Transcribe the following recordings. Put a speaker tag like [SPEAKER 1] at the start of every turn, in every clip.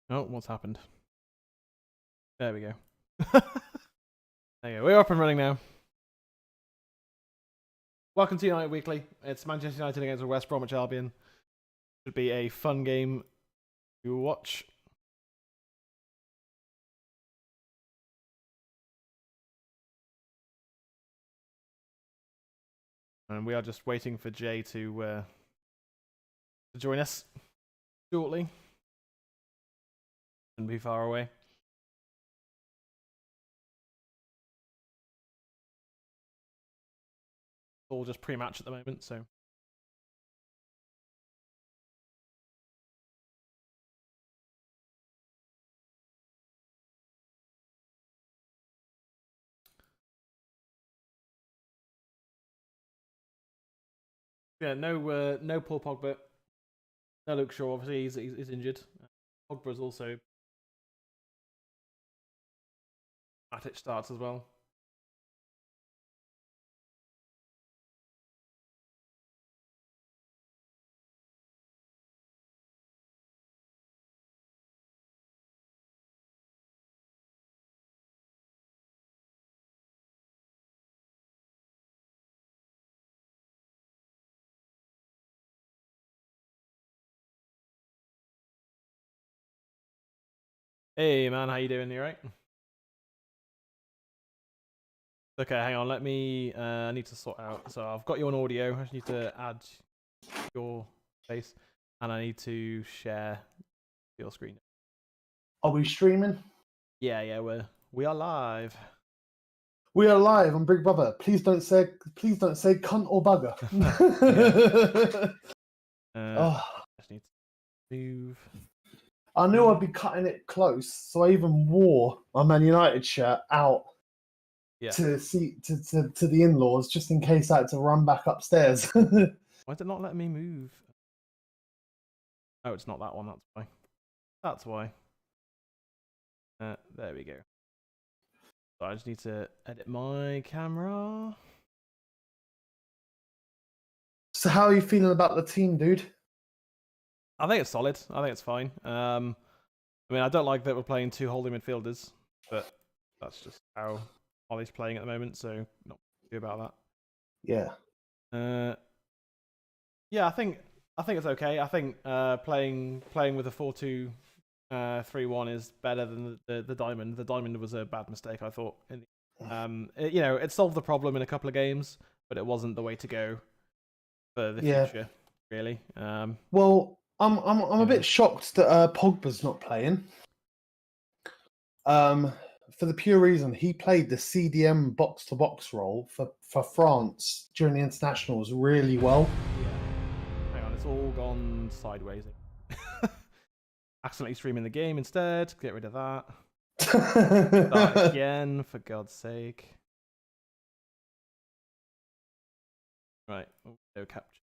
[SPEAKER 1] Oh, what's happened? There we go. There you go. We're up and running now. Welcome to United Weekly. It's Manchester United against West Bromwich Albion. Should be a fun game to watch. And we are just waiting for Jay to join us shortly. Shouldn't be far away. All just pre-match at the moment, so. Yeah, no Paul Pogba, no Luke Shaw. Obviously, he's injured. Pogba's also. Matic starts as well. Hey man, how you doing? You right? Okay, hang on. Let me. I need to sort out. So I've got you on audio. I just need to add your face, and I need to share your screen.
[SPEAKER 2] Are we streaming?
[SPEAKER 1] Yeah, we are live.
[SPEAKER 2] We are live on Big Brother. Please don't say cunt or bugger.
[SPEAKER 1] I just need to move.
[SPEAKER 2] I knew I'd be cutting it close, so I even wore my Man United shirt out to the in-laws just in case I had to run back upstairs.
[SPEAKER 1] Why is it not letting me move? Oh, it's not that one. That's why. That's why. There we go. So I just need to edit my camera.
[SPEAKER 2] So how are you feeling about the team, dude?
[SPEAKER 1] I think it's solid. I think it's fine. I mean, I don't like that we're playing two holding midfielders, but that's just how Ollie's playing at the moment, so not happy about that.
[SPEAKER 2] Yeah.
[SPEAKER 1] Yeah, I think it's okay. I think playing with a 4-2-3-1 is better than the diamond. The diamond was a bad mistake, I thought. It solved the problem in a couple of games, but it wasn't the way to go for the future, really.
[SPEAKER 2] Well, I'm a bit shocked that Pogba's not playing. For the pure reason he played the CDM box-to-box role for France during the internationals really well.
[SPEAKER 1] Yeah. Hang on, it's all gone sideways. Accidentally streaming the game instead. Get rid of that. Start again, for God's sake. Right, no capture.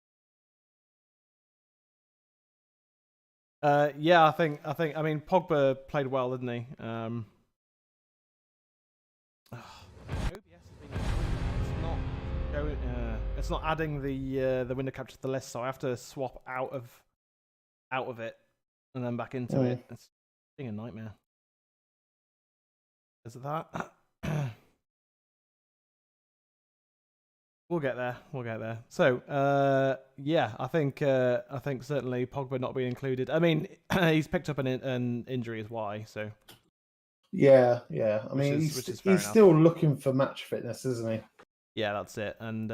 [SPEAKER 1] Yeah, I mean, Pogba played well, didn't he? OBS has been it's not adding the window capture to the list, so I have to swap out of it and then back into it. It's being a nightmare. Is it that? We'll get there. So, yeah, I think certainly Pogba not being included. I mean, he's picked up an injury is why. So.
[SPEAKER 2] Yeah. I mean, he's still looking for match fitness, isn't he?
[SPEAKER 1] Yeah, that's it. And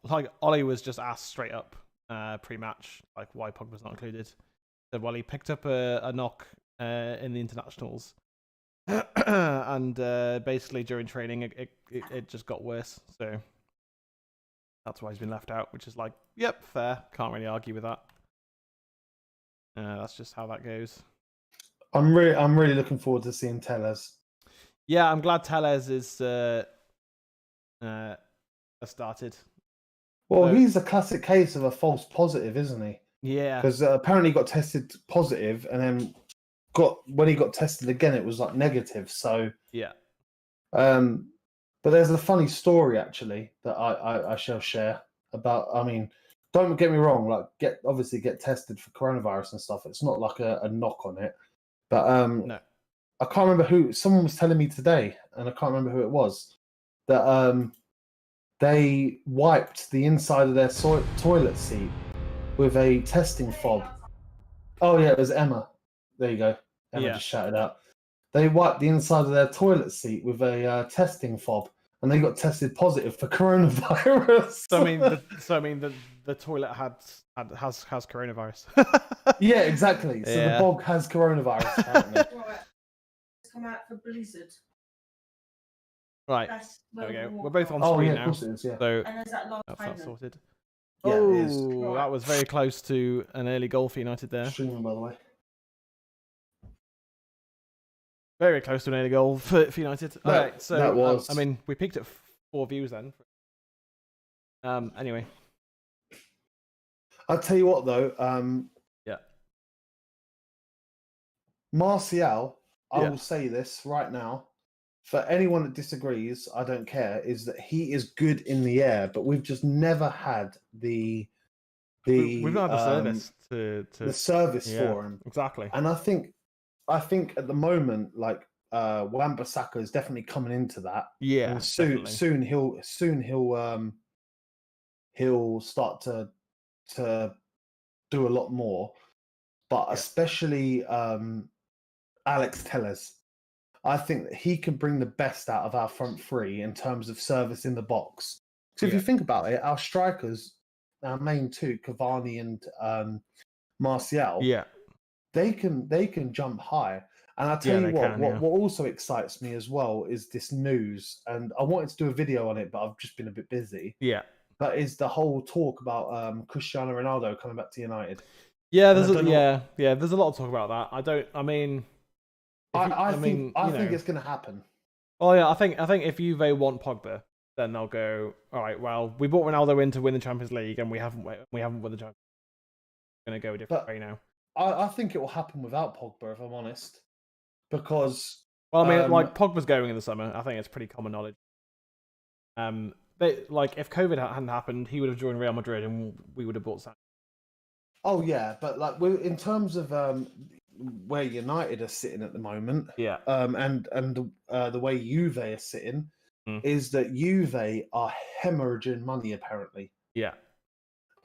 [SPEAKER 1] like Ollie was just asked straight up pre-match, like why Pogba's not included. Said, well, he picked up a knock in the internationals, and basically during training it just got worse. So. That's why he's been left out, which is like, yep, fair. Can't really argue with that. That's just how that goes.
[SPEAKER 2] I'm really looking forward to seeing Tellez.
[SPEAKER 1] Yeah, I'm glad Tellez is started.
[SPEAKER 2] Well, he's a classic case of a false positive, isn't he?
[SPEAKER 1] Yeah.
[SPEAKER 2] Because apparently he got tested positive, and then when he got tested again, it was like negative. So
[SPEAKER 1] yeah.
[SPEAKER 2] But there's a funny story actually that I shall share about. I mean, don't get me wrong. Like, get tested for coronavirus and stuff. It's not like a knock on it. But
[SPEAKER 1] No.
[SPEAKER 2] I can't remember who. Someone was telling me today, and I can't remember who it was. That they wiped the inside of their toilet seat with a testing fob. Oh yeah, it was Emma. There you go. Emma just shouted out. They wiped the inside of their toilet seat with a testing fob, and they got tested positive for coronavirus.
[SPEAKER 1] So I mean, the toilet has coronavirus.
[SPEAKER 2] Yeah, exactly. So the bog has coronavirus apparently.
[SPEAKER 3] Right. It's come out for Blizzard.
[SPEAKER 1] Right. There we go. We're both on screen now.
[SPEAKER 2] Of course it is, yeah.
[SPEAKER 1] So
[SPEAKER 3] And there's that last
[SPEAKER 1] that's sorted.
[SPEAKER 2] Yeah,
[SPEAKER 1] oh,
[SPEAKER 2] it is.
[SPEAKER 1] That was very close to an early goal for United there.
[SPEAKER 2] Streaming, by the way.
[SPEAKER 1] Very close to an early goal for United. All right, so
[SPEAKER 2] that was.
[SPEAKER 1] I mean, we peaked at 4 views then. Anyway,
[SPEAKER 2] I'll tell you what though.
[SPEAKER 1] Yeah.
[SPEAKER 2] Martial, I will say this right now. For anyone that disagrees, I don't care. Is that he is good in the air, but we've just never had the
[SPEAKER 1] we've not had the service to
[SPEAKER 2] the service for him.
[SPEAKER 1] Exactly.
[SPEAKER 2] And I think at the moment, like Wan-Bissaka is definitely coming into that.
[SPEAKER 1] Yeah.
[SPEAKER 2] And soon he'll start to do a lot more. But especially Alex Telles. I think that he can bring the best out of our front three in terms of service in the box. So if you think about it, our strikers, our main two, Cavani and Martial, they can jump high. And I'll tell you what also excites me as well is this news. And I wanted to do a video on it, but I've just been a bit busy.
[SPEAKER 1] Yeah.
[SPEAKER 2] But is the whole talk about Cristiano Ronaldo coming back to United?
[SPEAKER 1] Yeah, there's a lot of talk about that. I think
[SPEAKER 2] it's going to happen.
[SPEAKER 1] Oh yeah, I think if Juve want Pogba, then they'll go, all right, well, we brought Ronaldo in to win the Champions League, and we haven't won the Champions League. We're going to go a different way now.
[SPEAKER 2] I think it will happen without Pogba, if I'm honest, because
[SPEAKER 1] like Pogba's going in the summer. I think it's pretty common knowledge. If COVID hadn't happened, he would have joined Real Madrid, and we would have bought Sanchez.
[SPEAKER 2] Oh yeah, but like in terms of where United are sitting at the moment, and the way Juve are sitting, is that Juve are hemorrhaging money apparently. Yeah,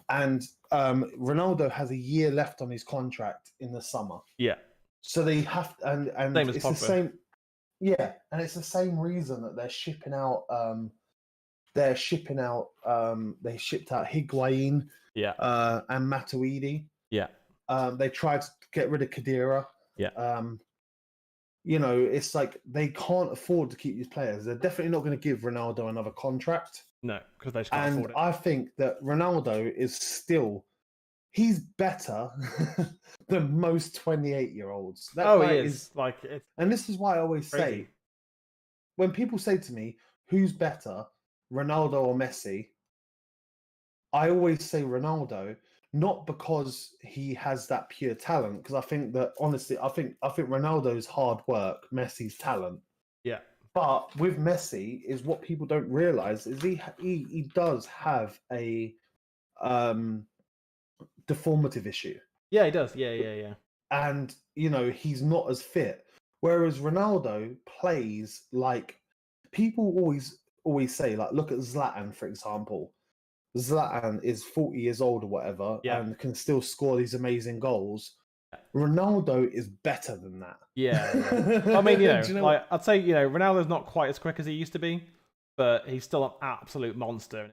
[SPEAKER 2] and Ronaldo has a year left on his contract in the summer. Yeah, so they have and
[SPEAKER 1] same as
[SPEAKER 2] it's
[SPEAKER 1] Pogba.
[SPEAKER 2] the same. Yeah, and it's the same reason that they're shipping out. They shipped out Higuain. Yeah, and Matuidi. Yeah, they tried to get rid of Khedira. Yeah. It's like they can't afford to keep these players. They're definitely not going to give Ronaldo another contract.
[SPEAKER 1] No, because they just can't afford it.
[SPEAKER 2] And I think that Ronaldo he's better than most 28-year-olds.
[SPEAKER 1] He is.
[SPEAKER 2] And this is why I always say, when people say to me, who's better, Ronaldo or Messi? I always say Ronaldo, not because he has that pure talent, because I think that honestly, I think Ronaldo's hard work, Messi's talent. Yeah. But with Messi, is what people don't realize is he does have a deformative issue.
[SPEAKER 1] Yeah, he does. Yeah.
[SPEAKER 2] And he's not as fit. Whereas Ronaldo plays like people always say, like, look at Zlatan, for example. Zlatan is 40 years old or whatever and can still score these amazing goals. Ronaldo is better than that.
[SPEAKER 1] Yeah. I mean, I'd say, Ronaldo's not quite as quick as he used to be, but he's still an absolute monster.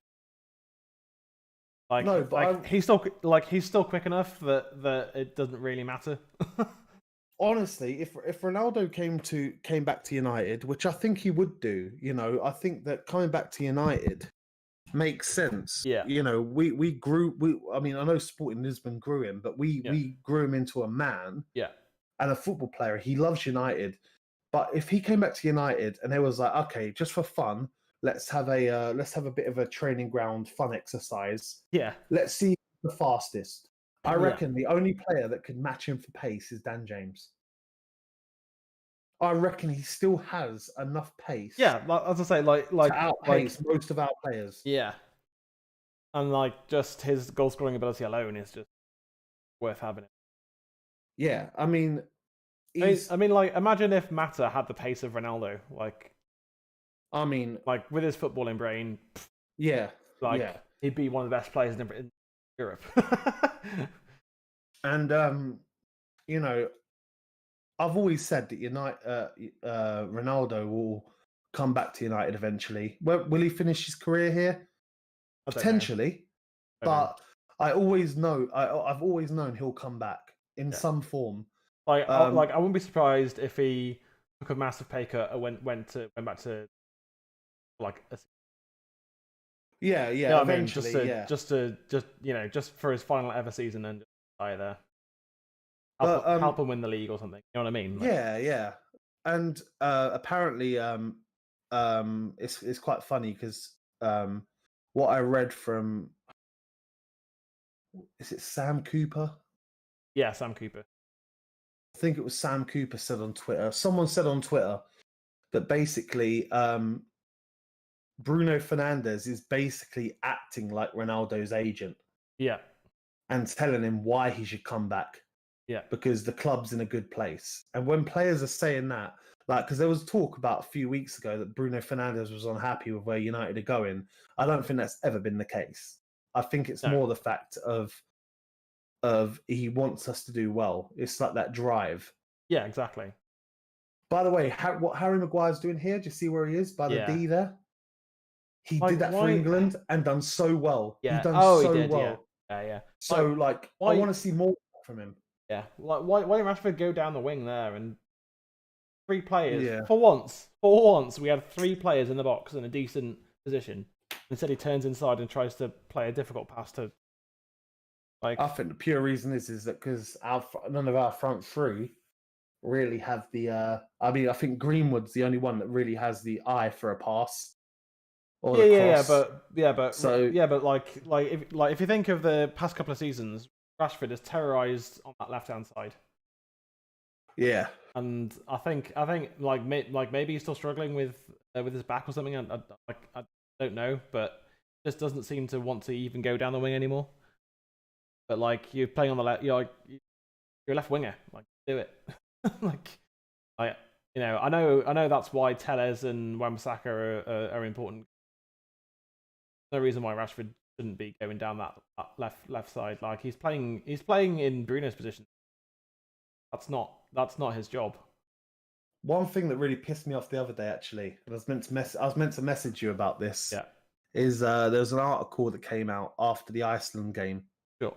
[SPEAKER 1] He's still quick enough that it doesn't really matter.
[SPEAKER 2] Honestly, if Ronaldo came back to United, which I think he would do, I think that coming back to United makes sense. Yeah. We grew. I know Sporting Lisbon grew him, but we grew him into a man. Yeah. And a football player. He loves United. But if he came back to United and they was like, okay, just for fun, let's have a bit of a training ground fun exercise. Yeah. Let's see the fastest. I reckon the only player that could match him for pace is Dan James. I reckon he still has enough pace.
[SPEAKER 1] Yeah, as I say, to
[SPEAKER 2] outpace most of our players.
[SPEAKER 1] Yeah, and just his goal scoring ability alone is just worth having it.
[SPEAKER 2] Yeah, I mean,
[SPEAKER 1] I mean, like, imagine if Mata had the pace of Ronaldo, like with his footballing brain.
[SPEAKER 2] Yeah,
[SPEAKER 1] he'd be one of the best players in Europe.
[SPEAKER 2] And you know, I've always said that Ronaldo will come back to United eventually. Will he finish his career here? Potentially, but I've always known he'll come back in some form.
[SPEAKER 1] Like, I wouldn't be surprised if he took a massive pay cut and went back to like.
[SPEAKER 2] Eventually,
[SPEAKER 1] just for his final ever season and just die there. Help him win the league or something. You know what I mean?
[SPEAKER 2] Like, yeah. And apparently, it's quite funny because what I read from, is it Sam Cooper?
[SPEAKER 1] Yeah, Sam Cooper.
[SPEAKER 2] I think it was Sam Cooper said on Twitter. Someone said on Twitter that basically Bruno Fernandes is basically acting like Ronaldo's agent.
[SPEAKER 1] Yeah.
[SPEAKER 2] And telling him why he should come back.
[SPEAKER 1] Yeah.
[SPEAKER 2] Because the club's in a good place. And when players are saying that, like, because there was talk about a few weeks ago that Bruno Fernandes was unhappy with where United are going. I don't think that's ever been the case. I think it's more the fact of he wants us to do well. It's like that drive.
[SPEAKER 1] Yeah, exactly.
[SPEAKER 2] By the way, what Harry Maguire's doing here, do you see where he is? By the D there? He did that for England and done so well.
[SPEAKER 1] Yeah.
[SPEAKER 2] He's done so
[SPEAKER 1] he did,
[SPEAKER 2] well.
[SPEAKER 1] Yeah.
[SPEAKER 2] So, I want to see more from him.
[SPEAKER 1] Yeah. Like, why didn't Rashford go down the wing there and 3 players?
[SPEAKER 2] Yeah.
[SPEAKER 1] For once, we had 3 players in the box in a decent position. Instead, he turns inside and tries to play a difficult pass to. Like,
[SPEAKER 2] I think the pure reason is that because none of our front 3 really have the. I mean, I think Greenwood's the only one that really has the eye for a pass. Or
[SPEAKER 1] but if you think of the past couple of seasons, Rashford is terrorized on that left-hand side.
[SPEAKER 2] Yeah,
[SPEAKER 1] and I think maybe he's still struggling with his back or something. I don't know, but just doesn't seem to want to even go down the wing anymore. But like, you're playing on the left, you're a left winger. Like, do it. I know that's why Telles and Wan-Bissaka are important. No reason why Rashford shouldn't be going down that left side. Like, he's playing in Bruno's position. That's not his job.
[SPEAKER 2] One thing that really pissed me off the other day, actually, I was meant to message you about this.
[SPEAKER 1] Yeah.
[SPEAKER 2] Is there was an article that came out after the Iceland game.
[SPEAKER 1] Sure.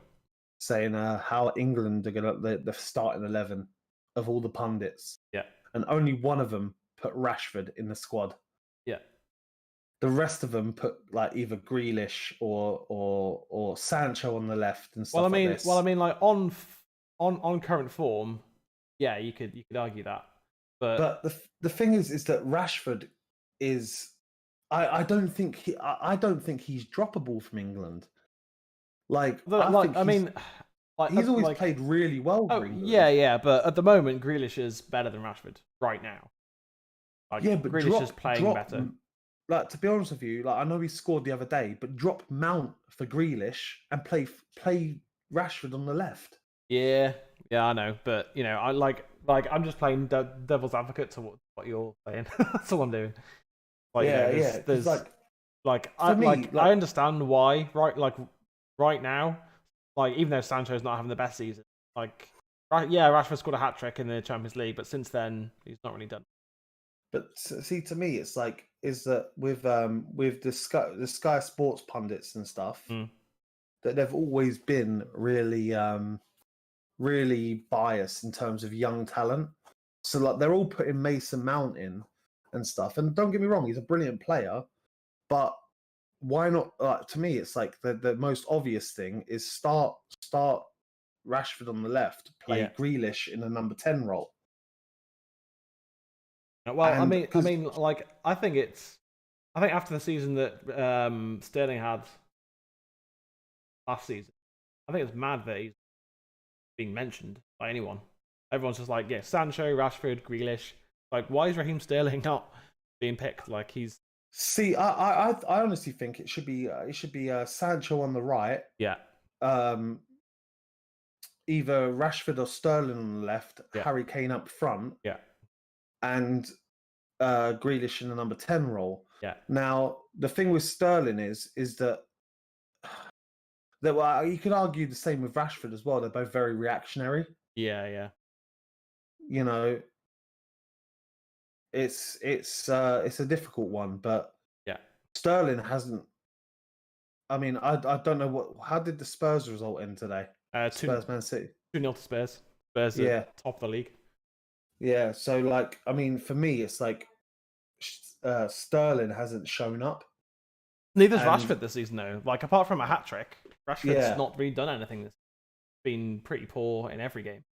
[SPEAKER 2] Saying how England are gonna the starting 11 of all the pundits.
[SPEAKER 1] Yeah.
[SPEAKER 2] And only one of them put Rashford in the squad.
[SPEAKER 1] Yeah.
[SPEAKER 2] The rest of them put like either Grealish or Sancho on the left and stuff like this.
[SPEAKER 1] Well, I mean, like on current form, yeah, you could argue that. But
[SPEAKER 2] the thing is that Rashford is I don't think he's droppable from England. Like, he's always played really well for England.
[SPEAKER 1] Yeah, but at the moment, Grealish is better than Rashford right now. But Grealish is playing better.
[SPEAKER 2] Like, to be honest with you, like, I know he scored the other day, but drop Mount for Grealish and play Rashford on the left.
[SPEAKER 1] Yeah, I know, but I'm just playing devil's advocate to what you're saying. That's all I'm doing. There's I understand why, right? Like, right now, like, even though Sancho's not having the best season, like, Rashford scored a hat-trick in the Champions League, but since then he's not really done.
[SPEAKER 2] But see, to me, it's like, is that with the Sky Sports pundits and stuff, that they've always been really really biased in terms of young talent. So like, they're all putting Mason Mount in and stuff. And don't get me wrong, he's a brilliant player, but why not? To me, it's like the most obvious thing is start Rashford on the left, play Grealish in a number 10 role.
[SPEAKER 1] Well, I mean, I think after the season that Sterling had last season, I think it's mad that he's being mentioned by anyone. Everyone's just like, yeah, Sancho, Rashford, Grealish. Like, why is Raheem Sterling not being picked? Like, he's.
[SPEAKER 2] See, I honestly think it should be Sancho on the right.
[SPEAKER 1] Yeah.
[SPEAKER 2] either Rashford or Sterling on the left, Harry Kane up front, and Grealish in the number 10 role.
[SPEAKER 1] Yeah.
[SPEAKER 2] Now, the thing with Sterling is that well, you could argue the same with Rashford as well. They're both very reactionary.
[SPEAKER 1] Yeah.
[SPEAKER 2] You know, it's a difficult one, but Sterling hasn't. I mean, I don't know how did the Spurs result in today? Spurs Man City
[SPEAKER 1] 2-0 to Spurs. Spurs are top of the league.
[SPEAKER 2] Yeah, so like, I mean, for me, it's like Sterling hasn't shown up.
[SPEAKER 1] Neither's Rashford this season, though. Like, apart from a hat trick, Rashford's not really done anything. This been pretty poor in every game,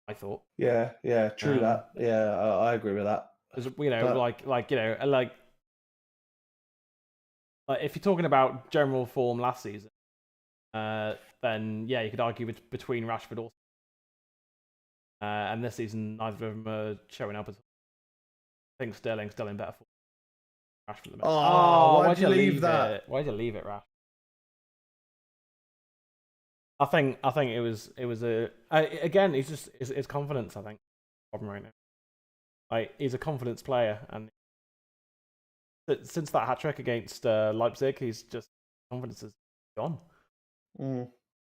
[SPEAKER 1] I thought.
[SPEAKER 2] Yeah, true that. Yeah, I agree with that.
[SPEAKER 1] You know, like if you're talking about general form last season, then you could argue between Rashford or and this season, neither of them are showing up. I think Sterling's still in better form. Rashford.
[SPEAKER 2] Why'd you leave that?
[SPEAKER 1] Why'd you leave it, Rash? I think it was again. He's just his confidence. I think problem right now. Like, he's a confidence player, and since that hat trick against Leipzig, he's just confidence is gone. I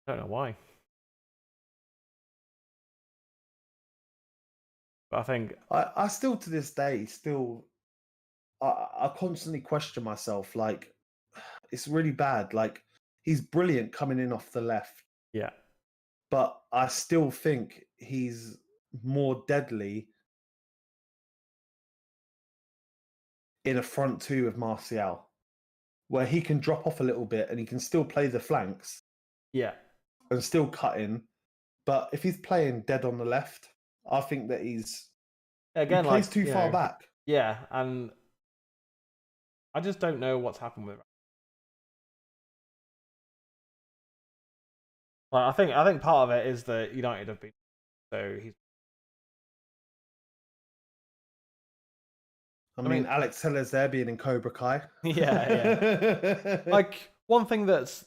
[SPEAKER 1] don't know why. But I think
[SPEAKER 2] I still to this day I constantly question myself. Like, it's really bad. Like, he's brilliant coming in off the left.
[SPEAKER 1] Yeah.
[SPEAKER 2] But I still think he's more deadly in a front two of Martial, where he can drop off a little bit and he can still play the flanks.
[SPEAKER 1] Yeah.
[SPEAKER 2] And still cut in. But if he's playing dead on the left, I think that he plays too far back.
[SPEAKER 1] Yeah, and I just don't know what's happened with him. Like, I think part of it is that United have been so he's.
[SPEAKER 2] I mean, Alex Tellers there being in Cobra Kai.
[SPEAKER 1] Yeah. Like, one thing that's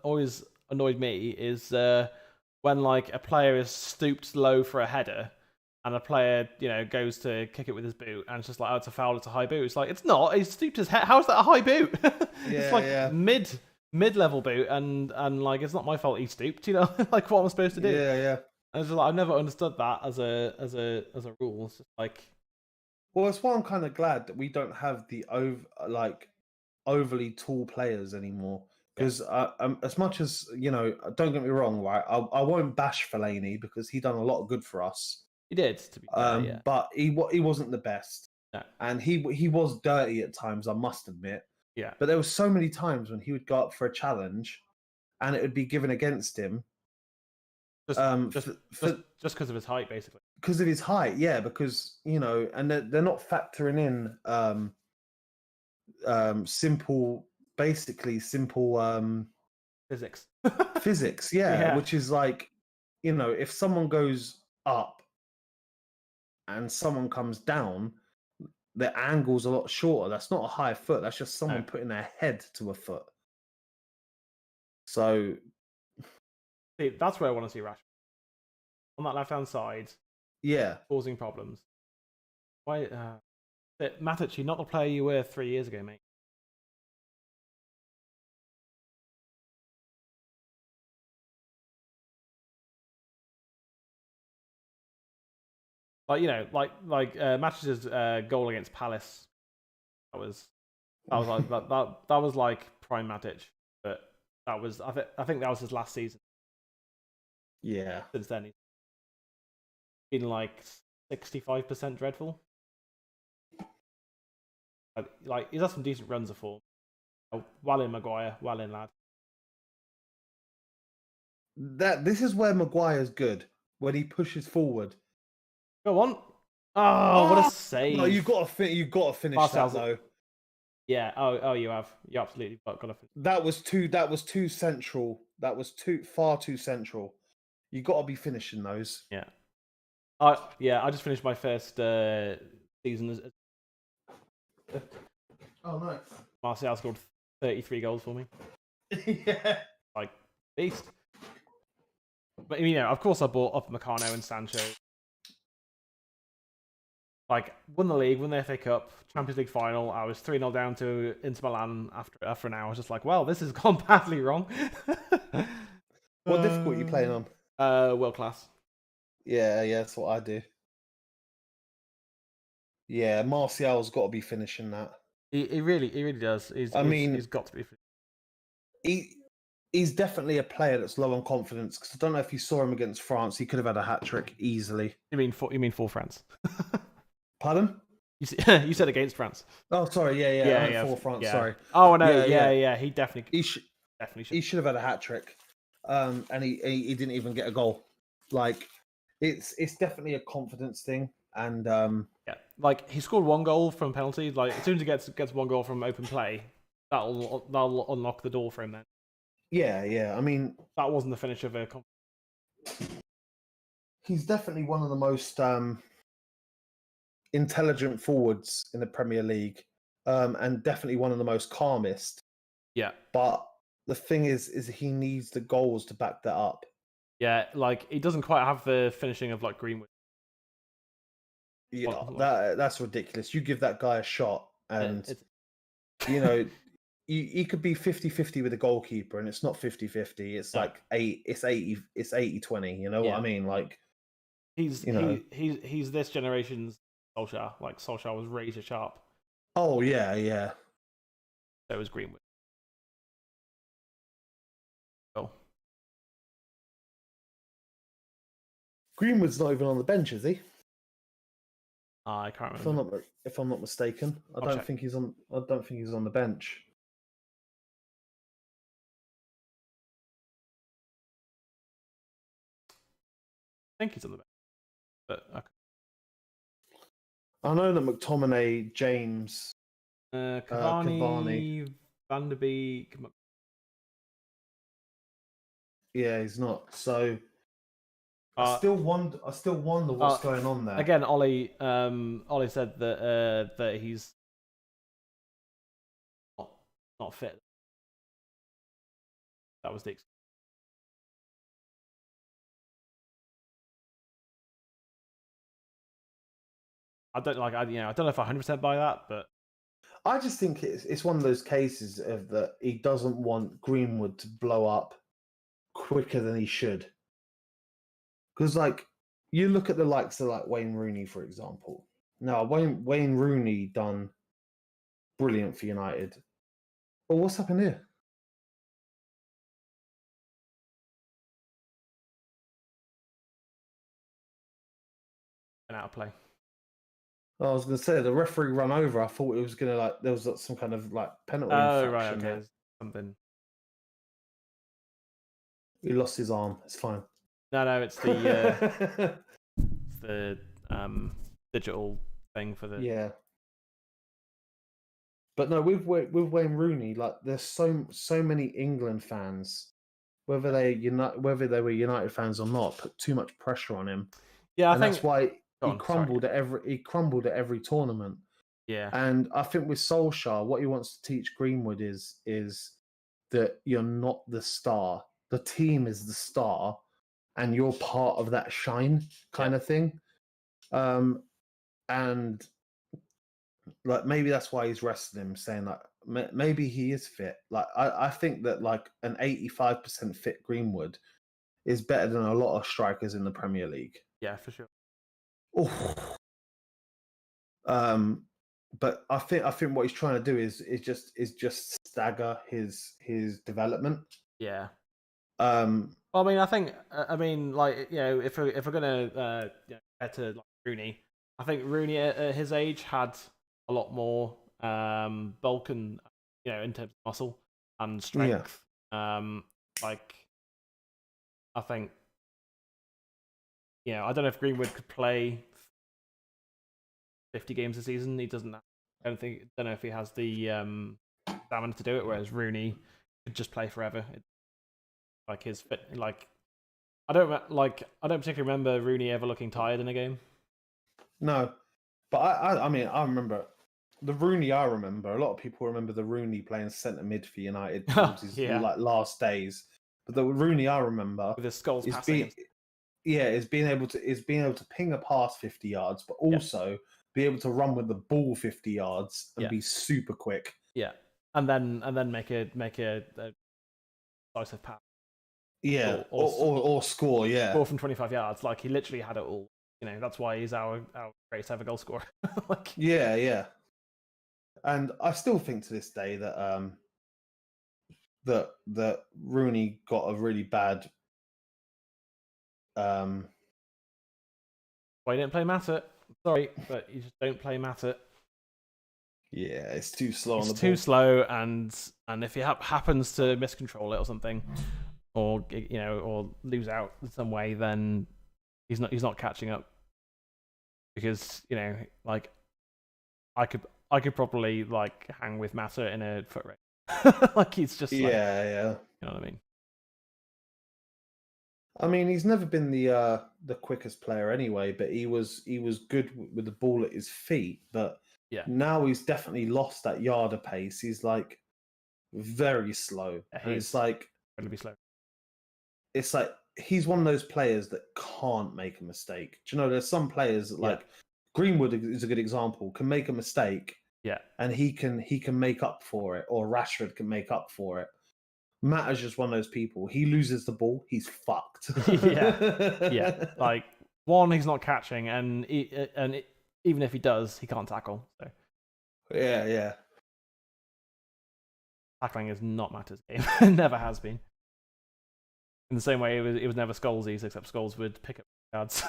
[SPEAKER 1] always annoyed me is when like a player is stooped low for a header, and a player goes to kick it with his boot, and it's just like, oh, it's a foul, it's a high boot. It's like, it's not. He stooped his head. How's that a high boot? It's like mid-level boot, and like, it's not my fault he stooped. Like, what am I supposed to do?
[SPEAKER 2] Yeah.
[SPEAKER 1] And it's just like, I've never understood that as a rule. It's just like.
[SPEAKER 2] Well, that's why I'm kind of glad that we don't have the overly tall players anymore. Because as much as don't get me wrong, right? I won't bash Fellaini because he done a lot of good for us.
[SPEAKER 1] He did, to be fair, yeah.
[SPEAKER 2] But he wasn't the best,
[SPEAKER 1] no.
[SPEAKER 2] And he was dirty at times, I must admit.
[SPEAKER 1] Yeah.
[SPEAKER 2] But there were so many times when he would go up for a challenge, and it would be given against him.
[SPEAKER 1] Just because of his height, basically.
[SPEAKER 2] Because of his height, yeah. Because and they're not factoring in simple
[SPEAKER 1] physics.
[SPEAKER 2] Physics, yeah. Which is like, if someone goes up and someone comes down, the angle's a lot shorter. That's not a high foot. That's just someone putting their head to a foot. So,
[SPEAKER 1] see, that's where I want to see Rashford on that left-hand side.
[SPEAKER 2] Yeah,
[SPEAKER 1] causing problems. Why, Matic, you're not the player you were 3 years ago, mate. Like, Matic's goal against Palace. That was like that was like prime Matic, but that was I think that was his last season.
[SPEAKER 2] Yeah.
[SPEAKER 1] Since then, he's been like 65% dreadful. Like, he's had some decent runs of form. Well in Maguire, well in lad.
[SPEAKER 2] This is where Maguire's good, when he pushes forward.
[SPEAKER 1] Go on. Oh, what a save!
[SPEAKER 2] No, you've got to finish that though.
[SPEAKER 1] Yeah. Oh, you have. You absolutely got to finish.
[SPEAKER 2] That was too central. That was far too central. You got to be finishing those.
[SPEAKER 1] Yeah. I just finished my first season as.
[SPEAKER 2] Oh, nice.
[SPEAKER 1] Martial scored 33 goals for me.
[SPEAKER 2] Yeah.
[SPEAKER 1] Like, beast. But you know, of course, I bought up Meccano and Sancho. Like, won the league, won the FA Cup, Champions League final. I was 3-0 down to Inter Milan after an hour. I was just like, well, this has gone badly wrong.
[SPEAKER 2] What difficulty are you playing on?
[SPEAKER 1] World class.
[SPEAKER 2] Yeah, that's what I do. Yeah, Martial's got to be finishing that.
[SPEAKER 1] He really does. He's got to be.
[SPEAKER 2] He's definitely a player that's low on confidence, because I don't know if you saw him against France. He could have had a hat trick easily.
[SPEAKER 1] You mean for France?
[SPEAKER 2] Pardon?
[SPEAKER 1] You said against France.
[SPEAKER 2] Oh, sorry. Yeah. For France.
[SPEAKER 1] Yeah.
[SPEAKER 2] Sorry.
[SPEAKER 1] Oh no. Yeah. He definitely.
[SPEAKER 2] He should have had a hat trick, and he didn't even get a goal. Like, it's definitely a confidence thing, and
[SPEAKER 1] yeah, like he scored 1 goal from penalty. Like, as soon as he gets 1 goal from open play, that'll unlock the door for him then.
[SPEAKER 2] Yeah. I mean,
[SPEAKER 1] that wasn't the finish of a.
[SPEAKER 2] He's definitely one of the most intelligent forwards in the Premier League, and definitely one of the most calmest.
[SPEAKER 1] Yeah.
[SPEAKER 2] But the thing is he needs the goals to back that up.
[SPEAKER 1] Yeah, like he doesn't quite have the finishing of like Greenwood.
[SPEAKER 2] Yeah, that's ridiculous. You give that guy a shot, and he could be 50-50 with the goalkeeper, and it's not 50-50. It's like 80-20. You know what I mean? Like,
[SPEAKER 1] he's this generation's Solskjaer. Like, Solskjaer was razor sharp.
[SPEAKER 2] Oh yeah.
[SPEAKER 1] So was Greenwood. Oh.
[SPEAKER 2] Greenwood's not even on the bench, is he?
[SPEAKER 1] I can't remember.
[SPEAKER 2] If I'm not mistaken, I don't think he's on the bench.
[SPEAKER 1] I think he's on the bench, but okay.
[SPEAKER 2] I know that McTominay, James,
[SPEAKER 1] Cavani, Van der Beek.
[SPEAKER 2] Yeah, he's not. So I still wonder what's going on there.
[SPEAKER 1] Again, Ollie said that he's not fit. That was the. I don't know if I 100% buy that, but
[SPEAKER 2] I just think it's one of those cases of that he doesn't want Greenwood to blow up quicker than he should. Because, like, you look at the likes of like Wayne Rooney, for example. Now, Wayne Rooney done brilliant for United. But what's happened here?
[SPEAKER 1] An out of play.
[SPEAKER 2] I was going to say, the referee run over. I thought it was going to, there was some kind of penalty infraction.
[SPEAKER 1] Right, okay. Something.
[SPEAKER 2] He lost his arm. It's fine.
[SPEAKER 1] No, it's the digital thing for the.
[SPEAKER 2] Yeah. But no, with Wayne Rooney, there's so many England fans, whether they were United fans or not, put too much pressure on him.
[SPEAKER 1] Yeah,
[SPEAKER 2] that's why he crumbled at every tournament.
[SPEAKER 1] Yeah.
[SPEAKER 2] And I think with Solskjaer, what he wants to teach Greenwood is that you're not the star. The team is the star, and you're part of that shine kind of thing. And maybe that's why he's resting him, saying maybe he is fit. I think that an 85% fit Greenwood is better than a lot of strikers in the Premier League.
[SPEAKER 1] Yeah, for sure.
[SPEAKER 2] Oh. But I think what he's trying to do is just stagger his development.
[SPEAKER 1] Yeah. I mean, if we're gonna get to Rooney, I think Rooney at his age had a lot more bulk and in terms of muscle and strength. Yeah. I think I don't know if Greenwood could play 50 games a season. He doesn't. I don't know if he has the stamina to do it. Whereas Rooney could just play forever. His fit. I don't particularly remember Rooney ever looking tired in a game.
[SPEAKER 2] No, but I mean I remember the Rooney. I remember a lot of people remember the Rooney playing centre mid for United towards his last days. But the Rooney I remember
[SPEAKER 1] with his skulls
[SPEAKER 2] is
[SPEAKER 1] passing.
[SPEAKER 2] is being able to ping a pass 50 yards, but also be able to run with the ball 50 yards and be super quick.
[SPEAKER 1] Yeah, and then make a decisive pass.
[SPEAKER 2] Yeah, or score. Yeah,
[SPEAKER 1] score from 25 yards. Like he literally had it all. You know, that's why he's our greatest ever goal scorer. Like,
[SPEAKER 2] yeah. And I still think to this day that that Rooney got a really bad.
[SPEAKER 1] Well, you didn't play Matip. Sorry, but you just don't play Matip.
[SPEAKER 2] Yeah, it's too slow.
[SPEAKER 1] It's too slow, and if he happens to miscontrol it or something, or or lose out in some way, then he's not catching up. Because like I could probably like hang with Massa in a foot race. Like he's just like,
[SPEAKER 2] yeah.
[SPEAKER 1] You know what I mean?
[SPEAKER 2] I mean, he's never been the quickest player anyway, but he was good with the ball at his feet. But now he's definitely lost that yard of pace. He's like very slow. And it's like
[SPEAKER 1] going to be slow.
[SPEAKER 2] It's like he's one of those players that can't make a mistake. Do you know? There's some players that, like Greenwood is a good example, can make a mistake, and he can make up for it, or Rashford can make up for it. Matt is just one of those people. He loses the ball, he's fucked.
[SPEAKER 1] yeah. Like one, he's not catching, and even if he does, he can't tackle. So
[SPEAKER 2] yeah.
[SPEAKER 1] Tackling is not Matt's game. It never has been. In the same way, it was never Scholes', except Scholes would pick up cards.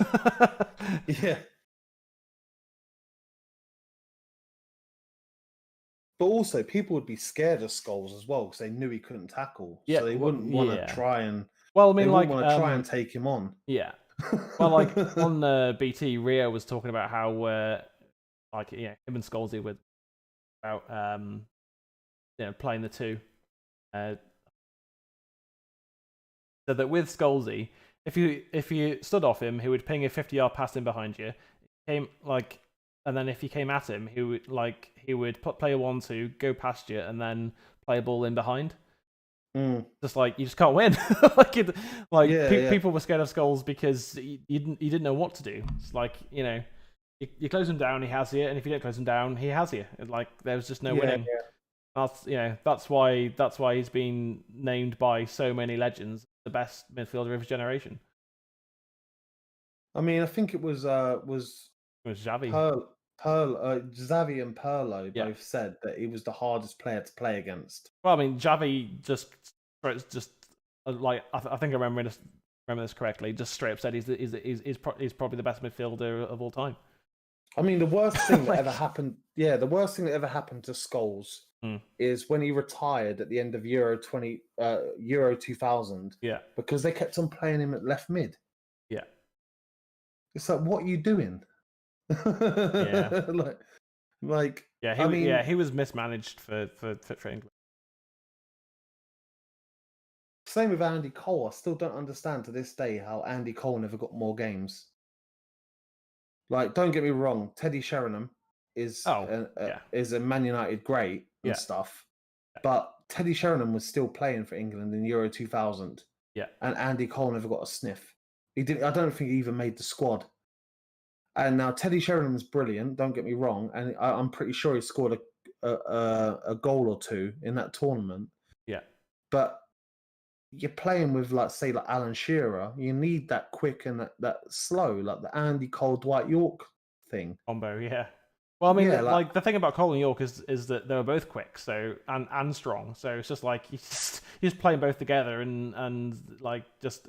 [SPEAKER 2] Yeah. But also, people would be scared of Scholes as well because they knew he couldn't tackle, so they wouldn't want to try and.
[SPEAKER 1] Well, I mean,
[SPEAKER 2] they wouldn't want to try and take him on.
[SPEAKER 1] Yeah. Well, like on BT, Rio was talking about how, him and Scholes were about, playing the two. So that with Scholesy, if you stood off him, he would ping a 50-yard pass in behind you. And then if you came at him, he would play a 1-2, go past you, and then play a ball in behind. Just like you just can't win. People were scared of Scholes because you didn't know what to do. It's like you close him down, he has you, and if you don't close him down, he has you. Like there's just no winning. Yeah. That's why he's been named by so many legends the best midfielder of his generation.
[SPEAKER 2] I mean, I think it was
[SPEAKER 1] Xavi.
[SPEAKER 2] Xavi and Pirlo both said that he was the hardest player to play against.
[SPEAKER 1] Well, I mean, Xavi just like I think I remember this correctly. Just straight up said he's probably the best midfielder of all time.
[SPEAKER 2] I mean, the worst thing that ever happened. Yeah, the worst thing that ever happened to Scholes is when he retired at the end of Euro 2000.
[SPEAKER 1] Yeah,
[SPEAKER 2] because they kept on playing him at left mid.
[SPEAKER 1] Yeah,
[SPEAKER 2] it's like, what are you doing?
[SPEAKER 1] Yeah, he was mismanaged for England.
[SPEAKER 2] Same with Andy Cole. I still don't understand to this day how Andy Cole never got more games. Like, don't get me wrong, Teddy Sheringham is a Man United great and stuff, but Teddy Sheringham was still playing for England in Euro 2000.
[SPEAKER 1] Yeah,
[SPEAKER 2] and Andy Cole never got a sniff. He didn't. I don't think he even made the squad. And now Teddy Sheringham's brilliant. Don't get me wrong, and I'm pretty sure he scored a goal or two in that tournament.
[SPEAKER 1] Yeah,
[SPEAKER 2] but you're playing with like Alan Shearer. You need that quick and that slow, like the Andy Cole Dwight York thing
[SPEAKER 1] combo. Yeah. Well, I mean, like the thing about Cole and York is that they were both quick, so and strong. So it's just like you just playing both together and like just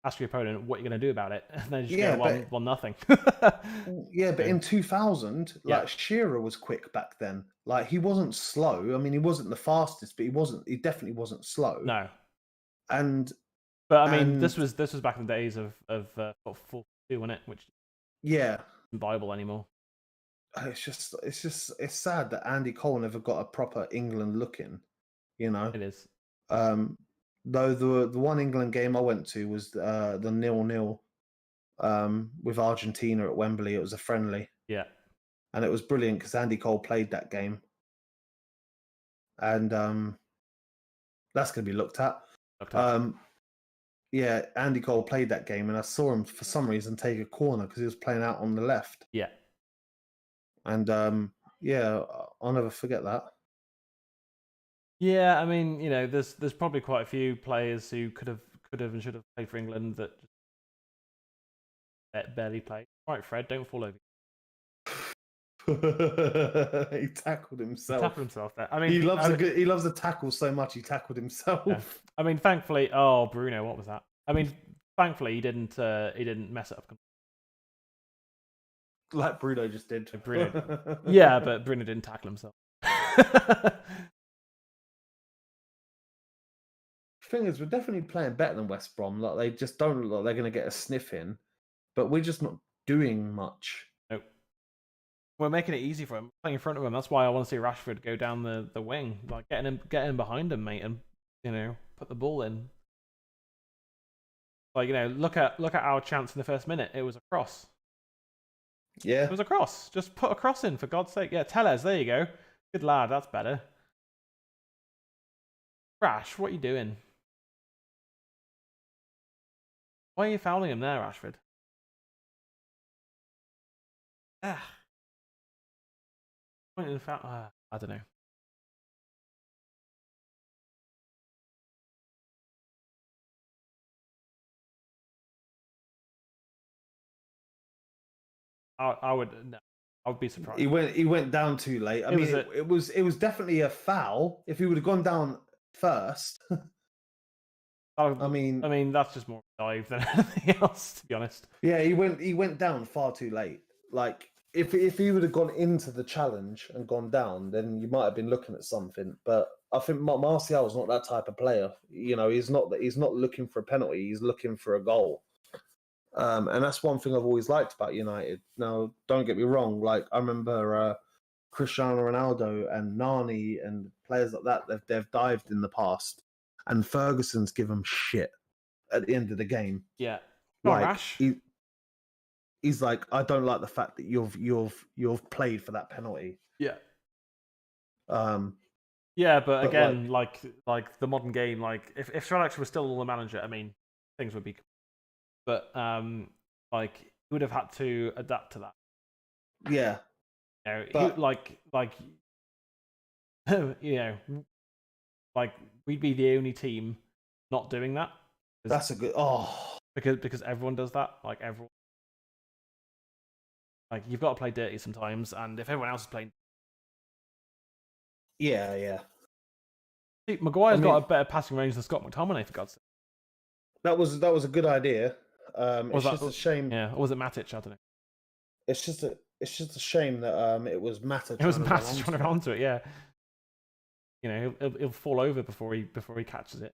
[SPEAKER 1] ask your opponent what you're going to do about it, and then just go 1-0.
[SPEAKER 2] Yeah, but in 2000, Shearer was quick back then. Like he wasn't slow. I mean, he wasn't the fastest, but he definitely wasn't slow.
[SPEAKER 1] No.
[SPEAKER 2] But
[SPEAKER 1] I mean, this was back in the days of 4-2, wasn't it? Which isn't viable anymore.
[SPEAKER 2] It's sad that Andy Cole never got a proper England look in.
[SPEAKER 1] It is.
[SPEAKER 2] Though the one England game I went to was the 0-0 with Argentina at Wembley. It was a friendly.
[SPEAKER 1] Yeah.
[SPEAKER 2] And it was brilliant because Andy Cole played that game. And that's going to be looked at. Yeah, Andy Cole played that game, and I saw him for some reason take a corner because he was playing out on the left.
[SPEAKER 1] Yeah.
[SPEAKER 2] And yeah, I'll never forget that.
[SPEAKER 1] Yeah, I mean, there's probably quite a few players who could have and should have played for England that barely played. Right, Fred, don't fall over.
[SPEAKER 2] He tackled himself.
[SPEAKER 1] He tackled himself there. I mean,
[SPEAKER 2] he loves a tackle so much he tackled himself.
[SPEAKER 1] Yeah. I mean, thankfully, Bruno, what was that? I mean, thankfully he didn't mess it up.
[SPEAKER 2] Like Bruno just did.
[SPEAKER 1] Bruno. Yeah, but Bruno didn't tackle himself.
[SPEAKER 2] Thing is, we're definitely playing better than West Brom. Like, they just don't look like they're going to get a sniff in, but we're just not doing much.
[SPEAKER 1] Nope. We're making it easy for him, playing in front of him. That's why I want to see Rashford go down the wing, like getting him behind him, mate, and put the ball in. Like, look at our chance in the first minute. It was a cross.
[SPEAKER 2] Yeah,
[SPEAKER 1] it was a cross. Just put a cross in, for God's sake. Yeah, Tellez, there you go. Good lad. That's better. Rash, what are you doing? Why are you fouling him there, Rashford? Point in the foul. I don't know. I would be surprised.
[SPEAKER 2] He went down too late. I mean, it was definitely a foul. If he would have gone down first. I mean,
[SPEAKER 1] that's just more dive than anything else, to be honest.
[SPEAKER 2] Yeah, he went down far too late. Like, if he would have gone into the challenge and gone down, then you might have been looking at something. But I think Martial's not that type of player. He's not looking for a penalty. He's looking for a goal. And that's one thing I've always liked about United. Now, don't get me wrong. Like, I remember Cristiano Ronaldo and Nani and players like that. They've dived in the past, and Ferguson's give them shit at the end of the game.
[SPEAKER 1] Yeah,
[SPEAKER 2] like
[SPEAKER 1] Rash.
[SPEAKER 2] He's like, I don't like the fact that you've played for that penalty.
[SPEAKER 1] Yeah.
[SPEAKER 2] Yeah,
[SPEAKER 1] but again, like the modern game, like if Sir Alex was still the manager, I mean, things would be. But like he would have had to adapt to that.
[SPEAKER 2] Yeah.
[SPEAKER 1] Like we'd be the only team not doing that.
[SPEAKER 2] That's a good
[SPEAKER 1] because everyone does that. Like everyone. Like you've got to play dirty sometimes, and if everyone else is playing.
[SPEAKER 2] Yeah.
[SPEAKER 1] See, Maguire's got a better passing range than Scott McTominay, for God's sake.
[SPEAKER 2] That was a good idea. It's just a shame.
[SPEAKER 1] Yeah, or was it Matic? I don't know.
[SPEAKER 2] It's just a shame that it was Matic.
[SPEAKER 1] It was Matic trying to run onto it. Yeah. He'll fall over before he catches it.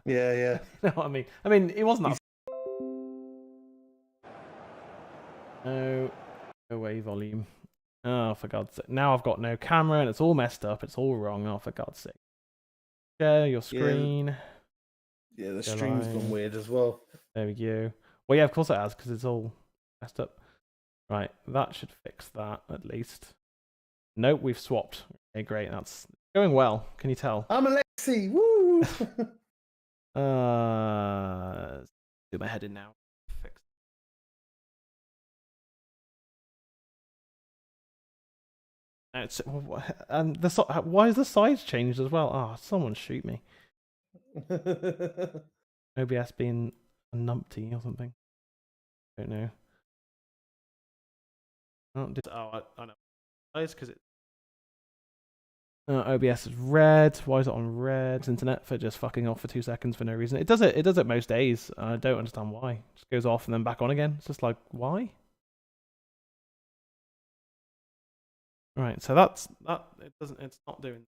[SPEAKER 2] Yeah.
[SPEAKER 1] You know what I mean? I mean, it wasn't that. No away volume. Oh, for God's sake! Now I've got no camera and it's all messed up. It's all wrong. Oh, for God's sake! Share your screen.
[SPEAKER 2] Yeah, the stream's gone weird as well.
[SPEAKER 1] There we go. Well, yeah, of course it has, because it's all messed up. Right, that should fix that, at least. Nope, we've swapped. Okay, great, that's going well. Can you tell?
[SPEAKER 2] I'm Alexi, woo!
[SPEAKER 1] Do my head in now. Fix. And why is the size changed as well? Oh, someone shoot me. OBS being a numpty or something. Don't know. I know. It's because OBS is red. Why is it on red? Internet for just fucking off for 2 seconds for no reason. It does it most days. I don't understand why. It just goes off and then back on again. It's just like, why? Right, so it's not doing.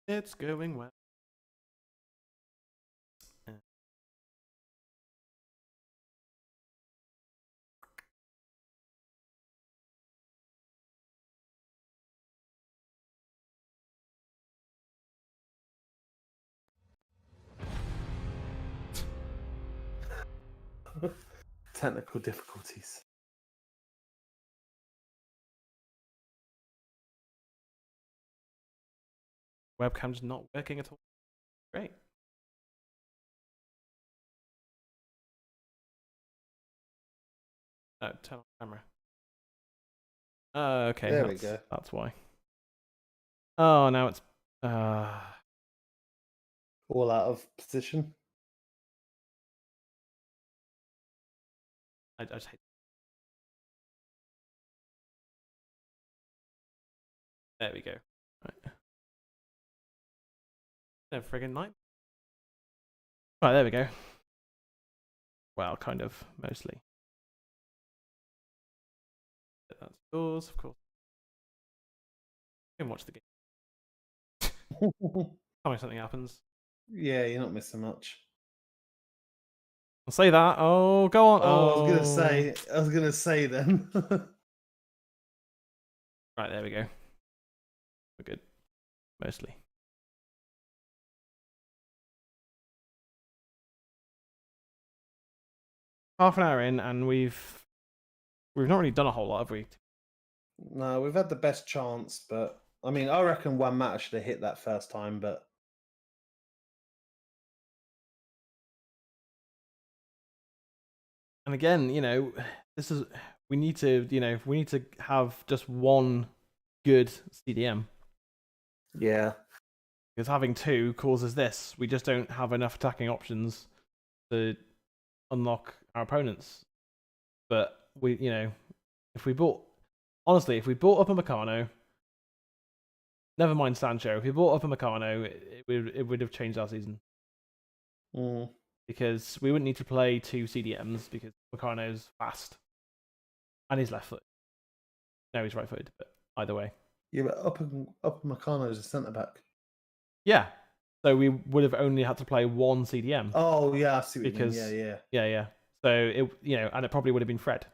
[SPEAKER 1] It's going well.
[SPEAKER 2] Technical difficulties.
[SPEAKER 1] Webcam's not working at all. Great. No, turn on camera. Okay.
[SPEAKER 2] There we go.
[SPEAKER 1] That's why. Oh, now it's
[SPEAKER 2] all out of position.
[SPEAKER 1] I just hate. There we go. Right. No friggin' night. Right, there we go. Well, kind of, mostly. That's yours, of course. You can watch the game. Tell me something happens.
[SPEAKER 2] Yeah, you're not missing much.
[SPEAKER 1] I'll say that. Oh, go on.
[SPEAKER 2] Oh, I was gonna say then.
[SPEAKER 1] Right, there we go. We're good. Mostly. Half an hour in, and we've not really done a whole lot, have we?
[SPEAKER 2] No, we've had the best chance, but I mean, I reckon Juan Mata should have hit that first time, but
[SPEAKER 1] and again, we need to have just one good CDM.
[SPEAKER 2] Yeah.
[SPEAKER 1] Because having two causes this. We just don't have enough attacking options to unlock our opponents. But if we bought Upamecano, never mind Sancho, if we bought Upamecano, it would have changed our season. Because we wouldn't need to play two CDMs because Upamecano's fast. And he's left-footed. No, he's right-footed, but either way.
[SPEAKER 2] Yeah, but Upamecano is a centre-back.
[SPEAKER 1] Yeah. So we would have only had to play one CDM.
[SPEAKER 2] Oh, yeah, I see what you mean.
[SPEAKER 1] Yeah. So, and it probably would have been Fred.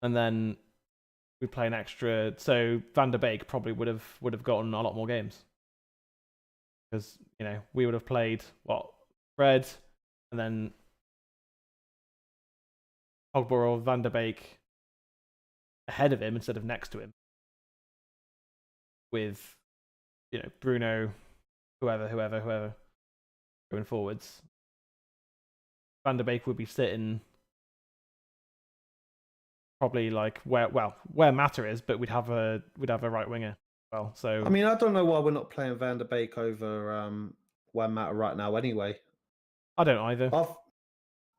[SPEAKER 1] And then we play an extra. So Van der Beek probably would have gotten a lot more games. Because, we would have played, Fred, and then Pogba or Van der Beek ahead of him instead of next to him. With, Bruno, whoever going forwards. Van der Beek would be sitting probably like where Mata is, but we'd have a right winger as well. So
[SPEAKER 2] I mean, I don't know why we're not playing Van der Beek over Juan Mata right now. Anyway,
[SPEAKER 1] I don't either.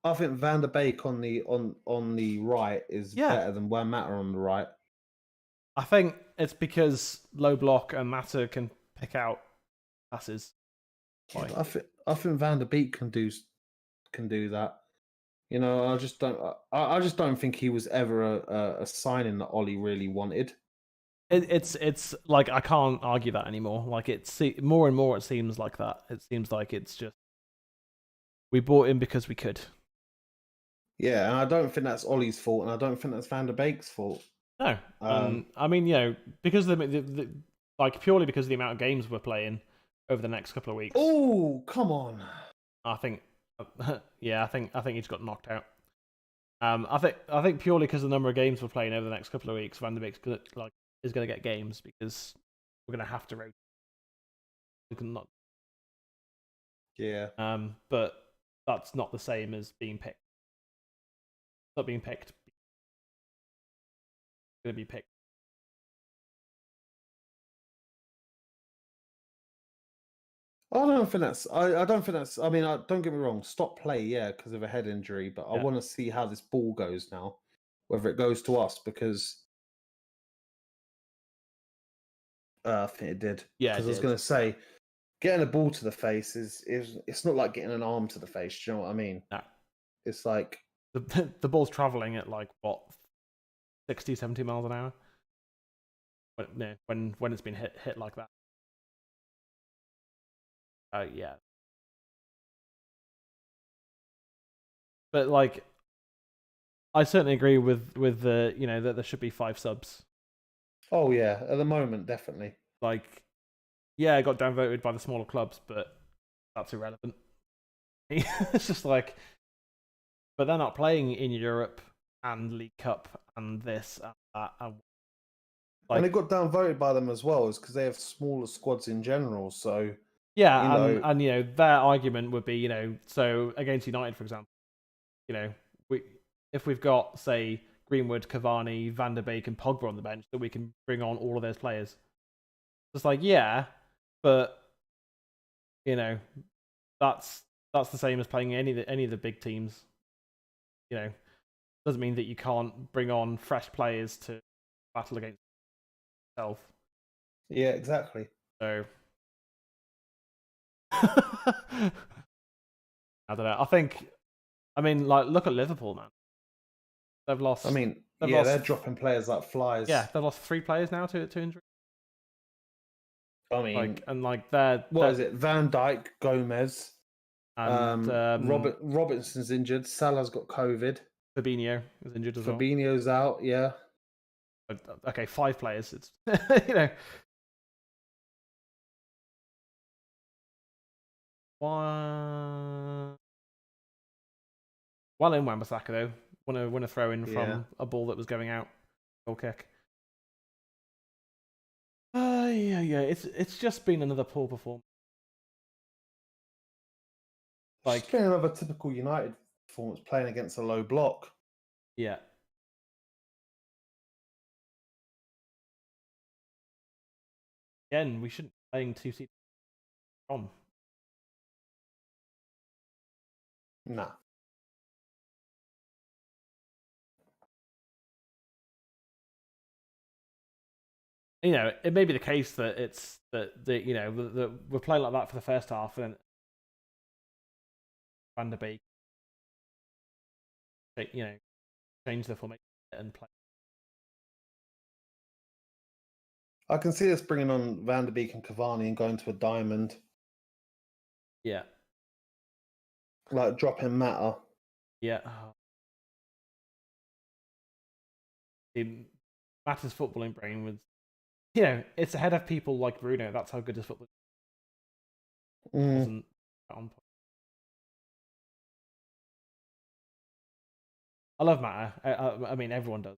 [SPEAKER 2] I think Van der Beek on the right is better than Juan Mata on the right.
[SPEAKER 1] I think it's because low block and Mata can pick out passes.
[SPEAKER 2] I think Van der Beek can do that. I just don't think he was ever a signing that Ollie really wanted.
[SPEAKER 1] It's like I can't argue that anymore. Like it's more and more it seems like that. It seems like it's just we bought him because we could.
[SPEAKER 2] Yeah, and I don't think that's Ollie's fault, and I don't think that's Van der Beek's fault.
[SPEAKER 1] No, I mean, because the purely because of the amount of games we're playing over the next couple of weeks.
[SPEAKER 2] Oh, come on!
[SPEAKER 1] I think, I think he just got knocked out. I think purely because of the number of games we're playing over the next couple of weeks, Van der Beek is going to get games because we're going to have to rotate. We can not.
[SPEAKER 2] Yeah.
[SPEAKER 1] But that's not the same as being picked. Not being picked. Going to be picked.
[SPEAKER 2] I don't think that's. I don't think that's. I mean, don't get me wrong. Stop play, because of a head injury. But I want to see how this ball goes now, whether it goes to us because I think it did.
[SPEAKER 1] Yeah,
[SPEAKER 2] because I was going to say, getting a ball to the face is it's not like getting an arm to the face. Do you know what I mean?
[SPEAKER 1] No,
[SPEAKER 2] it's like
[SPEAKER 1] the ball's traveling at 60, 70 miles an hour. When it's been hit like that. Yeah. But I certainly agree with the that there should be 5 subs.
[SPEAKER 2] Oh yeah, at the moment definitely.
[SPEAKER 1] It got downvoted by the smaller clubs, but that's irrelevant. It's just like, but they're not playing in Europe and League Cup and this and that.
[SPEAKER 2] And it got downvoted by them as well, is because they have smaller squads in general. So
[SPEAKER 1] yeah, and you know, their argument would be, you know, so against United, for example, you know, if we've got, say, Greenwood, Cavani, Van der Beek, and Pogba on the bench, that we can bring on all of those players. It's like, yeah, but you know, that's the same as playing any of the big teams. You know, doesn't mean that you can't bring on fresh players to battle against yourself.
[SPEAKER 2] Yeah, exactly.
[SPEAKER 1] So I don't know. I mean, like, look at Liverpool, man. They've lost.
[SPEAKER 2] I mean, they're dropping players like flies.
[SPEAKER 1] Yeah, they've lost 3 players now to injury.
[SPEAKER 2] I mean,
[SPEAKER 1] what
[SPEAKER 2] is it? Van Dijk, Gomez,
[SPEAKER 1] and
[SPEAKER 2] Robertson's injured. Salah's got COVID.
[SPEAKER 1] Fabinho is injured as well.
[SPEAKER 2] Fabinho's out. Yeah.
[SPEAKER 1] Okay, 5 players. It's you know. Well in Wan-Bissaka though. Want to throw in from a ball that was going out. Goal kick. Yeah. It's just been another poor performance.
[SPEAKER 2] Like, it's been another typical United performance playing against a low block.
[SPEAKER 1] Yeah. Again, we shouldn't be playing 2 seats on.
[SPEAKER 2] Nah.
[SPEAKER 1] You know, it may be the case that you know, that we're playing like that for the first half, and then Van der Beek, you know, change the formation and play.
[SPEAKER 2] I can see us bringing on Van der Beek and Cavani and going to a diamond.
[SPEAKER 1] Yeah.
[SPEAKER 2] Like dropping Mata.
[SPEAKER 1] Yeah. Mata's footballing brain was, you know, it's ahead of people like Bruno. That's how good his football wasn't on point. I love Mata. I mean, everyone does.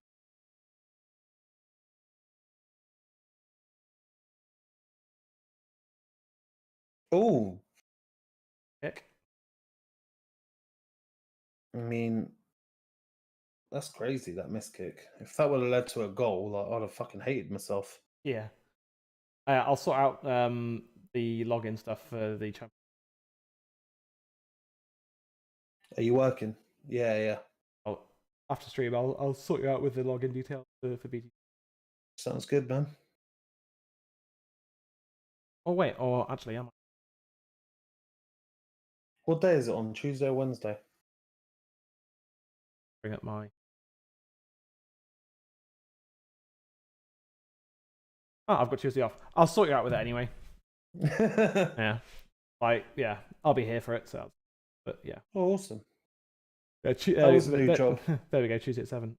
[SPEAKER 2] Oh.
[SPEAKER 1] Kick.
[SPEAKER 2] I mean, that's crazy, that miss kick. If that would have led to a goal, I'd have fucking hated myself.
[SPEAKER 1] Yeah. I'll sort out the login stuff for the champion.
[SPEAKER 2] Are you working? Yeah.
[SPEAKER 1] After stream, I'll sort you out with the login details for BT.
[SPEAKER 2] Sounds good, man.
[SPEAKER 1] Oh wait, or actually, am I?
[SPEAKER 2] What day is it on? Tuesday or Wednesday?
[SPEAKER 1] Bring up my. Oh, I've got Tuesday off. I'll sort you out with it anyway. Yeah. I'll be here for it. So, but yeah.
[SPEAKER 2] Oh, awesome.
[SPEAKER 1] That was a new job. There we go. Tuesday at 7.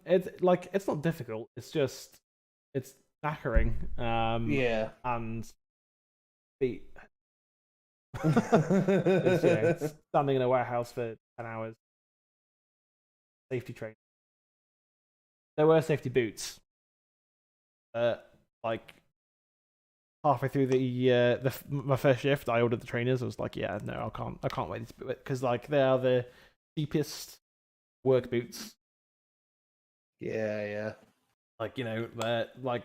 [SPEAKER 1] It's not difficult. It's just it's knackering.
[SPEAKER 2] Yeah.
[SPEAKER 1] And feet. It's standing in a warehouse for 10 hours. Safety training. There were safety boots. Like halfway through my first shift, I ordered the trainers. I was like, yeah, no, I can't wait because like they are the cheapest work boots.
[SPEAKER 2] Yeah.
[SPEAKER 1] Like, you know, they're like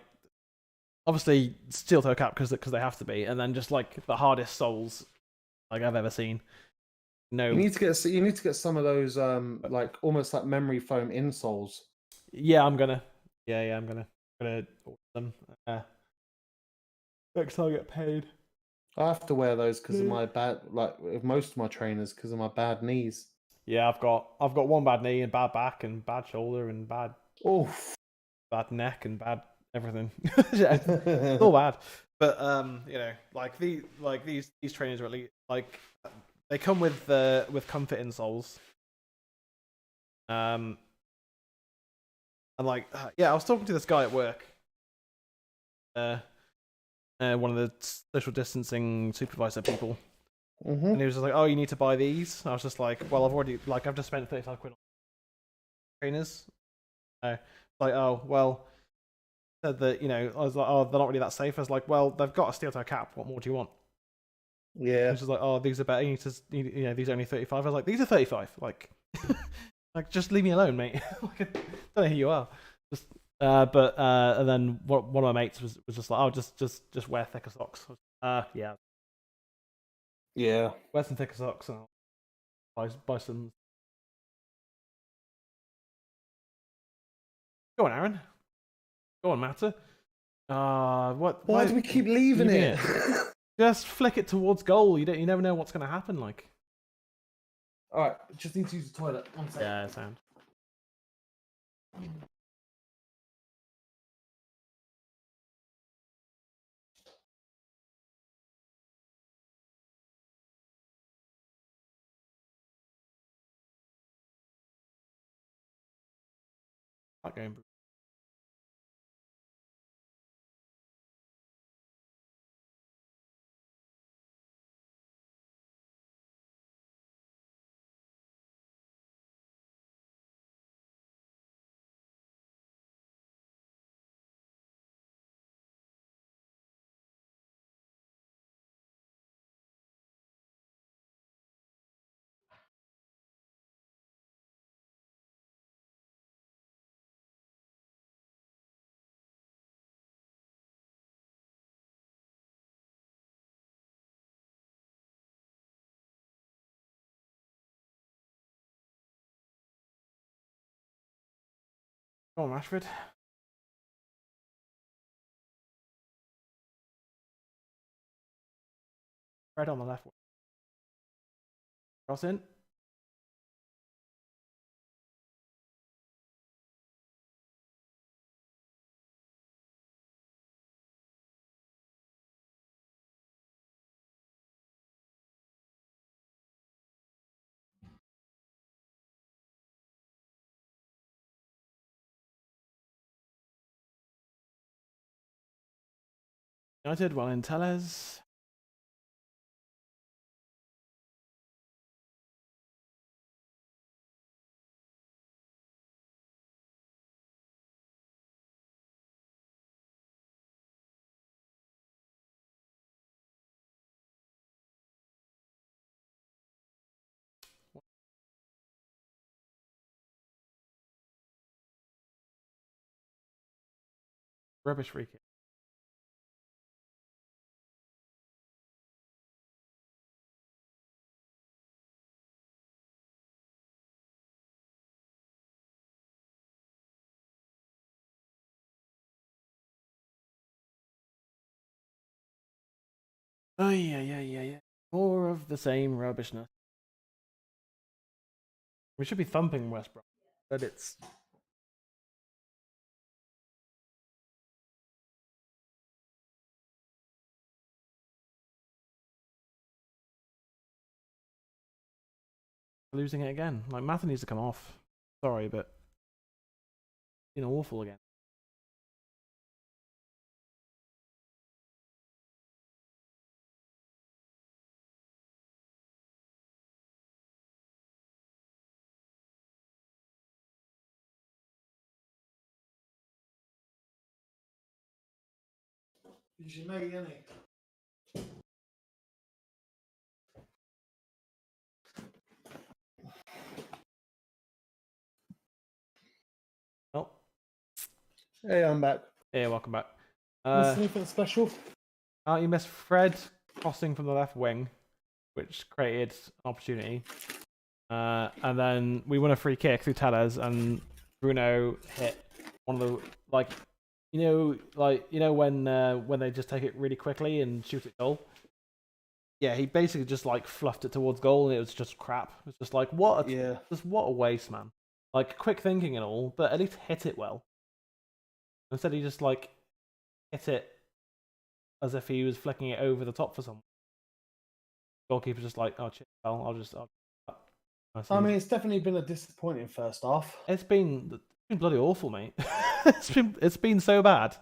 [SPEAKER 1] obviously steel toe cap because they have to be, and then just like the hardest soles like I've ever seen. No,
[SPEAKER 2] you need to get some of those like almost like memory foam insoles.
[SPEAKER 1] Yeah, I'm gonna. I'm gonna order them. Next time I get paid.
[SPEAKER 2] I have to wear those because of my bad, like with most of my trainers, because of my bad knees.
[SPEAKER 1] Yeah, I've got one bad knee and bad back and bad shoulder and bad neck and bad everything. It's all bad. But you know, like these trainers are at least like they come with comfort insoles. And like I was talking to this guy at work. One of the social distancing supervisor people,
[SPEAKER 2] Mm-hmm.
[SPEAKER 1] And he was just like, "Oh, you need to buy these." And I was just like, "Well, I've just spent 35 quid on trainers." Like, oh well. Said that, I was like, "Oh, they're not really that safe." I was like, "Well, they've got a steel toe cap. What more do you want?"
[SPEAKER 2] Yeah.
[SPEAKER 1] Which is like, "Oh, these are better. These are only 35." I was like, "These are 35. Like, like just leave me alone, mate." Like, I don't know who you are. Just, and then one of my mates was just like, "Oh, just wear thicker socks." Yeah.
[SPEAKER 2] Yeah.
[SPEAKER 1] Wear some thicker socks and I'll buy some. Go on, Aaron. Go on, Matter.
[SPEAKER 2] Why do we keep leaving it?
[SPEAKER 1] Just flick it towards goal. You never know what's going to happen. Like.
[SPEAKER 2] All right, just need to use the toilet. One second.
[SPEAKER 1] Yeah, sound. That game. Go on, Rashford. Red on the left. Cross in. United, well in Tellez. Rubbish free kick. Oh yeah. More of the same rubbishness. We should be thumping West Brom, but it's losing it again. Like, Mather needs to come off. Sorry, but awful again.
[SPEAKER 2] It's your mate, isn't it?
[SPEAKER 1] Oh.
[SPEAKER 2] Hey, I'm back.
[SPEAKER 1] Hey, welcome back.
[SPEAKER 2] Missed anything special?
[SPEAKER 1] You missed Fred crossing from the left wing, which created an opportunity. And then we won a free kick through Tellez, and Bruno hit one of the when they just take it really quickly and shoot it goal. Yeah, he basically just fluffed it towards goal, and it was just crap. It was just like what a waste, man. Like, quick thinking and all, but at least hit it well. Instead, he just hit it as if he was flicking it over the top for someone. Goalkeeper's just like, oh, shit, I'll just.
[SPEAKER 2] I mean, it's definitely been a disappointing first half.
[SPEAKER 1] It's been bloody awful, mate. it's been so bad.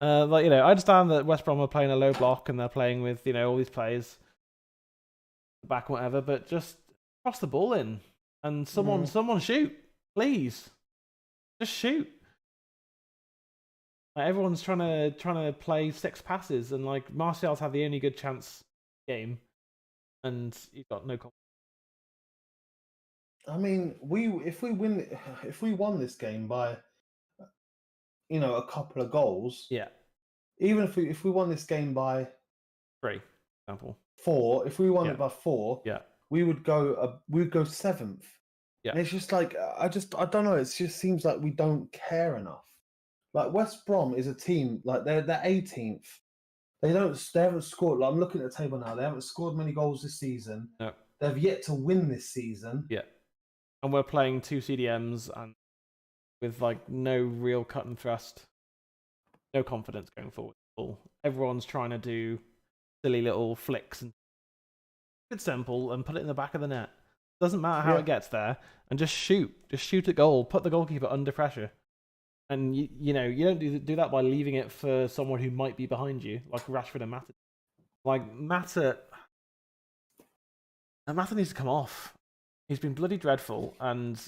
[SPEAKER 1] I understand that West Brom are playing a low block and they're playing with all these players, the back, whatever, but just cross the ball in and someone shoot, please, just shoot. Like, everyone's trying to play 6 passes, and like Martial's had the only good chance game, and he's got no confidence.
[SPEAKER 2] I mean, if we won this game by, a couple of goals,
[SPEAKER 1] Yeah.
[SPEAKER 2] Even if we won this game by
[SPEAKER 1] 3, example.
[SPEAKER 2] 4, if we won it by 4,
[SPEAKER 1] yeah,
[SPEAKER 2] we would go 7th.
[SPEAKER 1] Yeah.
[SPEAKER 2] And it's just like I don't know. It just seems like we don't care enough. Like West Brom is a team, like they're 18th. They haven't scored. Like I'm looking at the table now. They haven't scored many goals this season.
[SPEAKER 1] No.
[SPEAKER 2] They've yet to win this season.
[SPEAKER 1] Yeah. And we're playing 2 CDMs and with like no real cut and thrust, no confidence going forward at all. Everyone's trying to do silly little flicks and it's simple and put it in the back of the net. Doesn't matter how it gets there, and just shoot at goal. Put the goalkeeper under pressure. And you don't do that by leaving it for someone who might be behind you, like Rashford and Mata. Like Mata needs to come off. He's been bloody dreadful. And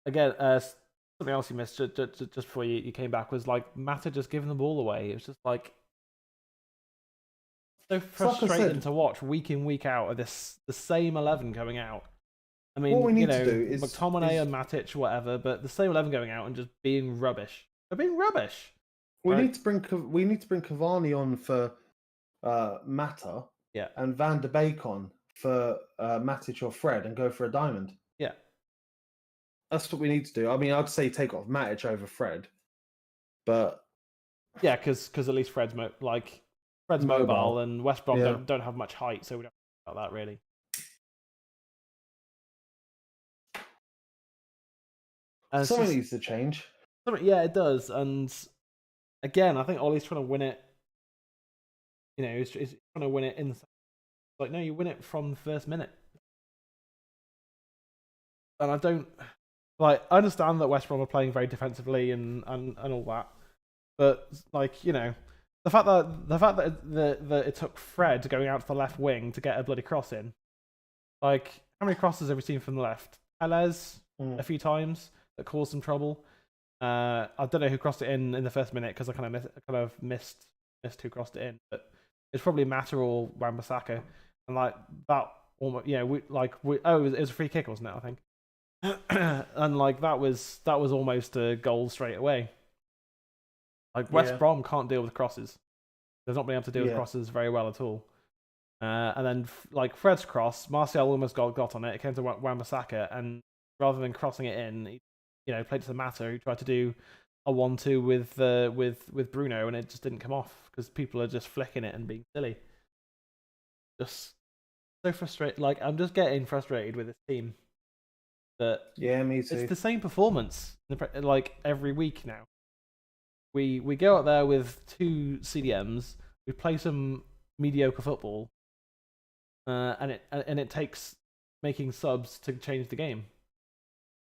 [SPEAKER 1] again, something else you missed just before you came back was like Mata just giving the ball away. It was just like so frustrating to watch week in week out of the same 11 going out. I mean,
[SPEAKER 2] what we need to do is
[SPEAKER 1] McTominay and Matic, whatever, but the same 11 going out and just being rubbish. They're being rubbish.
[SPEAKER 2] We need to bring Cavani on for Mata, and Van de Beek on for Matic or Fred, and go for a diamond.
[SPEAKER 1] Yeah,
[SPEAKER 2] that's what we need to do. I mean, I'd say take off Matic over Fred, but
[SPEAKER 1] yeah, because at least Fred's mobile, and West Brom don't have much height, so we don't talk about that really.
[SPEAKER 2] Something needs to change.
[SPEAKER 1] Yeah, it does. And again, I think Ollie's trying to win it. He's trying to win it in the like, no, you win it from the first minute. And I don't I understand that West Brom are playing very defensively and all that, but the fact that it took Fred going out to the left wing to get a bloody cross in. Like, how many crosses have we seen from the left? Teles a few times that caused some trouble. I don't know who crossed it in the first minute because I kind of missed who crossed it in, but it's probably Mata or Wan-Bissaka, and like that almost it was a free kick, wasn't it? I think, and like that was almost a goal straight away. Like West Brom can't deal with crosses. They've not been able to deal with crosses very well at all. And then like Fred's cross, Martial almost got on it. It came to Wan-Bissaka, and rather than crossing it in, he played to the Mata, who tried to do a 1-2 with Bruno, and it just didn't come off because people are just flicking it and being silly. Just so frustrated. Like, I'm just getting frustrated with this team. That
[SPEAKER 2] me too.
[SPEAKER 1] It's the same performance like every week now. We go out there with 2 CDMs. We play some mediocre football, and it takes making subs to change the game.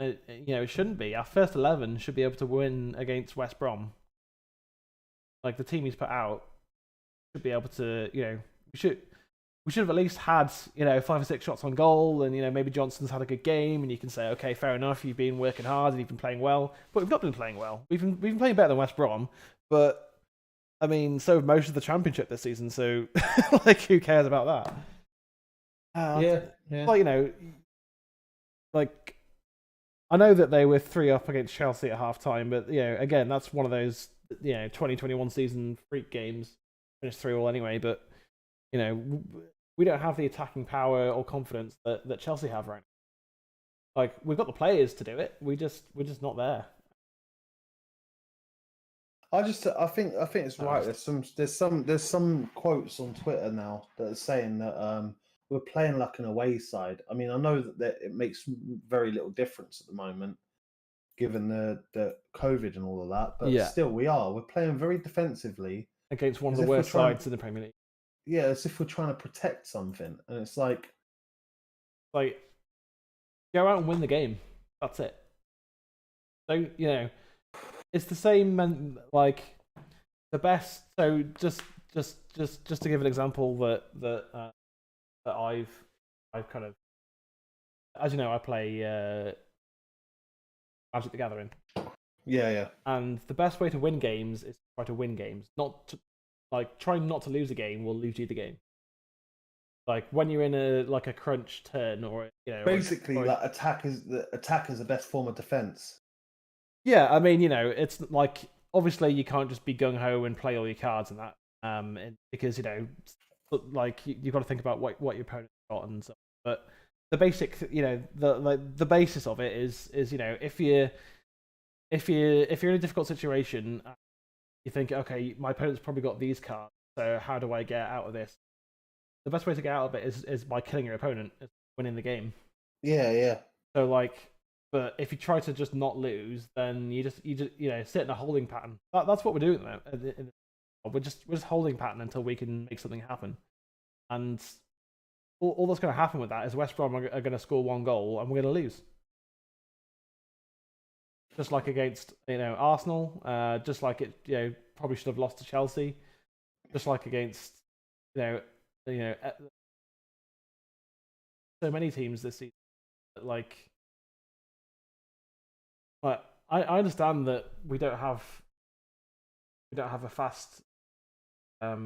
[SPEAKER 1] It shouldn't be. Our first 11 should be able to win against West Brom. Like, the team he's put out should be able to. We should have at least had 5 or 6 shots on goal, and maybe Johnson's had a good game, and you can say, okay, fair enough, you've been working hard and you've been playing well. But we've not been playing well. We've been playing better than West Brom, but I mean, so have most of the Championship this season. So like, who cares about that? Like, I know that they were 3 up against Chelsea at half time, but again, that's one of those 2021 season freak games. Finished 3-3 anyway, but we don't have the attacking power or confidence that Chelsea have right now. Like, we've got the players to do it. We're just not there.
[SPEAKER 2] I think it's right. There's some quotes on Twitter now that are saying that we're playing like an away side. I mean, I know that it makes very little difference at the moment, given the COVID and all of that. But still, we're playing very defensively
[SPEAKER 1] against one of the worst sides in the Premier League.
[SPEAKER 2] Yeah, as if we're trying to protect something, and it's like
[SPEAKER 1] go out and win the game. That's it. Don't it's the same. Like, the best. So just to give an example that I've I've kind of, as you know, I play Magic the Gathering.
[SPEAKER 2] Yeah.
[SPEAKER 1] And the best way to win games is to try to win games. Not to, trying not to lose a game will lose you the game. Like when you're in a crunch turn, or
[SPEAKER 2] basically, attack is the best form of defense.
[SPEAKER 1] Yeah, I mean, it's like obviously you can't just be gung ho and play all your cards and that, because you've got to think about what your opponent's got and stuff. But the basic, the basis of it is if you're in a difficult situation, you think, okay, my opponent's probably got these cards, so how do I get out of this? The best way to get out of it is by killing your opponent, winning the game.
[SPEAKER 2] Yeah.
[SPEAKER 1] So but if you try to just not lose, then you just sit in a holding pattern. That's what we're doing now. We're just holding pattern until we can make something happen. And all that's going to happen with that is West Brom are going to score 1 goal and we're going to lose. Just like against Arsenal, just like it probably should have lost to Chelsea, just like against so many teams this season. But I understand that we don't have a fast a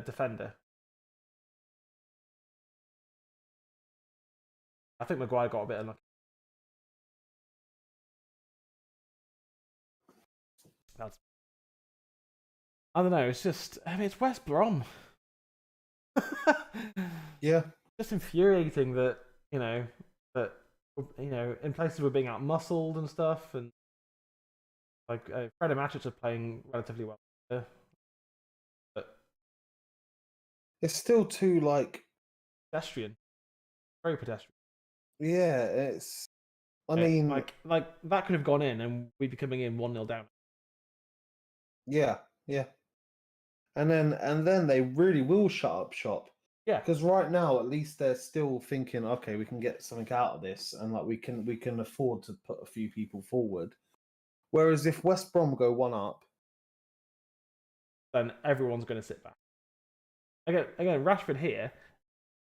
[SPEAKER 1] defender. I think Maguire got a bit unlucky. I don't know. It's just, it's West Brom.
[SPEAKER 2] Yeah.
[SPEAKER 1] Just infuriating that in places we're being out-muscled and stuff, and Fred and Matic are playing relatively well. But
[SPEAKER 2] it's still too
[SPEAKER 1] pedestrian, very pedestrian.
[SPEAKER 2] Yeah, it's. I mean,
[SPEAKER 1] that could have gone in, and we'd be coming in 1-0 down.
[SPEAKER 2] Yeah. And then they really will shut up shop.
[SPEAKER 1] Yeah.
[SPEAKER 2] Because right now, at least they're still thinking, okay, we can get something out of this, and we can afford to put a few people forward. Whereas if West Brom go 1 up,
[SPEAKER 1] then everyone's going to sit back. Again, Rashford here.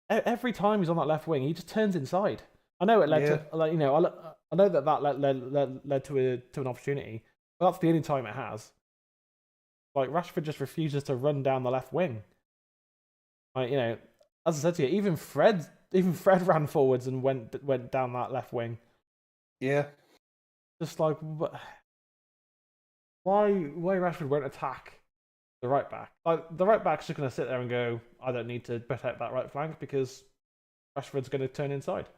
[SPEAKER 1] Every time he's on that left wing, he just turns inside. I know it led to I know that led to an opportunity, but that's the only time it has. Rashford just refuses to run down the left wing. As I said to you, even Fred ran forwards and went down that left wing.
[SPEAKER 2] Yeah.
[SPEAKER 1] Just why Rashford won't attack the right back? The right back's just going to sit there and go, I don't need to protect that right flank because Rashford's going to turn inside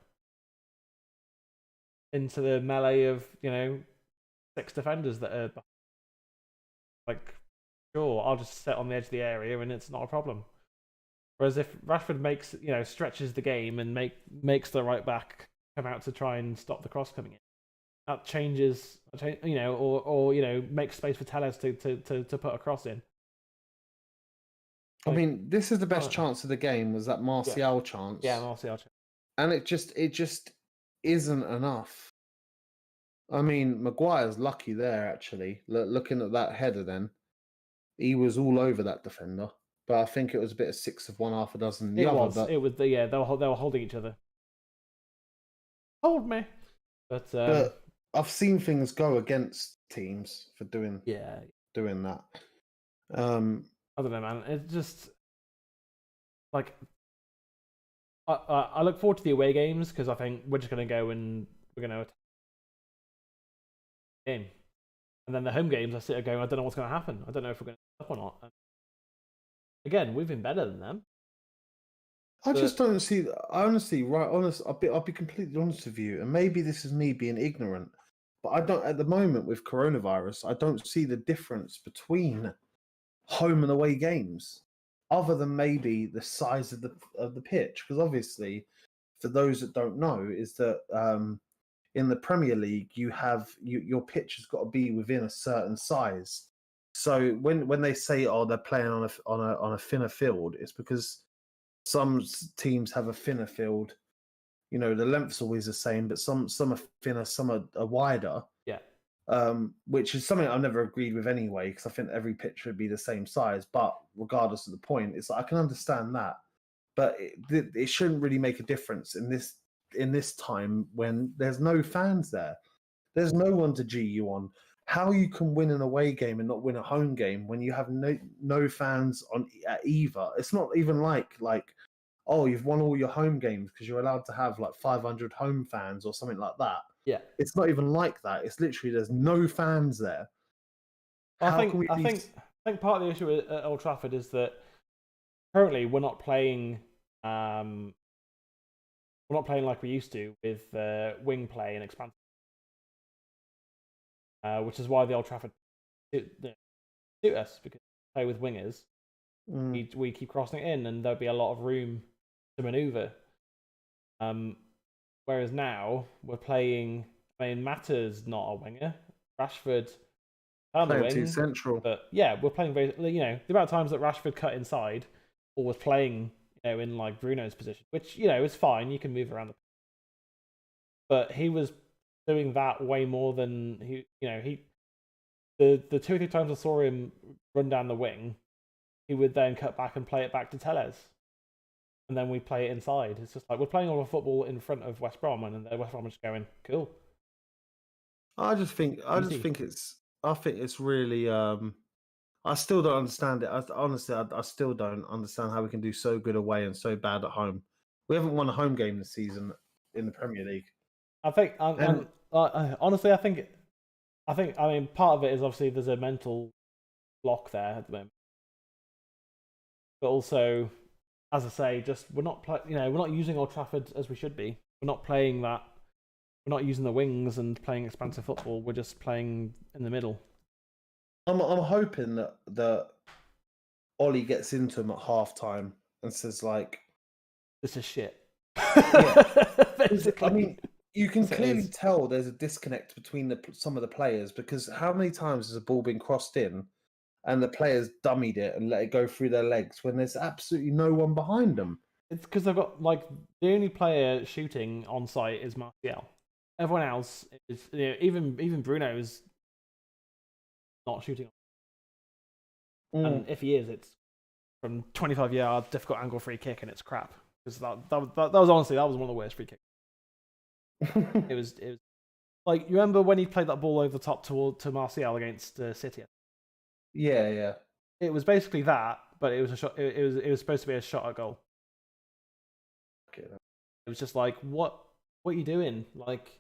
[SPEAKER 1] into the melee of 6 defenders that are sure, I'll just sit on the edge of the area and it's not a problem. Whereas if Rashford stretches the game and makes the right back come out to try and stop the cross coming in, that changes, or makes space for Telles to put a cross in.
[SPEAKER 2] I mean, this is the best chance of the game. Was that Martial chance?
[SPEAKER 1] Yeah, Martial chance.
[SPEAKER 2] And it just isn't enough. I mean, Maguire's lucky there actually. Looking at that header, then he was all over that defender. But I think it was a bit of 6 of one, half a dozen.
[SPEAKER 1] It was. They were holding each other. Hold me. But
[SPEAKER 2] I've seen things go against teams for doing that.
[SPEAKER 1] I don't know, man. It's just I look forward to the away games because I think we're just going to go and we're going to attack the game. And then the home games, I sit there going, I don't know what's going to happen. I don't know if we're going to stop or not. And again, we've been better than them.
[SPEAKER 2] I just don't see. Honestly, I'll be completely honest with you, and maybe this is me being ignorant, but I don't. At the moment with coronavirus, I don't see the difference between home and away games, other than maybe the size of the pitch. Because obviously, for those that don't know, is that in the Premier League you have your pitch has got to be within a certain size. So when they say they're playing on a thinner field, it's because some teams have a thinner field. The length's always the same, but some are thinner, some are wider.
[SPEAKER 1] Yeah.
[SPEAKER 2] Which is something I've never agreed with anyway, because I think every pitch should be the same size. But regardless of the point, it's I can understand that. but it shouldn't really make a difference in this time when there's no fans there. There's no one to G you on. How you can win an away game and not win a home game when you have no fans at either? It's not even like oh, you've won all your home games because you're allowed to have like 500 home fans or something like that.
[SPEAKER 1] Yeah,
[SPEAKER 2] it's not even like that. It's literally there's no fans there.
[SPEAKER 1] I think part of the issue at Old Trafford is that currently we're not playing like we used to with wing play and expansive, which is why the Old Trafford suit us, because we play with wingers. We keep crossing it in, and there'll be a lot of room to manoeuvre. Whereas now we're playing. I mean, Mata's not a winger. Rashford on the wing,
[SPEAKER 2] too central.
[SPEAKER 1] But yeah, we're playing very. You know, the amount of times that Rashford cut inside or was playing, you know, in like Bruno's position, which, you know, is fine. You can move around. But he was doing that way more than the 2 or 3 times I saw him run down the wing, he would then cut back and play it back to Tellez. And then we play it inside. It's just like we're playing all the football in front of West Brom, and then West Brom are just going, cool.
[SPEAKER 2] I think it's really. I still don't understand it. Honestly, I still don't understand how we can do so good away and so bad at home. We haven't won a home game this season in the Premier League.
[SPEAKER 1] I think, honestly, I mean, part of it is obviously there's a mental block there at the moment, but also, as I say, just we're not using Old Trafford as we should be. We're not playing that. We're not using the wings and playing expansive football. We're just playing in the middle.
[SPEAKER 2] I'm hoping that Ollie gets into him at halftime and says like,
[SPEAKER 1] "This is shit."
[SPEAKER 2] Yeah. I mean, you can clearly tell there's a disconnect between some of the players, because how many times has a ball been crossed in and the players dummied it and let it go through their legs when there's absolutely no one behind them?
[SPEAKER 1] It's because they've got, like, the only player shooting on site is Martial. Everyone else is, you know, even Bruno is not shooting. And if he is, it's from 25 yards, difficult angle free kick, and it's crap. Because that was honestly one of the worst free kicks. It was like, you remember when he played that ball over the top to Martial against City?
[SPEAKER 2] Yeah.
[SPEAKER 1] It was basically that, but it was a shot. It was supposed to be a shot at goal.
[SPEAKER 2] Okay.
[SPEAKER 1] It was just like, what are you doing? Like,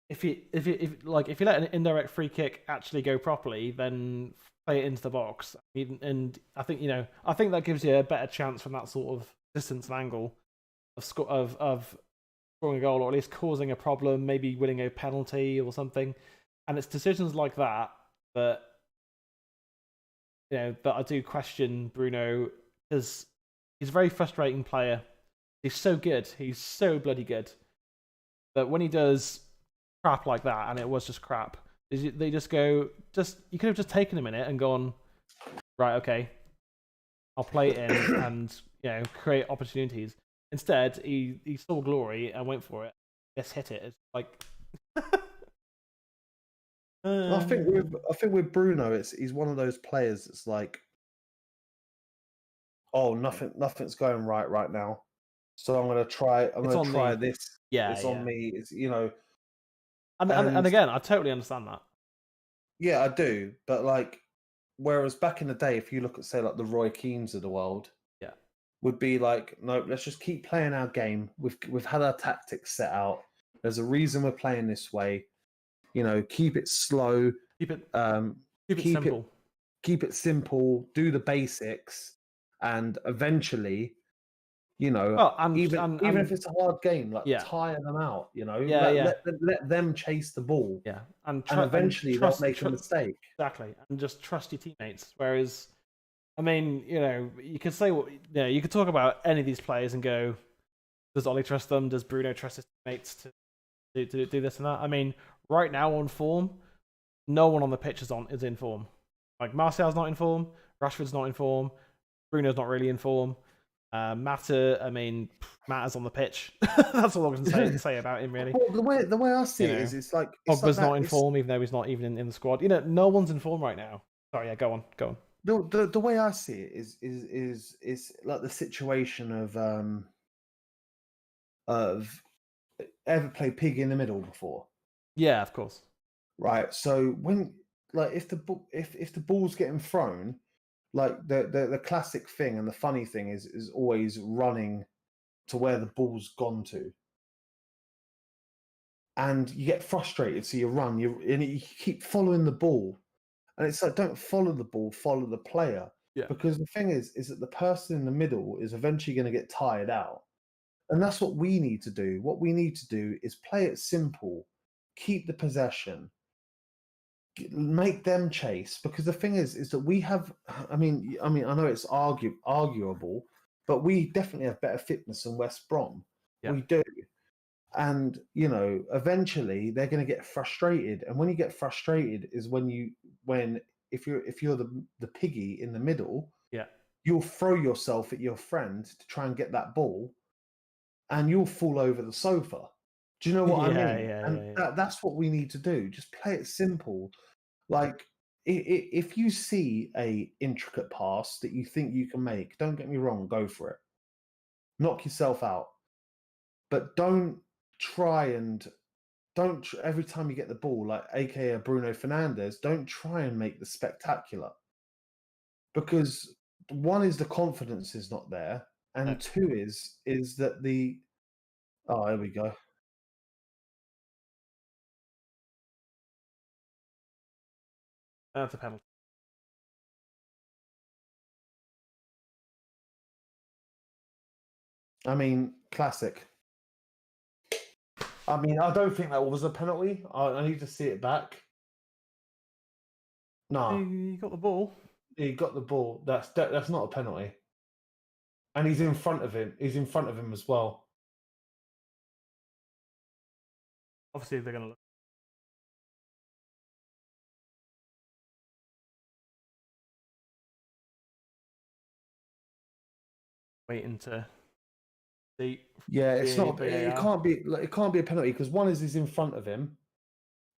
[SPEAKER 1] if you let an indirect free kick actually go properly, then play it into the box. And I think that gives you a better chance from that sort of distance and angle of scoring a goal, or at least causing a problem, maybe winning a penalty or something. And it's decisions like that that I do question Bruno, because he's a very frustrating player. He's so good. He's so bloody good. But when he does crap like that, and it was just crap, they just go, you could have just taken a minute and gone, right, okay, I'll play it in and create opportunities. Instead, he saw glory and went for it. Just hit it. It's like
[SPEAKER 2] I think with Bruno, he's one of those players that's like, oh, nothing's going right now, so I'm gonna try this.
[SPEAKER 1] Yeah,
[SPEAKER 2] it's on me. It's
[SPEAKER 1] And again, I totally understand that.
[SPEAKER 2] Yeah, I do. But like, whereas back in the day, if you look at, say, like the Roy Keanes of the world, would be like, no, let's just keep playing our game. We've had our tactics set out. There's a reason we're playing this way. Keep it slow.
[SPEAKER 1] Keep it simple.
[SPEAKER 2] Keep it simple. Do the basics, and eventually, even if it's a hard game, tire them out. Let them chase the ball.
[SPEAKER 1] Yeah,
[SPEAKER 2] and eventually they'll make a mistake.
[SPEAKER 1] Exactly, and just trust your teammates. Whereas, I mean, you could say you could talk about any of these players and go, does Ollie trust them? Does Bruno trust his teammates to do this and that? I mean, right now on form, no one on the pitch is in form. Like, Martial's not in form, Rashford's not in form, Bruno's not really in form. Mata's on the pitch. That's all I can say about him, really.
[SPEAKER 2] Well, the way I see it is, it's like
[SPEAKER 1] Pogba's not in form, even though he's not even in the squad. No one's in form right now. Sorry, yeah, go on.
[SPEAKER 2] The way I see it is like the situation of ever play pig in the middle before.
[SPEAKER 1] Yeah, of course.
[SPEAKER 2] Right. So when if the ball's getting thrown, like the classic thing and the funny thing is always running to where the ball's gone to. And you get frustrated, so you run, and you keep following the ball. And it's like, don't follow the ball, follow the player.
[SPEAKER 1] Yeah.
[SPEAKER 2] Because the thing is that the person in the middle is eventually going to get tired out. And that's what we need to do. What we need to do is play it simple, keep the possession, make them chase. Because the thing is that we have, I mean, I know it's arguable, but we definitely have better fitness than West Brom.
[SPEAKER 1] Yeah.
[SPEAKER 2] We do. And, eventually they're going to get frustrated. And when you get frustrated is if you're the piggy in the middle,
[SPEAKER 1] yeah,
[SPEAKER 2] you'll throw yourself at your friend to try and get that ball, and you'll fall over the sofa. Do you know what I mean?
[SPEAKER 1] Yeah.
[SPEAKER 2] That's what we need to do. Just play it simple. Like, if you see a intricate pass that you think you can make, don't get me wrong, go for it. Knock yourself out. But don't every time you get the ball, like aka Bruno Fernandes, don't try and make the spectacular, because one is the confidence is not there, and two is that here we go.
[SPEAKER 1] That's a penalty.
[SPEAKER 2] I mean, classic. I mean, I don't think that was a penalty. I need to see it back. No,
[SPEAKER 1] He got the ball.
[SPEAKER 2] He got the ball. That's not a penalty. And he's in front of him. He's in front of him as well.
[SPEAKER 1] Obviously, they're going to look. Waiting to see.
[SPEAKER 2] Yeah, it's not. It can't be. It can't be a penalty because one is he's in front of him.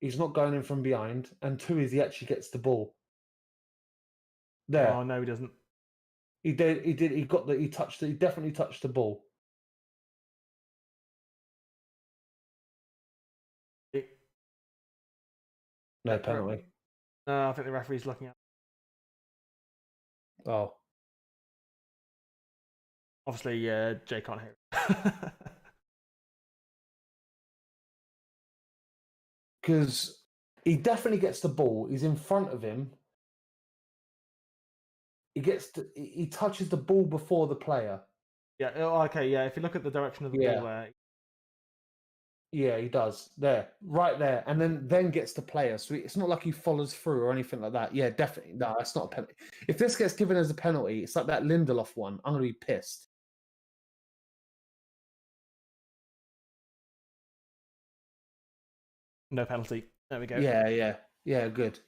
[SPEAKER 2] He's not going in from behind, and two is he actually gets the ball. There.
[SPEAKER 1] Oh no, he doesn't.
[SPEAKER 2] He did. He did. He got the. He touched. He definitely touched the ball. No penalty.
[SPEAKER 1] No, I think the referee's looking at.
[SPEAKER 2] Oh.
[SPEAKER 1] Obviously, Jay can't hear it.
[SPEAKER 2] Because he definitely gets the ball. He's in front of him. He touches the ball before the player.
[SPEAKER 1] Yeah. Okay. Yeah. If you look at the direction of the ball there.
[SPEAKER 2] Yeah, he does. There, right there, and then gets the player. So it's not like he follows through or anything like that. Yeah, definitely. No, that's not a penalty. If this gets given as a penalty, it's like that Lindelof one. I'm gonna be pissed.
[SPEAKER 1] No penalty. There we go.
[SPEAKER 2] Yeah. Good.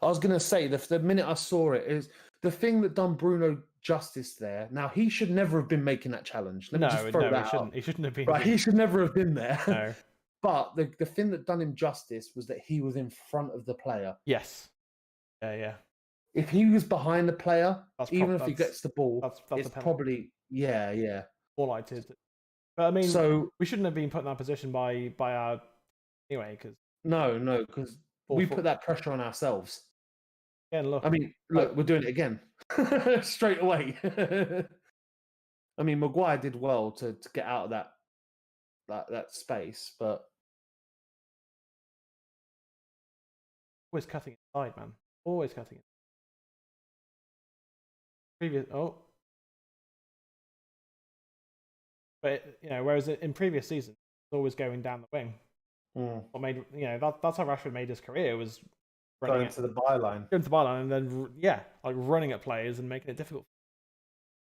[SPEAKER 2] I was gonna say the minute I saw it is the thing that done Bruno justice there. Now he should never have been making that challenge. Let me just throw that out.
[SPEAKER 1] He shouldn't have been.
[SPEAKER 2] Right, he should never have been there.
[SPEAKER 1] No.
[SPEAKER 2] But the thing that done him justice was that he was in front of the player.
[SPEAKER 1] Yes. Yeah.
[SPEAKER 2] If he was behind the player, even if he gets the ball, it's probably yeah.
[SPEAKER 1] Highlighted. But I mean, so we shouldn't have been put in that position by our anyway. Because
[SPEAKER 2] no, because we put that pressure on ourselves.
[SPEAKER 1] Yeah, look.
[SPEAKER 2] I mean, look, we're doing it again straight away. I mean, Maguire did well to get out of that space, but
[SPEAKER 1] always cutting inside, man. Always cutting it. But whereas in previous seasons, it's always going down the wing. What made that's how Rashford made his career, was
[SPEAKER 2] going to the byline.
[SPEAKER 1] Going to the byline, and then like running at players and making it difficult.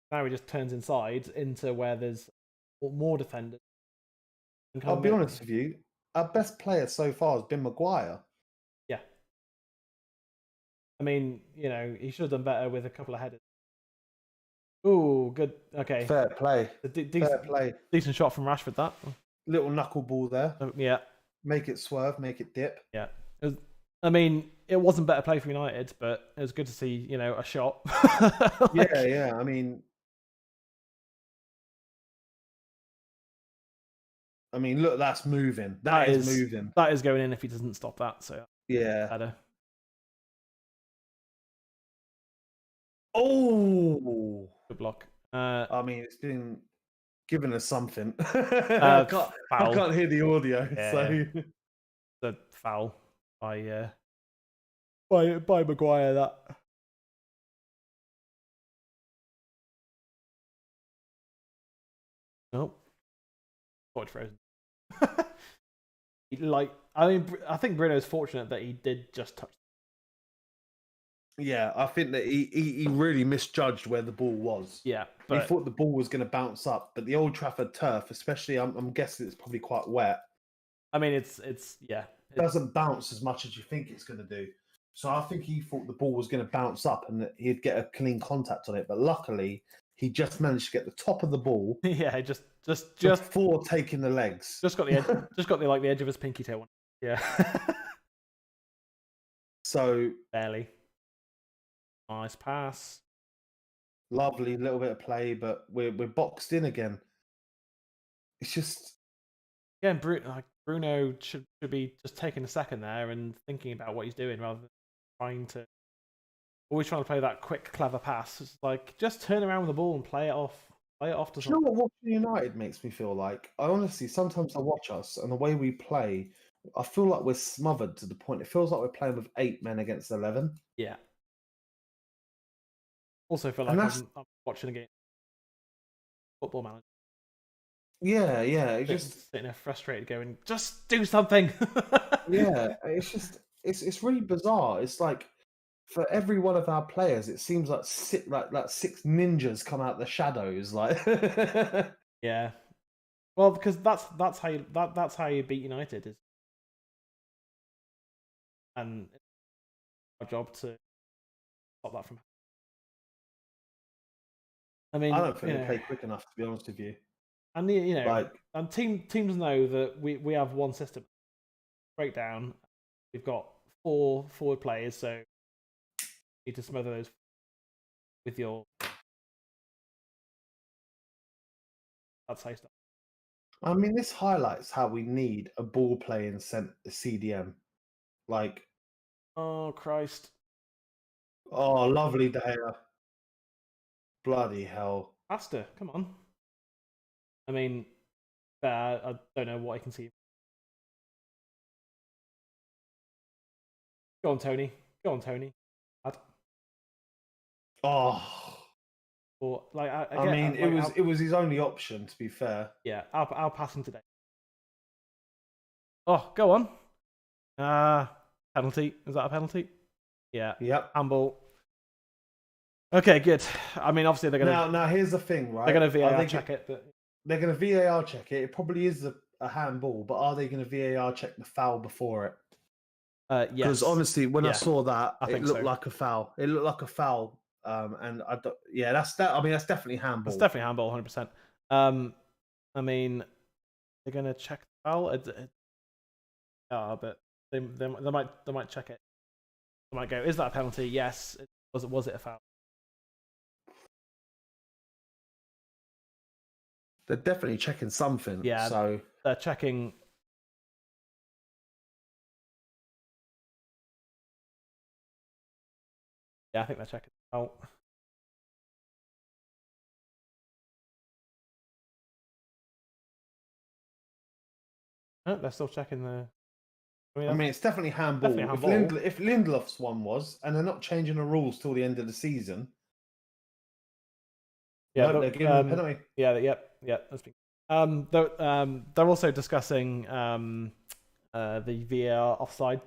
[SPEAKER 1] Now he just turns inside into where there's more defenders.
[SPEAKER 2] I'll be honest with you, our best player so far has been Maguire.
[SPEAKER 1] Yeah. I mean, he should have done better with a couple of headers. Ooh, good. Okay.
[SPEAKER 2] Fair play.
[SPEAKER 1] Fair play. Decent shot from Rashford, that.
[SPEAKER 2] Little knuckleball there.
[SPEAKER 1] Yeah.
[SPEAKER 2] Make it swerve, make it dip.
[SPEAKER 1] Yeah. I mean, it wasn't better play for United, but it was good to see, a shot.
[SPEAKER 2] Yeah. I mean, look, that's moving. That is moving.
[SPEAKER 1] That is going in if he doesn't stop that. So
[SPEAKER 2] yeah.
[SPEAKER 1] Better.
[SPEAKER 2] Oh,
[SPEAKER 1] good block.
[SPEAKER 2] It's been giving us something. I can't hear the audio.
[SPEAKER 1] Yeah.
[SPEAKER 2] So
[SPEAKER 1] the foul by Maguire. That. Nope. Quite frozen. I think Bruno's fortunate that he did just touch.
[SPEAKER 2] Yeah, I think that he really misjudged where the ball was.
[SPEAKER 1] Yeah,
[SPEAKER 2] he thought the ball was going to bounce up, but the Old Trafford turf, especially, I'm guessing it's probably quite wet.
[SPEAKER 1] It
[SPEAKER 2] doesn't bounce as much as you think it's going to do. So I think he thought the ball was going to bounce up and that he'd get a clean contact on it. But luckily, he just managed to get the top of the ball.
[SPEAKER 1] Yeah, just
[SPEAKER 2] before taking the legs.
[SPEAKER 1] Just got the edge, the edge of his pinky toe on. Yeah.
[SPEAKER 2] So
[SPEAKER 1] barely. Nice pass.
[SPEAKER 2] Lovely little bit of play, but we're boxed in again. It's just
[SPEAKER 1] Bruno should be just taking a second there and thinking about what he's doing rather than trying to play that quick, clever pass. It's like just turn around with the ball and play it off. Play it off to
[SPEAKER 2] someone. You know what watching United makes me feel like? I honestly sometimes I watch us and the way we play, I feel like we're smothered to the point it feels like we're playing with 8 men against 11.
[SPEAKER 1] Yeah. Also feel like I'm watching a game. Football Manager.
[SPEAKER 2] Yeah.
[SPEAKER 1] Just sitting there frustrated, going, just do something.
[SPEAKER 2] Yeah, it's really bizarre. It's like for every one of our players, it seems like 6 ninjas come out the shadows. Like,
[SPEAKER 1] yeah. Well, because that's how you beat United is, and it's our job to stop that from. I
[SPEAKER 2] don't think they play quick enough, to be honest with you.
[SPEAKER 1] And and teams know that we have one system. Breakdown. We've got 4 forward players, so you need to smother those with your. That's how you start.
[SPEAKER 2] This highlights how we need a ball playing CDM. Like,
[SPEAKER 1] oh Christ!
[SPEAKER 2] Oh, lovely day. Bloody hell!
[SPEAKER 1] Asta, come on. I don't know what I can see. Go on, Tony.
[SPEAKER 2] Oh.
[SPEAKER 1] Or
[SPEAKER 2] it was his only option, to be fair.
[SPEAKER 1] Yeah, I'll pass him today. Oh, go on. Penalty. Is that a penalty? Yeah.
[SPEAKER 2] Yep.
[SPEAKER 1] Handball. Okay, good. Obviously they're gonna.
[SPEAKER 2] Now here's the thing, right?
[SPEAKER 1] They're gonna VAR check it, but
[SPEAKER 2] they're gonna VAR check it. It probably is a handball, but are they gonna VAR check the foul before it?
[SPEAKER 1] Yes.
[SPEAKER 2] Because honestly, when I saw that,
[SPEAKER 1] it
[SPEAKER 2] looked like a foul. It looked like a foul. And I don't. Yeah, that's definitely handball.
[SPEAKER 1] It's definitely handball, 100%. They're gonna check the foul. But they might check it. They might go, is that a penalty? Yes. Was it a foul?
[SPEAKER 2] They're definitely checking something.
[SPEAKER 1] Yeah.
[SPEAKER 2] So
[SPEAKER 1] they're checking. Yeah, I think they're checking out. Oh, they're still checking the.
[SPEAKER 2] It's definitely handball.
[SPEAKER 1] Definitely handball.
[SPEAKER 2] If Lindelof's one was, and they're not changing the rules till the end of the season.
[SPEAKER 1] Yeah,
[SPEAKER 2] they're giving a penalty.
[SPEAKER 1] Yeah, that's been. They're also discussing the VAR offside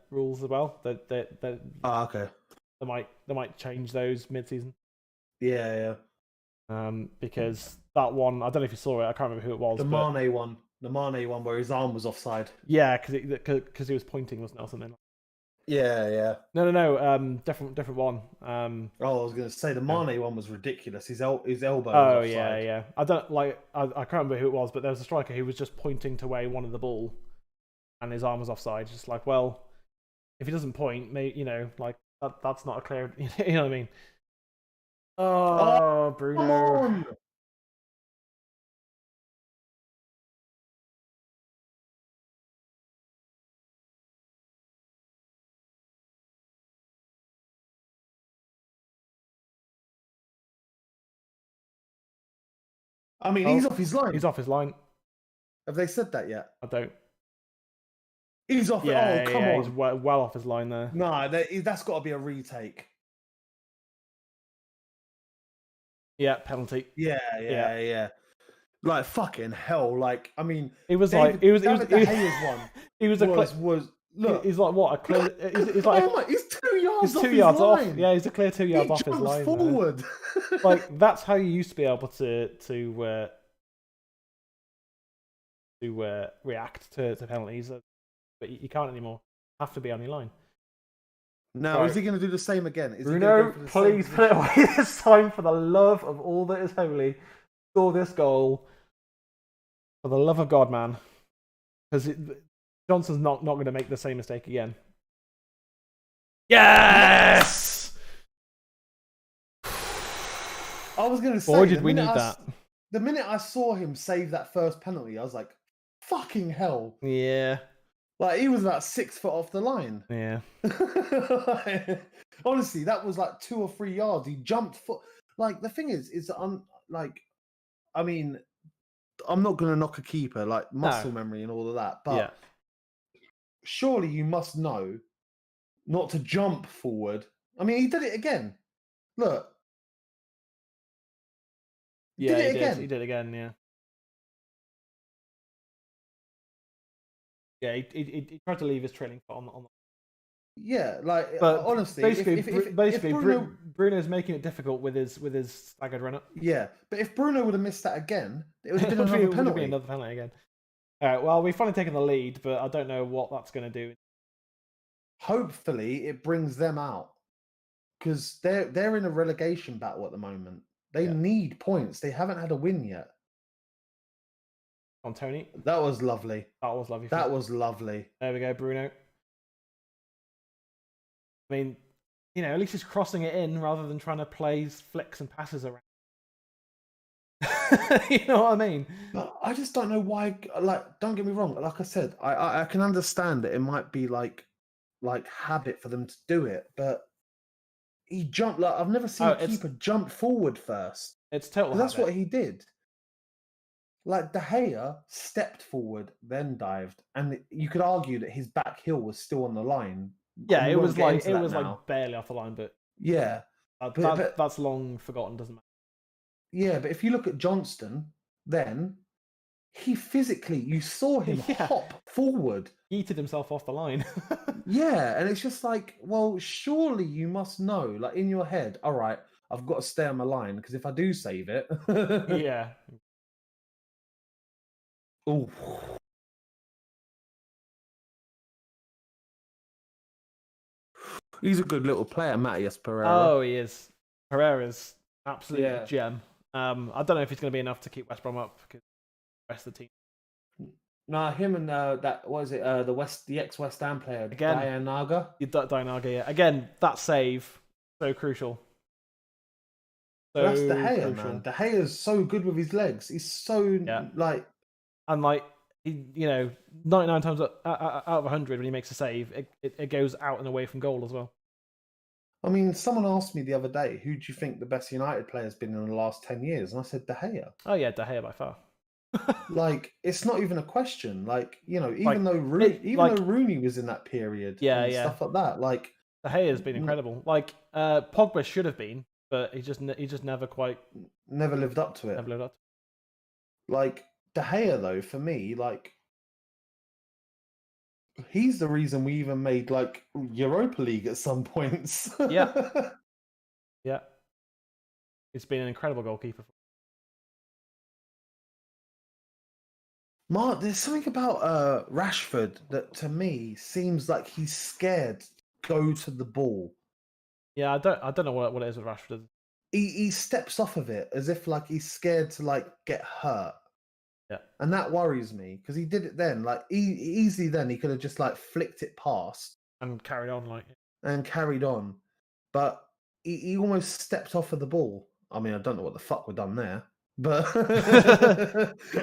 [SPEAKER 1] rules as well.
[SPEAKER 2] Okay.
[SPEAKER 1] They might change those mid-season.
[SPEAKER 2] Yeah.
[SPEAKER 1] Because that one, I don't know if you saw it. I can't remember who it was.
[SPEAKER 2] The Mane one where his arm was offside.
[SPEAKER 1] Yeah, because he was pointing, wasn't it, or something?
[SPEAKER 2] Yeah.
[SPEAKER 1] No. Different one.
[SPEAKER 2] I was going to say the Mane one was ridiculous. His elbow.
[SPEAKER 1] Oh
[SPEAKER 2] was offside.
[SPEAKER 1] yeah. I don't like. I can't remember who it was, but there was a striker who was just pointing to where he wanted the ball, and his arm was offside. Just like, well, if he doesn't point, maybe like that's not a clear. You know what I mean? Oh, Bruno!
[SPEAKER 2] Come on! I mean, he's off his line.
[SPEAKER 1] He's off his line.
[SPEAKER 2] Have they said that yet?
[SPEAKER 1] I don't.
[SPEAKER 2] He's off.
[SPEAKER 1] Yeah,
[SPEAKER 2] oh, come on!
[SPEAKER 1] He's well off his line there.
[SPEAKER 2] No, that's got to be a retake.
[SPEAKER 1] Yeah, penalty.
[SPEAKER 2] Yeah. Like fucking hell! Like I mean,
[SPEAKER 1] it was
[SPEAKER 2] David,
[SPEAKER 1] like it was.
[SPEAKER 2] David De Gea's one.
[SPEAKER 1] He was
[SPEAKER 2] look.
[SPEAKER 1] He's like what a clear. He's like
[SPEAKER 2] he's 2 yards.
[SPEAKER 1] He's
[SPEAKER 2] off
[SPEAKER 1] 2
[SPEAKER 2] his
[SPEAKER 1] yards
[SPEAKER 2] line.
[SPEAKER 1] off. Yeah, he's a clear 2 yards off his line.
[SPEAKER 2] Forward.
[SPEAKER 1] Like that's how you used to be able to react to penalties, but you can't anymore. You have to be on your line.
[SPEAKER 2] Now,
[SPEAKER 1] right.
[SPEAKER 2] Is he going to do the same again?
[SPEAKER 1] Bruno, please put it away this time for the love of all that is holy. Score this goal for the love of God, man. Because Johnson's not going to make the same mistake again. Yes!
[SPEAKER 2] I was going to say,
[SPEAKER 1] boy, did we need that.
[SPEAKER 2] The minute I saw him save that first penalty, I was like, fucking hell.
[SPEAKER 1] Yeah.
[SPEAKER 2] Like, he was about 6 foot off the line.
[SPEAKER 1] Yeah.
[SPEAKER 2] Honestly, that was like 2 or 3 yards. He jumped foot. Like, the thing is I mean, I'm not going to knock a keeper, like muscle memory and all of that, but surely you must know not to jump forward. I mean, he did it again. Look.
[SPEAKER 1] Yeah, he did. He did again, yeah. Yeah, he tried to leave his trailing foot on.
[SPEAKER 2] Yeah, like
[SPEAKER 1] but
[SPEAKER 2] honestly,
[SPEAKER 1] basically, Bruno's making it difficult with his staggered run up.
[SPEAKER 2] Yeah, but if Bruno would have missed that again, it would have been another penalty. It would be
[SPEAKER 1] another penalty again. All right. Well, we've finally taken the lead, but I don't know what that's going to do.
[SPEAKER 2] Hopefully, it brings them out because they're in a relegation battle at the moment. They need points. They haven't had a win yet.
[SPEAKER 1] On Tony.
[SPEAKER 2] That was lovely.
[SPEAKER 1] That was lovely.
[SPEAKER 2] That was lovely.
[SPEAKER 1] There we go, Bruno. I mean, at least he's crossing it in rather than trying to play flicks and passes around. You know what I mean?
[SPEAKER 2] But I just don't know why. Like, don't get me wrong. Like I said, I can understand that it might be like habit for them to do it, but he jumped. Like I've never seen a keeper jump forward first.
[SPEAKER 1] It's total.
[SPEAKER 2] That's what he did. Like De Gea stepped forward, then dived, and you could argue that his back heel was still on the line.
[SPEAKER 1] Yeah, it was like barely off the line, but
[SPEAKER 2] yeah,
[SPEAKER 1] that's long forgotten, doesn't matter.
[SPEAKER 2] Yeah, but if you look at Johnston, then he physically, you saw him hop forward,
[SPEAKER 1] yeeted himself off the line.
[SPEAKER 2] Yeah, and it's just like, well, surely you must know, like in your head, all right, I've got to stay on my line because if I do save it,
[SPEAKER 1] yeah.
[SPEAKER 2] Oh. He's a good little player, Matías Pereira.
[SPEAKER 1] Oh, he is. Pereira's absolute gem. I don't know if he's going to be enough to keep West Brom up because the rest of the team.
[SPEAKER 2] Nah, him and the ex-West Ham player
[SPEAKER 1] again,
[SPEAKER 2] Dianaga.
[SPEAKER 1] Yeah. Again, that save so crucial.
[SPEAKER 2] So that's De Gea, man. De Gea is so good with his legs. He's so
[SPEAKER 1] and 99 times out of 100 when he makes a save, it goes out and away from goal as well.
[SPEAKER 2] I mean, someone asked me the other day, who do you think the best United player has been in the last 10 years? And I said, De Gea.
[SPEAKER 1] Oh, yeah, De Gea by far.
[SPEAKER 2] Like, it's not even a question. Like, even though Rooney was in that period and stuff like that. Like,
[SPEAKER 1] De Gea has been incredible. Like, Pogba should have been, but he just never quite...
[SPEAKER 2] Never lived up to it.
[SPEAKER 1] Never lived up to it.
[SPEAKER 2] Like, De Gea, though, for me, like, he's the reason we even made, like, Europa League at some points.
[SPEAKER 1] Yeah. Yeah. He's been an incredible goalkeeper.
[SPEAKER 2] Mark, there's something about Rashford that, to me, seems like he's scared to go to the ball.
[SPEAKER 1] Yeah, I don't know what it is with Rashford.
[SPEAKER 2] He steps off of it as if, like, he's scared to, like, get hurt.
[SPEAKER 1] Yeah.
[SPEAKER 2] And that worries me because he did it then. Like, easily then he could have just, like, flicked it past.
[SPEAKER 1] and carried on
[SPEAKER 2] but he almost stepped off of the ball. I mean, I don't know what the fuck we've done there, but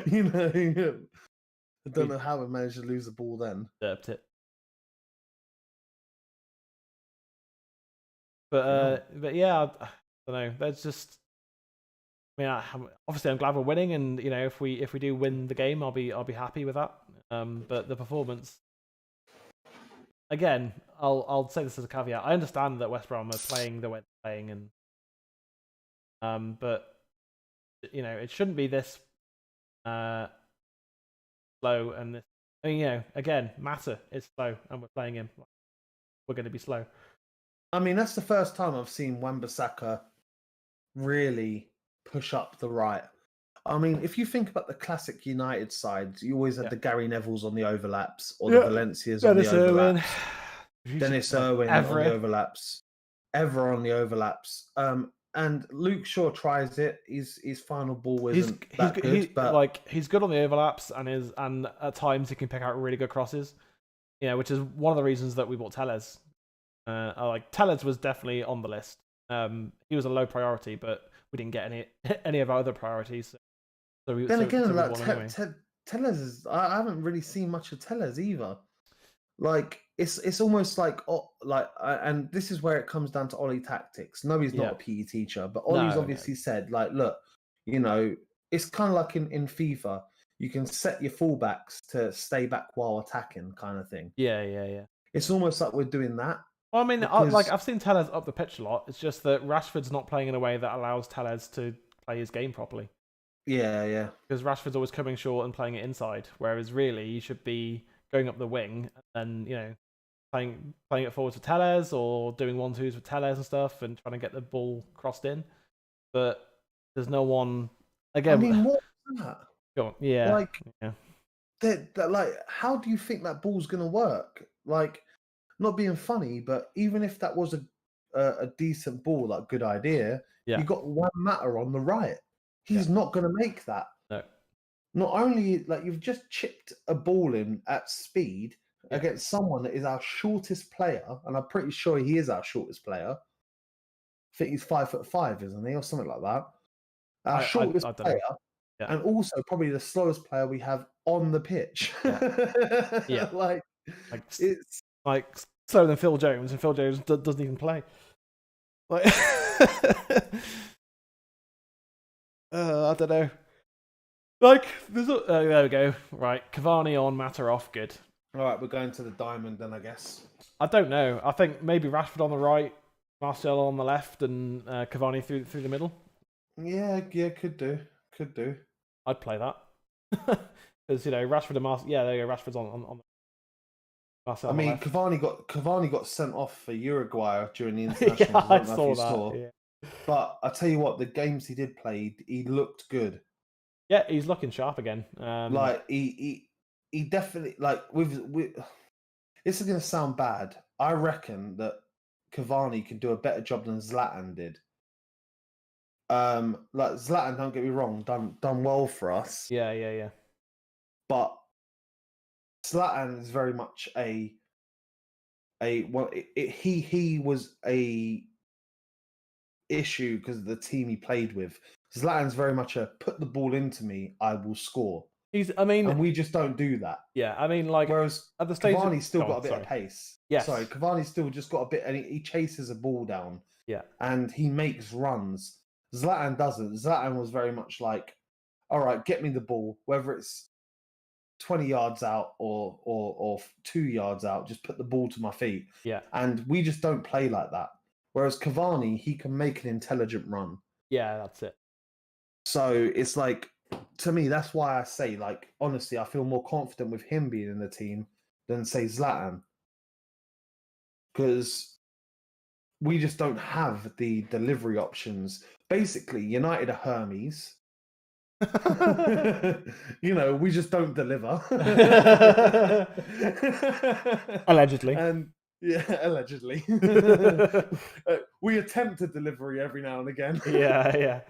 [SPEAKER 2] you know, I don't know how we managed to lose the ball then.
[SPEAKER 1] Derped it. But yeah, I don't know. There's just, I mean, obviously I'm glad we're winning, and you know, if we do win the game, I'll be happy with that. But the performance, again, I'll say this as a caveat. I understand that West Brom are playing the way they're playing, and but you know, it shouldn't be this slow and this. I mean, you know, again, Mata is slow, and we're playing him. We're going to be slow.
[SPEAKER 2] I mean, that's the first time I've seen Wan-Bissaka really push up the right. I mean, if you think about the classic United sides, you always had the Gary Nevilles on the overlaps, or the Valencias on the overlaps. Dennis Irwin on the overlaps. Ever on the overlaps. And Luke Shaw tries it. His final ball isn't that good, but
[SPEAKER 1] like he's good on the overlaps, and at times he can pick out really good crosses. You know, which is one of the reasons that we bought Tellez. Like Tellez was definitely on the list. He was a low priority, but we didn't get any of our other priorities. So we,
[SPEAKER 2] then again, like
[SPEAKER 1] anyway.
[SPEAKER 2] Tellez is. I haven't really seen much of Tellez either. Like it's almost like and this is where it comes down to Ollie tactics. No, he's not a PE teacher, but Ollie's obviously said, like, look, you know, it's kind of like in FIFA, you can set your fullbacks to stay back while attacking, kind of thing.
[SPEAKER 1] Yeah.
[SPEAKER 2] It's almost like we're doing that.
[SPEAKER 1] Well, I mean, like I've seen Tellez up the pitch a lot. It's just that Rashford's not playing in a way that allows Tellez to play his game properly.
[SPEAKER 2] Yeah.
[SPEAKER 1] Because Rashford's always coming short and playing it inside, whereas really you should be going up the wing and, you know, playing it forward to Tellez or doing 1-2s with Tellez and stuff and trying to get the ball crossed in. But there's no one. Again,
[SPEAKER 2] I mean, what's that?
[SPEAKER 1] Go on. Yeah.
[SPEAKER 2] Like, like, how do you think that ball's gonna work? Like, not being funny, but even if that was a decent ball, like good idea, you got one Mata on the right. He's not gonna make that.
[SPEAKER 1] No.
[SPEAKER 2] Not only, like, you've just chipped a ball in at speed against someone that is our shortest player, and I'm pretty sure he is our shortest player. I think he's 5'5", isn't he, or something like that? Our shortest player, and also probably the slowest player we have on the pitch.
[SPEAKER 1] Yeah.
[SPEAKER 2] like it's
[SPEAKER 1] like slower than Phil Jones, and Phil Jones doesn't even play. Like, I don't know. Like, there we go. Right, Cavani on, Mata off. Good.
[SPEAKER 2] All right, we're going to the diamond then, I guess.
[SPEAKER 1] I don't know. I think maybe Rashford on the right, Martial on the left, and Cavani through the middle.
[SPEAKER 2] Yeah, could do.
[SPEAKER 1] I'd play that because, you know, Rashford and Martial. Yeah, there you go. Rashford's on. Martial
[SPEAKER 2] I mean, Cavani got sent off for Uruguay during the internationals.
[SPEAKER 1] I saw that. Yeah.
[SPEAKER 2] But I tell you what, the games he did play, he looked good.
[SPEAKER 1] Yeah, he's looking sharp again.
[SPEAKER 2] Like he definitely, like, with this is going to sound bad. I reckon that Cavani can do a better job than Zlatan did. Like Zlatan, don't get me wrong, done well for us.
[SPEAKER 1] Yeah.
[SPEAKER 2] But Zlatan is very much he was a issue because of the team he played with. Zlatan's very much a put the ball into me, I will score. And we just don't do that.
[SPEAKER 1] Yeah, I mean, like,
[SPEAKER 2] whereas
[SPEAKER 1] at the stage
[SPEAKER 2] Cavani's still got a bit of pace.
[SPEAKER 1] Yes.
[SPEAKER 2] Sorry, Cavani's still just got a bit, and he chases a ball down.
[SPEAKER 1] Yeah.
[SPEAKER 2] And he makes runs. Zlatan doesn't. Zlatan was very much like, all right, get me the ball, whether it's 20 yards out or 2 yards out, just put the ball to my feet.
[SPEAKER 1] Yeah.
[SPEAKER 2] And we just don't play like that. Whereas Cavani, he can make an intelligent run.
[SPEAKER 1] Yeah, that's it.
[SPEAKER 2] So it's like, to me, that's why I say, like, honestly, I feel more confident with him being in the team than, say, Zlatan. Because we just don't have the delivery options. Basically, United are Hermes. You know, we just don't deliver.
[SPEAKER 1] Allegedly.
[SPEAKER 2] And yeah, allegedly. We attempt a delivery every now and again.
[SPEAKER 1] Yeah.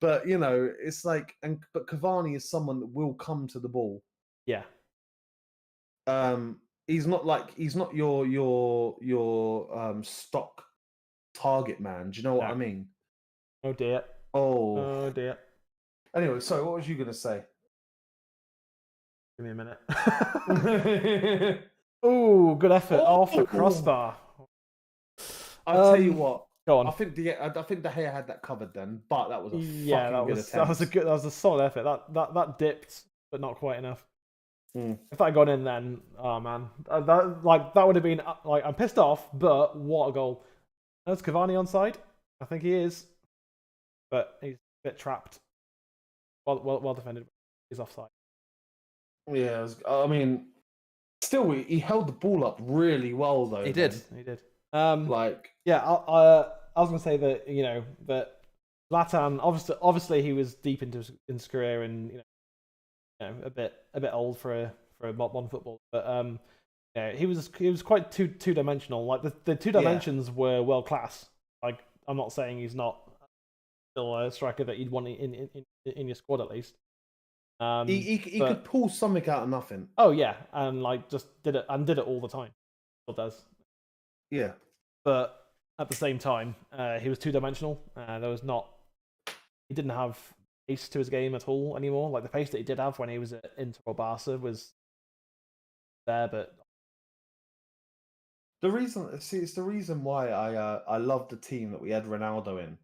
[SPEAKER 2] But, you know, it's like, but Cavani is someone that will come to the ball.
[SPEAKER 1] Yeah.
[SPEAKER 2] he's not your stock target man. Do you know what I mean?
[SPEAKER 1] Oh dear.
[SPEAKER 2] Oh
[SPEAKER 1] dear.
[SPEAKER 2] Anyway, so what was you gonna say?
[SPEAKER 1] Give me a minute. Oh, good effort off the crossbar.
[SPEAKER 2] I'll tell you what.
[SPEAKER 1] Go on.
[SPEAKER 2] I think De Gea had that covered then, but that was a good attempt.
[SPEAKER 1] That was a solid effort. That dipped, but not quite enough.
[SPEAKER 2] Mm.
[SPEAKER 1] If that had gone in, then man, that would have been I'm pissed off. But what a goal! Is Cavani onside? I think he is, but he's a bit trapped. Well defended. He's offside.
[SPEAKER 2] Yeah, I mean, still he held the ball up really well though.
[SPEAKER 1] He did. I was going to say that that Zlatan obviously he was deep into his career and a bit old for modern football, but he was quite two dimensional. Like the two dimensions were world class. Like I'm not saying he's not still a striker that you'd want in your squad at least.
[SPEAKER 2] He could pull something out of nothing.
[SPEAKER 1] Oh yeah, and just did it all the time. Still does.
[SPEAKER 2] Yeah,
[SPEAKER 1] but at the same time, he was two dimensional. He didn't have pace to his game at all anymore. Like the pace that he did have when he was at Inter or Barca was there, but
[SPEAKER 2] it's the reason why I love the team that we had Ronaldo in,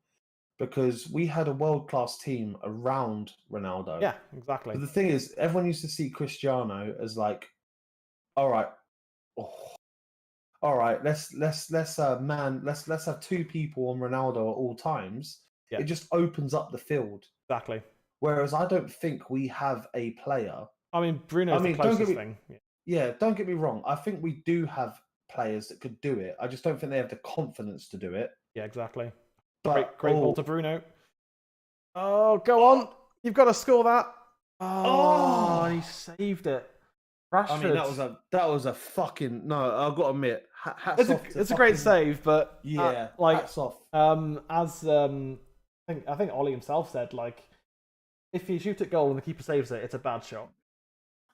[SPEAKER 2] because we had a world-class team around Ronaldo.
[SPEAKER 1] Yeah, exactly.
[SPEAKER 2] But the thing is, everyone used to see Cristiano as like, all right, let's have two people on Ronaldo at all times. Yeah. It just opens up the field.
[SPEAKER 1] Exactly.
[SPEAKER 2] Whereas I don't think we have a player.
[SPEAKER 1] I mean, Bruno's the closest thing.
[SPEAKER 2] Yeah, don't get me wrong. I think we do have players that could do it. I just don't think they have the confidence to do it.
[SPEAKER 1] Yeah, exactly.
[SPEAKER 2] But,
[SPEAKER 1] great ball to Bruno. Oh, go on. You've got to score that. Oh, he saved it. Rashford.
[SPEAKER 2] I mean, that was a fucking I've got to admit, hats off.
[SPEAKER 1] It's a great save, but
[SPEAKER 2] hats off.
[SPEAKER 1] As I think Ollie himself said, if you shoot at goal and the keeper saves it, it's a bad shot.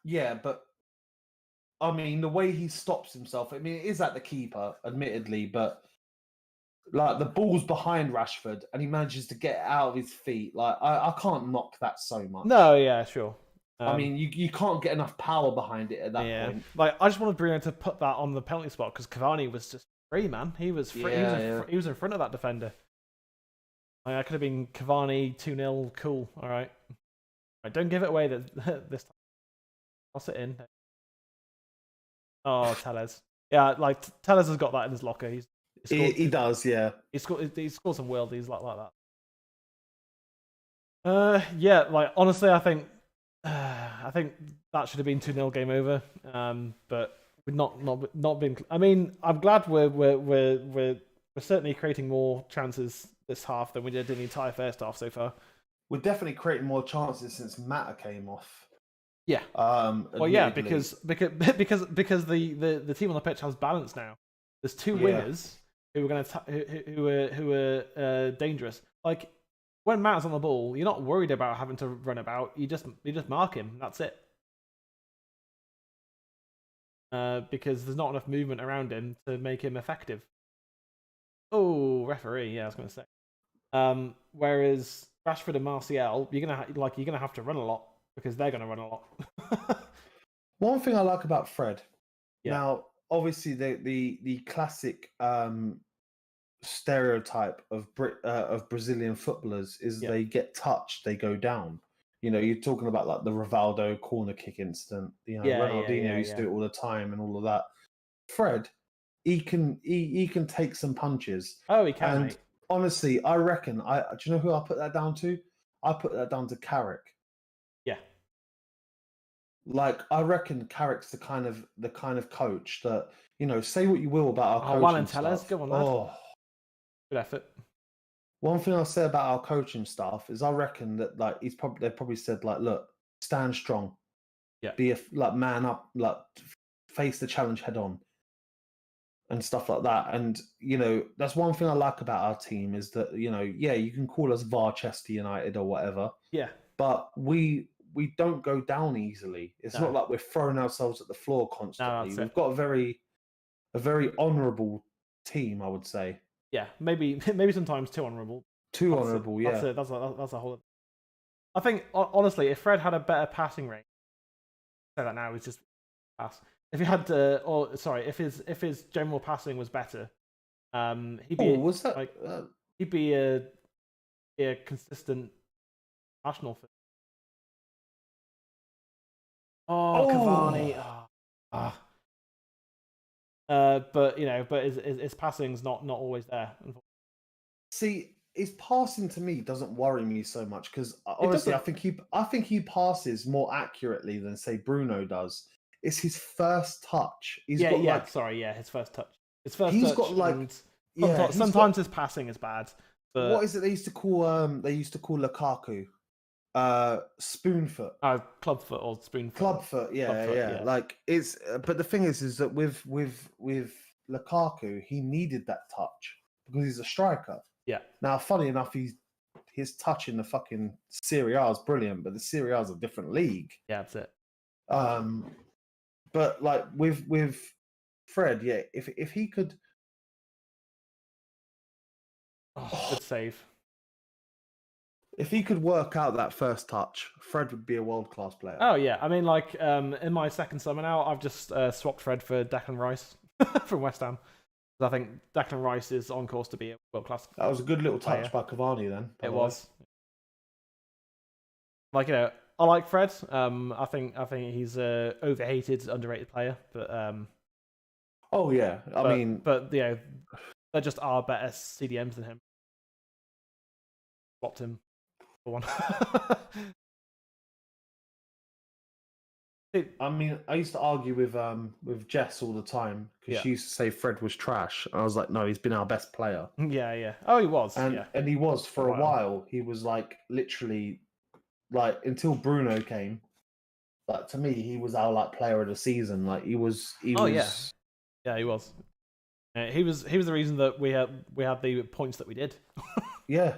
[SPEAKER 2] Yeah, but I mean, the way he stops himself. I mean, it is at the keeper, admittedly, but the ball's behind Rashford and he manages to get it out of his feet. I can't knock that so much.
[SPEAKER 1] No, yeah, sure.
[SPEAKER 2] I mean, you can't get enough power behind it at that point.
[SPEAKER 1] I just wanted Bruno to put that on the penalty spot because Cavani was just free, man. He was free. He was in front of that defender. I could have been Cavani 2-0. Cool. All right. Don't give it away this time. Toss it in. Oh, Telles. Yeah, Telles has got that in his locker.
[SPEAKER 2] He does, yeah.
[SPEAKER 1] He scored some worldies like that. Yeah, honestly, I think that should have been 2-0 game over. But we've not been. I mean, I'm glad we're certainly creating more chances this half than we did in the entire first half so far.
[SPEAKER 2] We're definitely creating more chances since Mata came off.
[SPEAKER 1] Yeah. Well, yeah, because the team on the pitch has balance now. There's two wingers who are dangerous. When Matt's on the ball, you're not worried about having to run about. You just mark him. That's it. Because there's not enough movement around him to make him effective. Oh, referee. Yeah, I was going to say. Whereas Rashford and Martial, you're gonna have to run a lot because they're gonna run a lot.
[SPEAKER 2] One thing I like about Fred. Yeah. Now, obviously, the classic stereotype of Brazilian footballers is they get touched, they go down. You're talking about the Rivaldo corner kick incident. Ronaldinho used to do it all the time and all of that. Fred, he can take some punches.
[SPEAKER 1] Oh, he can. Mate.
[SPEAKER 2] Honestly, I reckon. Do you know who I put that down to? I put that down to Carrick.
[SPEAKER 1] Yeah.
[SPEAKER 2] I reckon Carrick's the kind of coach that say what you will about our coaching
[SPEAKER 1] Juan and Telles, go on, lad.
[SPEAKER 2] Oh,
[SPEAKER 1] good effort.
[SPEAKER 2] One thing I'll say about our coaching staff is I reckon that they probably said look, stand strong, be a man up, face the challenge head on, and stuff like that. And that's one thing I like about our team is that you can call us Varchester United or whatever.
[SPEAKER 1] Yeah.
[SPEAKER 2] But we we don't go down easily. It's not like we're throwing ourselves at the floor constantly. We've got a very honourable team, I would say.
[SPEAKER 1] Yeah, maybe sometimes too honourable.
[SPEAKER 2] Too honourable, yeah.
[SPEAKER 1] That's a whole. I think honestly, if Fred had a better passing range, say that now, it's just pass. If he had, if his general passing was better, he'd be he'd be a consistent national. Cavani. But his passing's not always there.
[SPEAKER 2] See, his passing to me doesn't worry me so much because honestly, I think he passes more accurately than say Bruno does. It's his first touch.
[SPEAKER 1] His first touch. Sometimes his passing is bad. But
[SPEAKER 2] what is it they used to call? They used to call Lukaku, spoonfoot.
[SPEAKER 1] Clubfoot or spoonfoot.
[SPEAKER 2] Clubfoot, yeah. Like it's. But the thing is that with Lukaku, he needed that touch because he's a striker.
[SPEAKER 1] Yeah.
[SPEAKER 2] Now, funny enough, his touch in the fucking Serie A is brilliant, but the Serie A is a different league.
[SPEAKER 1] Yeah, that's it.
[SPEAKER 2] But like with Fred, yeah, if he could.
[SPEAKER 1] Good save.
[SPEAKER 2] If he could work out that first touch, Fred would be a world-class player.
[SPEAKER 1] Oh yeah, I mean, like in my second summer now, I've just swapped Fred for Declan Rice from West Ham. I think Declan Rice is on course to be a world-class.
[SPEAKER 2] That was a good little touch by Cavani then.
[SPEAKER 1] It was. Like, I like Fred. I think he's a overhated, underrated player. But
[SPEAKER 2] oh yeah, I mean,
[SPEAKER 1] there just are better CDMs than him. Swapped him for one.
[SPEAKER 2] I mean, I used to argue with Jess all the time because she used to say Fred was trash. And I was like, no, he's been our best player.
[SPEAKER 1] Yeah. Oh, he was.
[SPEAKER 2] And he was for a while. He was like literally like until Bruno came. Like to me, he was our like player of the season. Like he was.
[SPEAKER 1] Yeah, he was. He was the reason that we had the points that we did.
[SPEAKER 2] Yeah.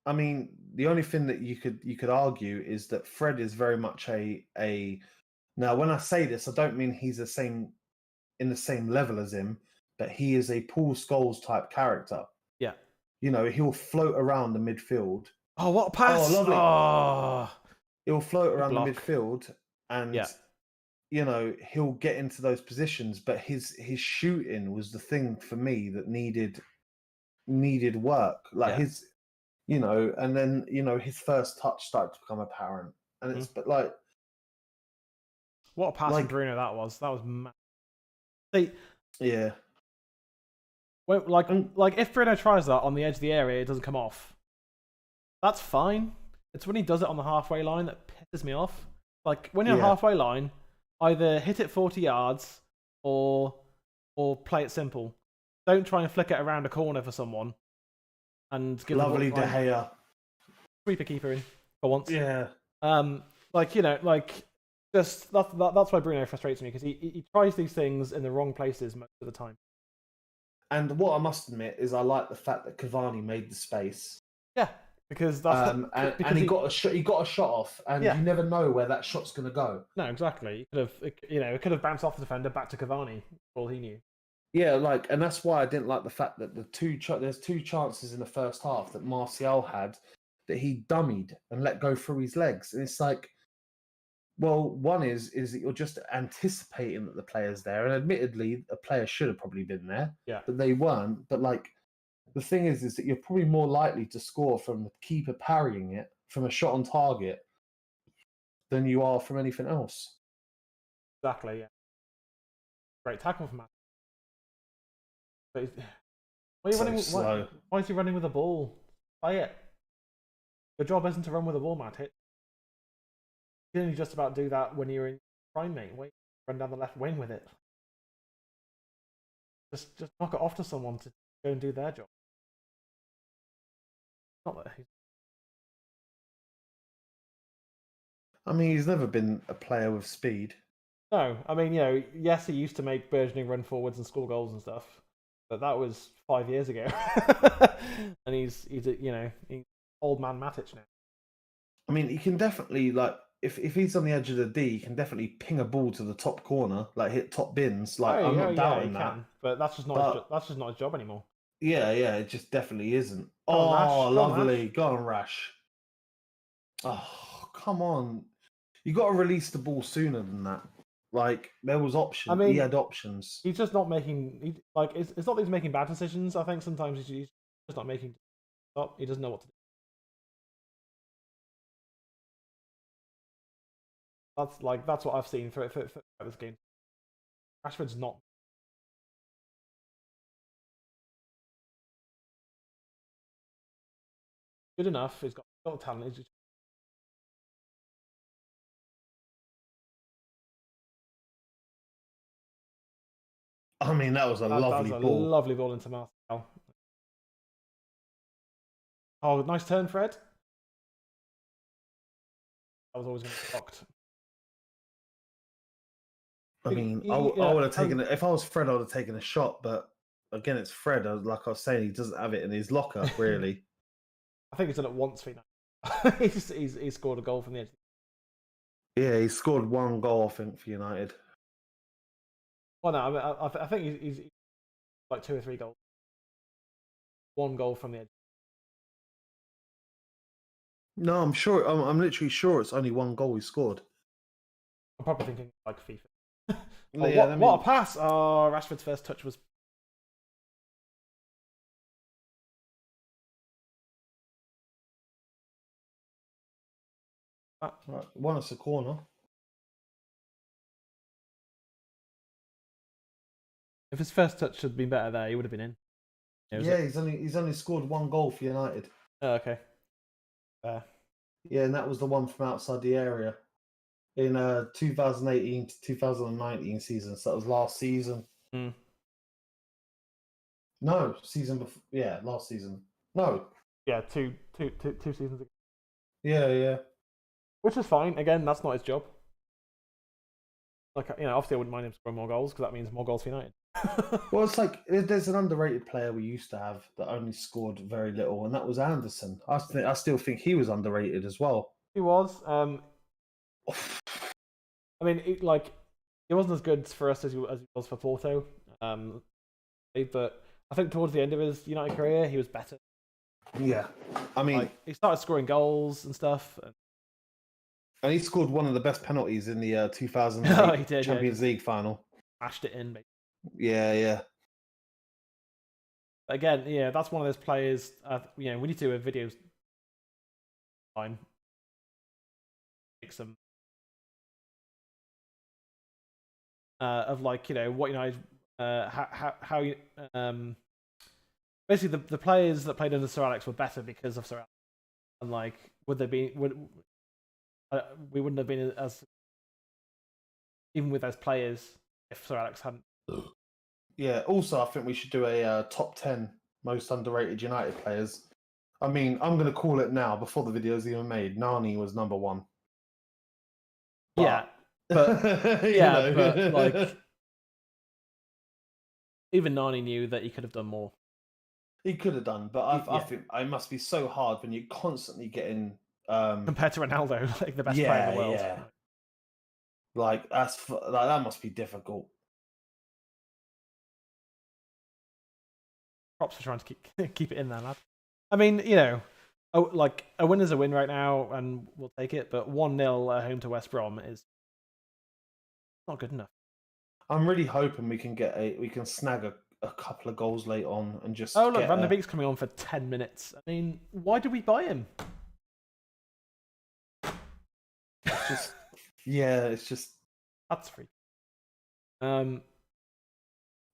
[SPEAKER 2] I mean, the only thing that you could argue is that Fred is very much a. Now, when I say this, I don't mean he's in the same level as him, but he is a Paul Scholes type character.
[SPEAKER 1] Yeah.
[SPEAKER 2] He'll float around the midfield.
[SPEAKER 1] Oh, what a pass!
[SPEAKER 2] Oh, lovely.
[SPEAKER 1] Oh.
[SPEAKER 2] He'll float around the midfield and he'll get into those positions, but his shooting was the thing for me that needed work. Like his. And then his first touch started to become apparent, and it's but like,
[SPEAKER 1] what a pass from Bruno that was! That was mad. See,
[SPEAKER 2] yeah.
[SPEAKER 1] Well, like if Bruno tries that on the edge of the area, it doesn't come off. That's fine. It's when he does it on the halfway line that pisses me off. Like when you're on the halfway line, either hit it 40 yards or play it simple. Don't try and flick it around a corner for someone. And give
[SPEAKER 2] lovely De Gea.
[SPEAKER 1] Sweep a keeper in for once.
[SPEAKER 2] Yeah.
[SPEAKER 1] Just that's why Bruno frustrates me because he tries these things in the wrong places most of the time.
[SPEAKER 2] And what I must admit is I like the fact that Cavani made the space.
[SPEAKER 1] Yeah, because that's
[SPEAKER 2] he got a shot. He got a shot off, and you never know where that shot's going to go.
[SPEAKER 1] No, exactly. It could have bounced off the defender back to Cavani. All he knew.
[SPEAKER 2] Yeah, and that's why I didn't like the fact that there's two chances in the first half that Martial had that he dummied and let go through his legs, and it's like, well, one is that you're just anticipating that the player's there, and admittedly, a player should have probably been there, but they weren't. But the thing is that you're probably more likely to score from the keeper parrying it from a shot on target than you are from anything else.
[SPEAKER 1] Exactly. Yeah. Great tackle from Matt. But why is he running with the ball? Play it. Your job isn't to run with the ball, Matt. You can only just about do that when you're in prime, mate. Wait, run down the left wing with it. Just knock it off to someone to go and do their job. Not that
[SPEAKER 2] I mean, he's never been a player with speed.
[SPEAKER 1] No, I mean, yes, he used to make burgeoning run forwards and score goals and stuff. But that was 5 years ago, and he's old man Matic now.
[SPEAKER 2] I mean, he can definitely like if he's on the edge of the D, he can definitely ping a ball to the top corner, like hit top bins. Like I'm not doubting that,
[SPEAKER 1] but that's just not that's just not his job anymore.
[SPEAKER 2] Yeah, it just definitely isn't.
[SPEAKER 1] Go on, Rash.
[SPEAKER 2] Lovely, go on, Rash. Oh, come on! You got to release the ball sooner than that. Like there was options. I mean, he had options.
[SPEAKER 1] He's just not making. It's not that he's making bad decisions. I think sometimes he's just not making. He doesn't know what to do. That's what I've seen for this game. Rashford's not good enough. He's got talent.
[SPEAKER 2] I mean, that was a lovely ball.
[SPEAKER 1] Lovely ball into Marcel. Oh, nice turn, Fred. That was always going to be blocked.
[SPEAKER 2] I mean, I would have taken it. If I was Fred, I would have taken a shot. But again, it's Fred. Like I was saying, he doesn't have it in his locker, really.
[SPEAKER 1] I think he's done it once for United. he's scored a goal from the edge.
[SPEAKER 2] Yeah, he scored one goal, I think, for United.
[SPEAKER 1] Well, no, I mean, I think he's like 2 or 3 goals. One goal from the edge.
[SPEAKER 2] No, I'm sure. I'm literally sure it's only one goal he scored.
[SPEAKER 1] I'm probably thinking like FIFA. What a pass! Oh, Rashford's first touch was.
[SPEAKER 2] Right, won us a corner.
[SPEAKER 1] If his first touch had been better there, he would have been in.
[SPEAKER 2] He's only scored one goal for United.
[SPEAKER 1] Oh, okay.
[SPEAKER 2] Yeah, and that was the one from outside the area in 2018 to 2019 season. So that was last season.
[SPEAKER 1] Mm.
[SPEAKER 2] No, season before. Yeah, last season. No.
[SPEAKER 1] Yeah, two seasons ago.
[SPEAKER 2] Yeah.
[SPEAKER 1] Which is fine. Again, that's not his job. Like, obviously I wouldn't mind him scoring more goals because that means more goals for United.
[SPEAKER 2] Well, it's like there's an underrated player we used to have that only scored very little, and that was Anderson. I still think he was underrated as well.
[SPEAKER 1] He was. I mean, he wasn't as good for us as he was for Porto. But I think towards the end of his United career, he was better.
[SPEAKER 2] Yeah, I mean,
[SPEAKER 1] he started scoring goals and stuff.
[SPEAKER 2] And he scored one of the best penalties in the 2008 Champions League final.
[SPEAKER 1] Smashed it in, mate.
[SPEAKER 2] Yeah.
[SPEAKER 1] But again, that's one of those players. We need to do a video time. Make some of what United, how basically the players that played under Sir Alex were better because of Sir Alex, and we wouldn't have been as even with those players if Sir Alex hadn't.
[SPEAKER 2] Yeah. Also, I think we should do a top 10 most underrated United players. I mean, I'm going to call it now before the video's even made. Nani was number 1.
[SPEAKER 1] But even Nani knew that he could have done more.
[SPEAKER 2] He could have done, but I think it must be so hard when you're constantly getting
[SPEAKER 1] compared to Ronaldo, like the best player in the world.
[SPEAKER 2] Yeah. Like that must be difficult.
[SPEAKER 1] Props for trying to keep it in there, lad. I mean, a win is a win right now, and we'll take it. But 1-0 at home to West Brom is not good enough.
[SPEAKER 2] I'm really hoping we can snag a couple of goals late on and just.
[SPEAKER 1] Oh look, Van der Beek's coming on for 10 minutes. I mean, why did we buy him?
[SPEAKER 2] It's just, it's just
[SPEAKER 1] that's free.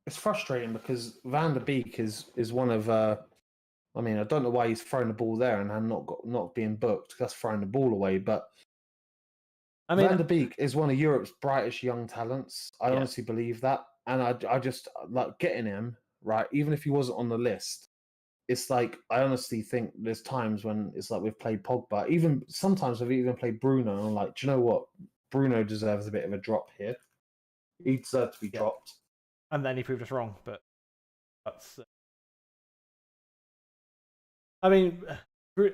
[SPEAKER 2] It's frustrating because Van der Beek is one of. I mean, I don't know why he's thrown the ball there and not being booked. That's throwing the ball away. But I mean, Van der Beek is one of Europe's brightest young talents. I honestly believe that, and I just like getting him right. Even if he wasn't on the list, it's like I honestly think there's times when it's like we've played Pogba. Even sometimes we've even played Bruno, and I'm like, do you know what? Bruno deserves a bit of a drop here. He deserves to be dropped.
[SPEAKER 1] And then he proved us wrong, but that's. I mean,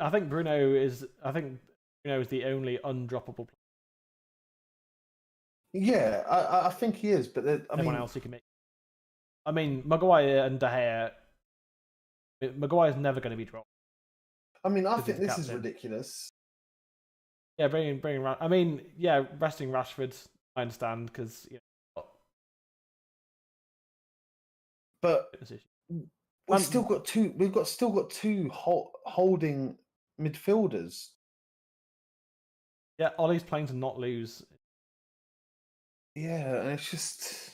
[SPEAKER 1] I think Bruno is. I think Bruno is the only undroppable player.
[SPEAKER 2] Yeah, I think he is, but
[SPEAKER 1] Everyone else who can make. I mean, Maguire and De Gea. Maguire's never going to be dropped.
[SPEAKER 2] I mean, I think this is ridiculous.
[SPEAKER 1] Yeah, bringing. I mean, yeah, resting Rashford. I understand because
[SPEAKER 2] but we've still got two. We've still got two holding midfielders.
[SPEAKER 1] Yeah, Ollie's playing to not lose.
[SPEAKER 2] Yeah, and it's just.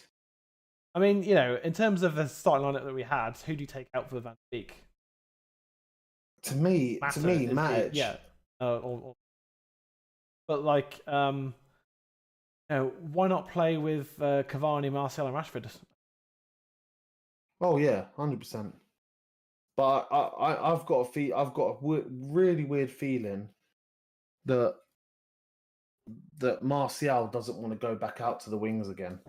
[SPEAKER 1] I mean, in terms of the starting lineup that we had, who do you take out for Van de Beek?
[SPEAKER 2] To me, Matic.
[SPEAKER 1] Yeah. But like, why not play with Cavani, Martial, and Rashford?
[SPEAKER 2] Oh yeah, 100%. But I've got a really weird feeling that Martial doesn't want to go back out to the wings again.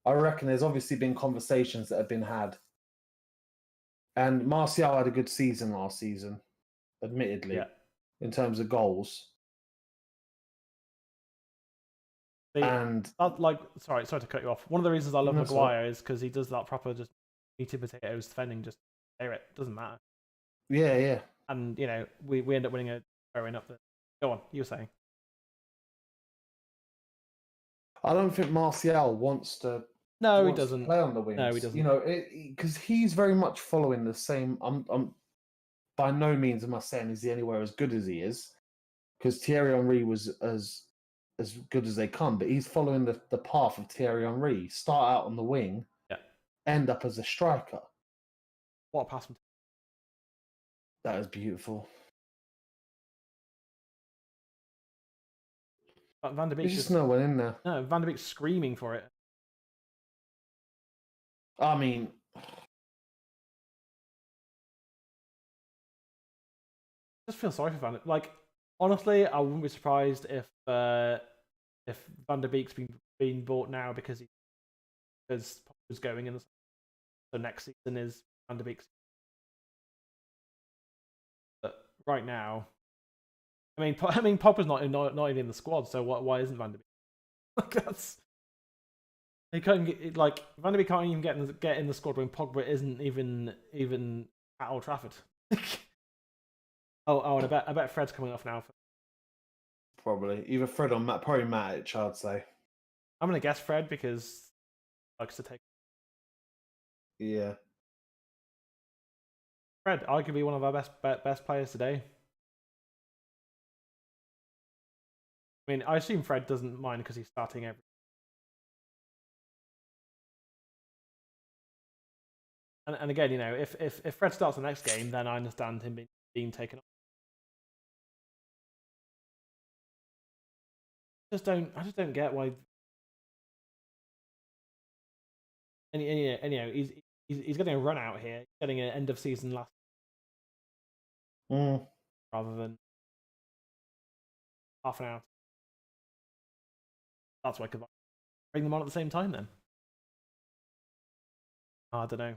[SPEAKER 2] I reckon there's obviously been conversations that have been had, and Martial had a good season last season, admittedly, in terms of goals.
[SPEAKER 1] Sorry to cut you off. One of the reasons I love Maguire is because he does that proper just meat and potatoes defending, just clear it. Doesn't matter.
[SPEAKER 2] Yeah.
[SPEAKER 1] And we end up winning a throwing up. Go on, you were saying.
[SPEAKER 2] I don't think Martial wants to.
[SPEAKER 1] No, he doesn't
[SPEAKER 2] play on the wings.
[SPEAKER 1] No, he doesn't.
[SPEAKER 2] Because he's very much following the same. I'm by no means am I saying is he anywhere as good as he is, because Thierry Henry was as good as they come, but he's following the path of Thierry Henry. Start out on the wing, end up as a striker.
[SPEAKER 1] What a pass from.
[SPEAKER 2] That is beautiful.
[SPEAKER 1] Van de Beek.
[SPEAKER 2] There's just no one in there.
[SPEAKER 1] No, Van de Beek's screaming for it.
[SPEAKER 2] I mean,
[SPEAKER 1] I just feel sorry for Van de Beek. Like, honestly, I wouldn't be surprised if Van de Beek's been bought now because Pogba's going in. So next season is Van de Beek's. But right now, I mean, Pogba's not even in the squad. So why isn't Van de Beek? Like that's. He couldn't get Van de Beek can't even get in the squad when Pogba isn't even at Old Trafford. And I bet Fred's coming off now.
[SPEAKER 2] Probably either Fred or probably Matic, I'd say.
[SPEAKER 1] I'm gonna guess Fred because he likes to take.
[SPEAKER 2] Yeah.
[SPEAKER 1] Fred, arguably one of our best players today. I mean, I assume Fred doesn't mind because he's starting every. And again, if Fred starts the next game, then I understand him being taken off. I just don't get why. Anyhow, he's getting a run out here, getting an end of season last. Rather than half an hour. That's why I could bring them on at the same time then. I don't know.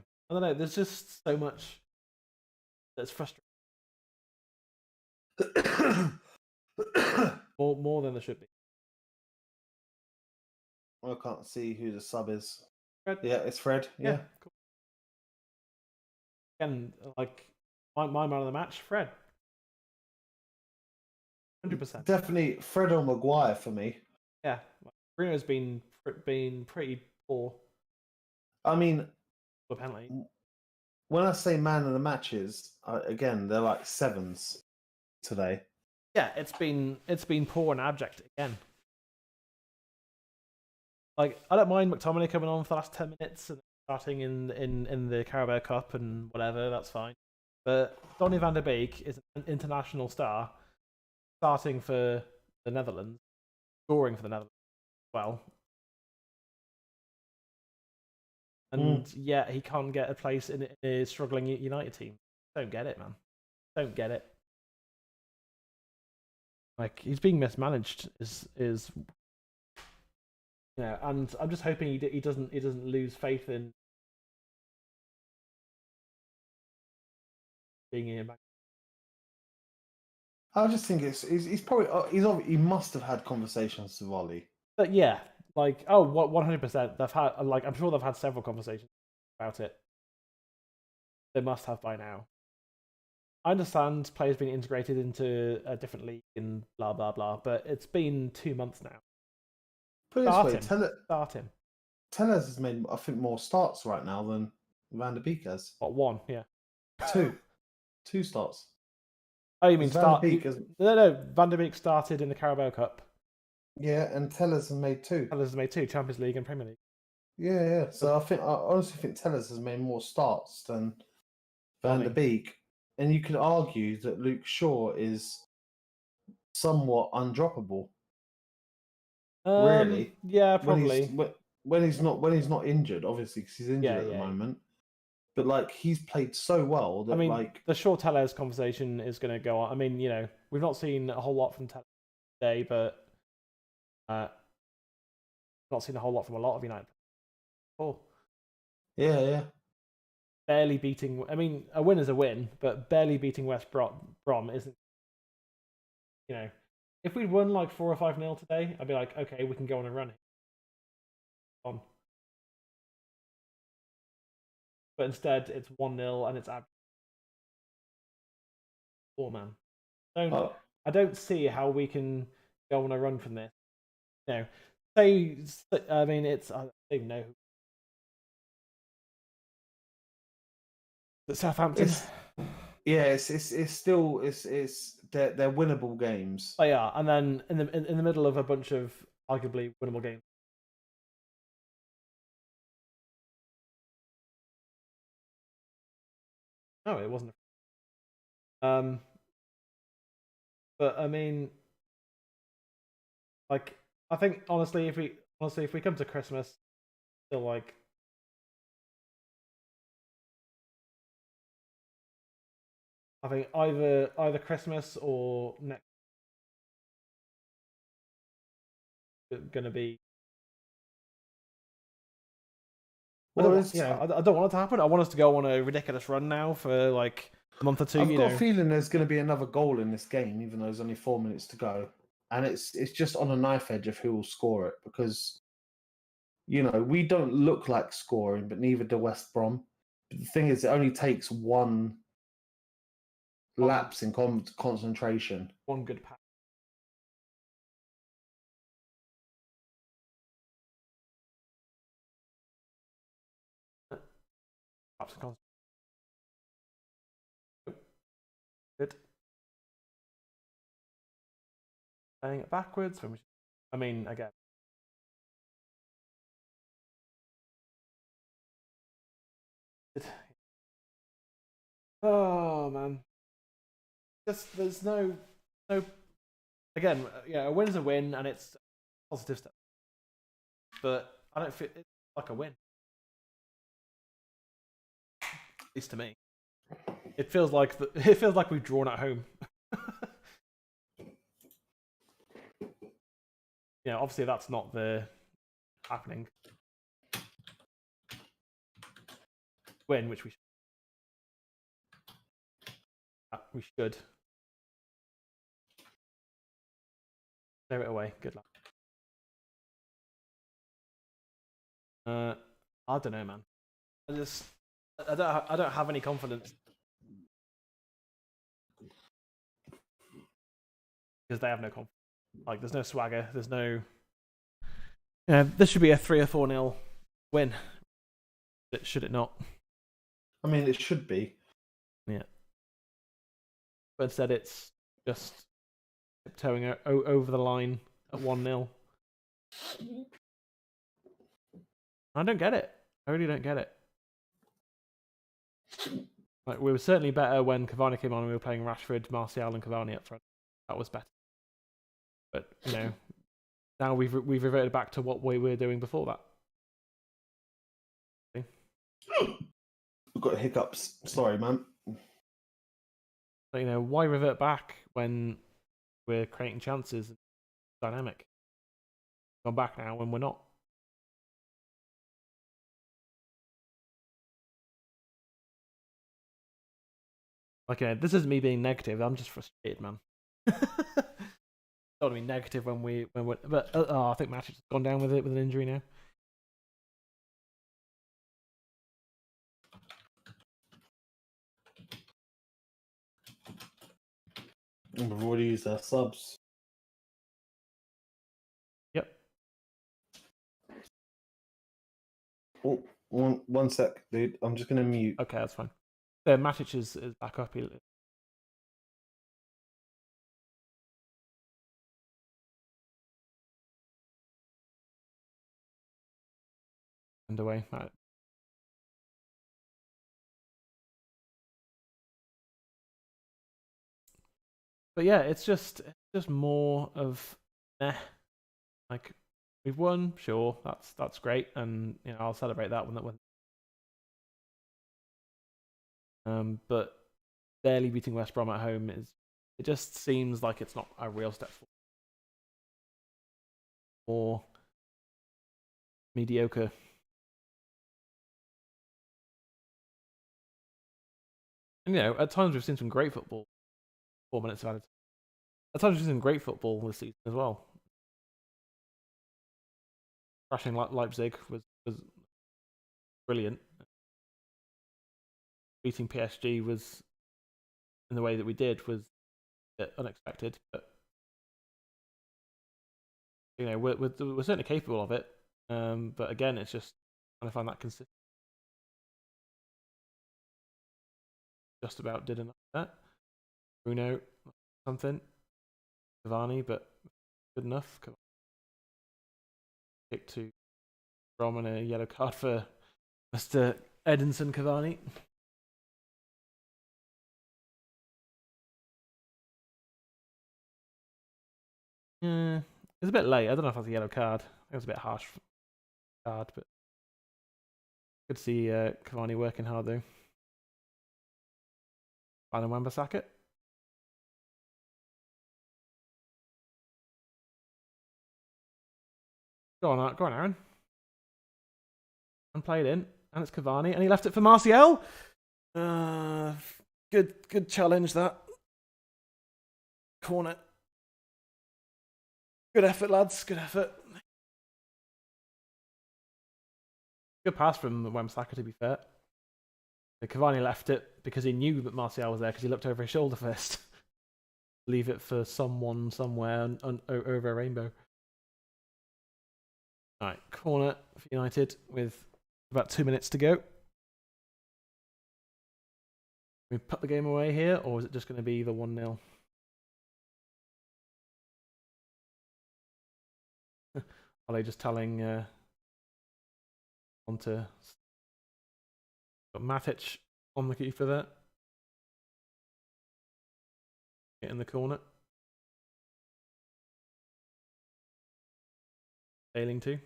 [SPEAKER 1] There's just so much that's frustrating. more than there should be.
[SPEAKER 2] I can't see who the sub is.
[SPEAKER 1] Fred?
[SPEAKER 2] Yeah, it's Fred. Yeah.
[SPEAKER 1] Cool. Again, like my man of the match, Fred. 100%.
[SPEAKER 2] Definitely Fred or Maguire for me.
[SPEAKER 1] Yeah, Bruno's been pretty poor.
[SPEAKER 2] I mean,
[SPEAKER 1] penalty.
[SPEAKER 2] When I say man of the matches, again, they're like sevens today.
[SPEAKER 1] Yeah, it's been poor and abject again. Like, I don't mind McTominay coming on for the last 10 minutes and starting in the Carabao Cup and whatever, that's fine. But Donny van der Beek is an international star, starting for the Netherlands, scoring for the Netherlands as well. And yet he can't get a place in a struggling United team. Don't get it, man. Don't get it. Like, he's being mismanaged is and I'm just hoping he doesn't lose faith in being in.
[SPEAKER 2] I just think he's probably he must have had conversations with Ollie.
[SPEAKER 1] But yeah, like 100%. They've had I'm sure they've had several conversations about it. They must have by now. I understand players being integrated into a different league and blah blah blah, but it's been 2 months now.
[SPEAKER 2] Put it this way,
[SPEAKER 1] Start him.
[SPEAKER 2] Tellez has made, I think, more starts right now than Van der Beek has.
[SPEAKER 1] What, one? Yeah.
[SPEAKER 2] Two starts.
[SPEAKER 1] Oh, you mean start? No, Van der Beek started in the Carabao Cup.
[SPEAKER 2] Yeah, and Tellez has made 2.
[SPEAKER 1] Tellez has made 2, Champions League and Premier League.
[SPEAKER 2] Yeah. So I honestly think Tellez has made more starts than Van der Beek. And you could argue that Luke Shaw is somewhat undroppable. Really?
[SPEAKER 1] Yeah, probably.
[SPEAKER 2] When he's not injured, obviously, because he's injured at the moment. But like he's played so well that
[SPEAKER 1] the Shaw Tellez conversation is going to go on. I mean, we've not seen a whole lot from Tellez today, but not seen a whole lot from a lot of United.
[SPEAKER 2] Yeah.
[SPEAKER 1] Barely beating. I mean, a win is a win, but barely beating West Brom isn't. If we'd won like 4 or 5-0 today, I'd be like, okay, we can go on a run. But instead, it's 1-0 and it's man. I don't see how we can go on a run from this. I mean, I don't even know. Southampton.
[SPEAKER 2] It's still they're winnable games.
[SPEAKER 1] Oh yeah, and then in the middle of a bunch of arguably winnable games. No, it wasn't. But I mean, like, I think honestly, if we come to Christmas, still like. I think either Christmas or next going to be. Well, I don't want it to happen. I want us to go on a ridiculous run now for like a month or two.
[SPEAKER 2] I've got a feeling there's going to be another goal in this game, even though there's only 4 minutes to go, and it's just on a knife edge of who will score it because, we don't look like scoring, but neither do West Brom. But the thing is, it only takes one lapse in concentration.
[SPEAKER 1] One good pass. Good. Playing it backwards. I mean, again. Oh man. Just there's no. Again, a win is a win, and it's positive stuff. But I don't feel it's like a win. At least to me, it feels like we've drawn at home. Obviously that's not the happening. Win, which we should. Throw it away. Good luck. I don't know, man. I don't have any confidence because they have no confidence. Like, there's no swagger. There's no. This should be a 3 or 4-0 win. Should it not?
[SPEAKER 2] I mean, it should be.
[SPEAKER 1] Yeah. But instead, it's just tiptoeing over the line at 1-0. I don't get it. I really don't get it. Like, we were certainly better when Cavani came on and we were playing Rashford, Martial, and Cavani up front. That was better. But now we've reverted back to what we were doing before that.
[SPEAKER 2] We've got hiccups. Sorry, man.
[SPEAKER 1] But, why revert back when we're creating chances? Dynamic. Gone back now when we're not. Like, this isn't me being negative. I'm just frustrated, man. Don't want to be negative when we're, but I think Matic has gone down with an injury now.
[SPEAKER 2] We've already used our subs.
[SPEAKER 1] Yep.
[SPEAKER 2] Oh, one sec, dude. I'm just gonna mute.
[SPEAKER 1] Okay, that's fine. So Matic is back up. Underway. But yeah, it's just more of like we've won, sure, that's great, and you know I'll celebrate that when but barely beating West Brom at home it just seems like it's not a real step forward. More mediocre. And you know, at times we've seen some great football. 4 minutes of added. At times we've seen great football this season as well. Crashing Leipzig was brilliant. Beating PSG was in the way that we did was unexpected, but you know we're certainly capable of it. But again, it's just trying to find that consistent. Just about did enough of that. Bruno, something. Cavani, but good enough. Kick to BROM and a yellow card for Mr. Edinson Cavani. Yeah, it's a bit late. I don't know if that's a yellow card. I think it was a bit harsh card, but good to see Cavani working hard though. Final Wan-Bissaka. Go on, Aaron. And played in, and it's Cavani, and he left it for Martial. Good challenge that. Corner. Good effort, lads. Good effort. Good pass from Wan-Bissaka, to be fair. Cavani left it because he knew that Martial was there because he looked over his shoulder first. Leave it for someone somewhere over a rainbow. Alright, corner for United with about 2 minutes to go. We put the game away here, or is it just going to be the 1-0? Are they just telling on to got Matic on the keeper there? Get in the corner. Failing to.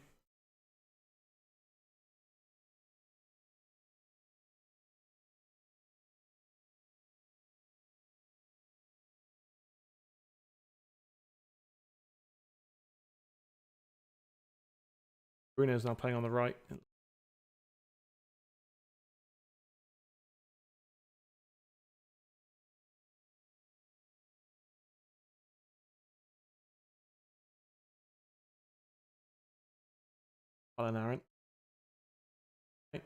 [SPEAKER 1] Bruno's now playing on the right. Alan Aaron. Okay.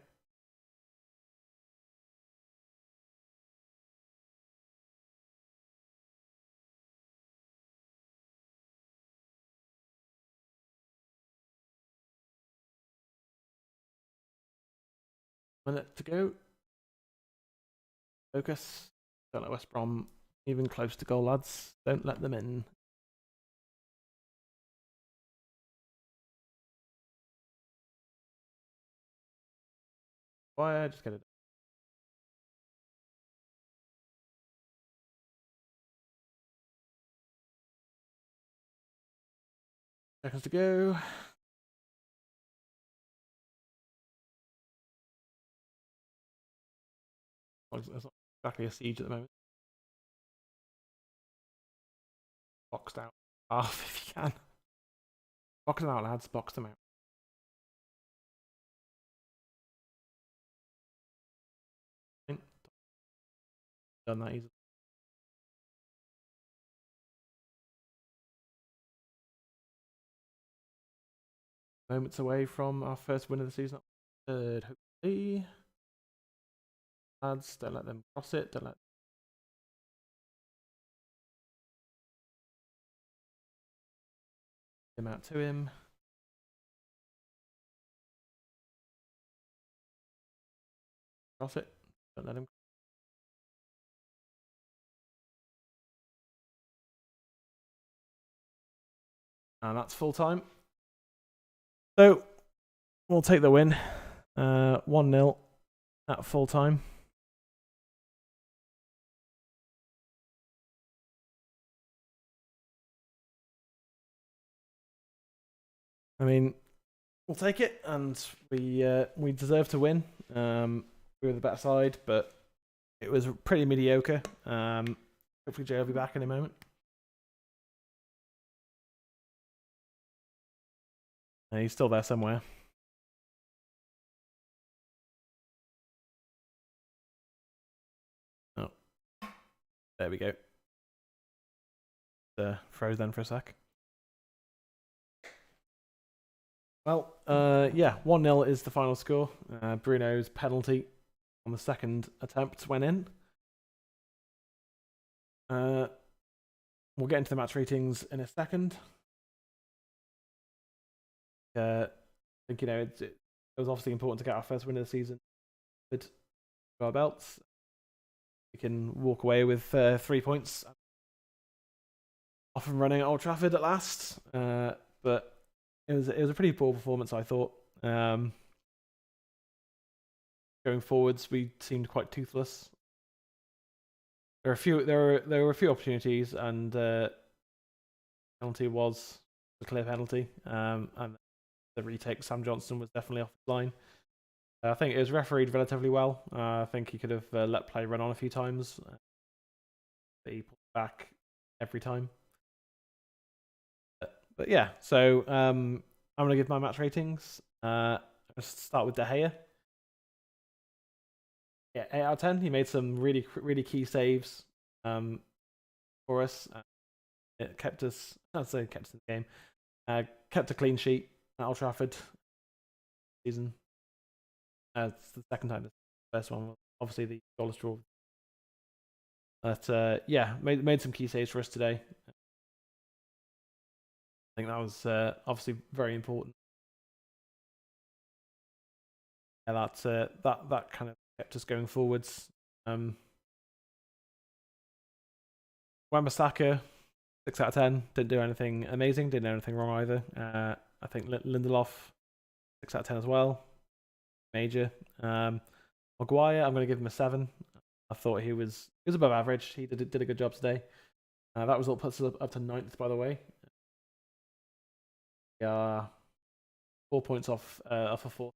[SPEAKER 1] Minute to go. Focus. Don't let West Brom even close to goal, lads. Don't let them in. Why? Just get it. Seconds to go. It's not exactly a siege at the moment. Boxed out. Half if you can. Box them out, lads. Box them out. Done that easily. moments away from our first win of the season. Third, hopefully. Lads, don't let them cross it. Don't let him out to him. Cross it. Don't let him. And that's full time. So we'll take the win. 1-0 at full time. I mean, we'll take it, and we deserve to win. We were the better side, but it was pretty mediocre. Hopefully Jay will be back in a moment. He's still there somewhere. Oh, there we go. Froze then for a sec. Well, yeah, 1-0 is the final score. Bruno's penalty on the second attempt went in. We'll get into the match ratings in a second. I think, it was obviously important to get our first win of the season with our belts. We can walk away with 3 points. Off and running at Old Trafford at last. But it was a pretty poor performance, I thought. Going forwards, we seemed quite toothless. There were a few opportunities, and penalty was a clear penalty. And the retake, Sam Johnson was definitely off the line. I think it was refereed relatively well. I think he could have let play run on a few times. But he pulled back every time. But yeah, so I'm going to give my match ratings. Let's start with De Gea. Yeah, 8 out of 10. He made some really, really key saves for us. It kept us, I'd say kept us in the game. Kept a clean sheet at Old Trafford season. It's the second time. The first one was obviously the goalless draw. But yeah, made some key saves for us today. I think that was obviously very important. Yeah, that kind of kept us going forwards. Wan-Bissaka, 6 out of 10. Didn't do anything amazing. Didn't do anything wrong either. I think Lindelof, 6 out of 10 as well. Major. Maguire, I'm going to give him a 7. I thought he was above average. He did a good job today. That result puts us up to 9th, by the way. Yeah, 4 points off a 4.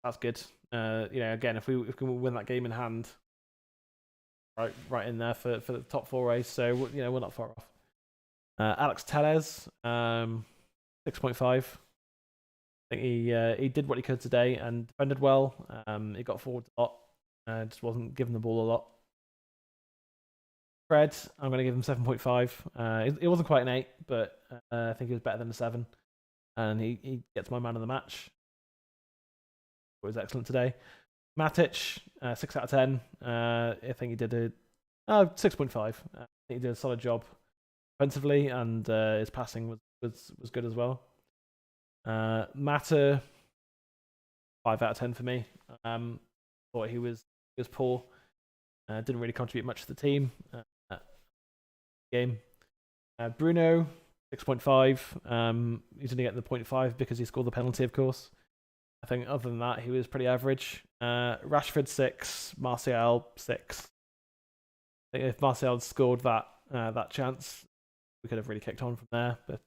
[SPEAKER 1] That's good. Again, if we can win that game in hand, right in there for the top 4 race. So we're not far off. Alex Telles, 6.5. I think he did what he could today and defended well. He got forward a lot. Just wasn't given the ball a lot. Fred, I'm going to give him 7.5. It wasn't quite an 8, but I think he was better than a 7. And he gets my man of the match. It was excellent today. Matic, 6 out of 10. I think he did a 6.5. I think he did a solid job offensively, and his passing was good as well. Mata, 5 out of 10 for me. Thought he was poor. Didn't really contribute much to the team. Game. Bruno, 6.5. He's going to get the 0.5 because he scored the penalty, of course. I think other than that, he was pretty average. Rashford, 6. Martial, 6. I think if Martial had scored that chance, we could have really kicked on from there, but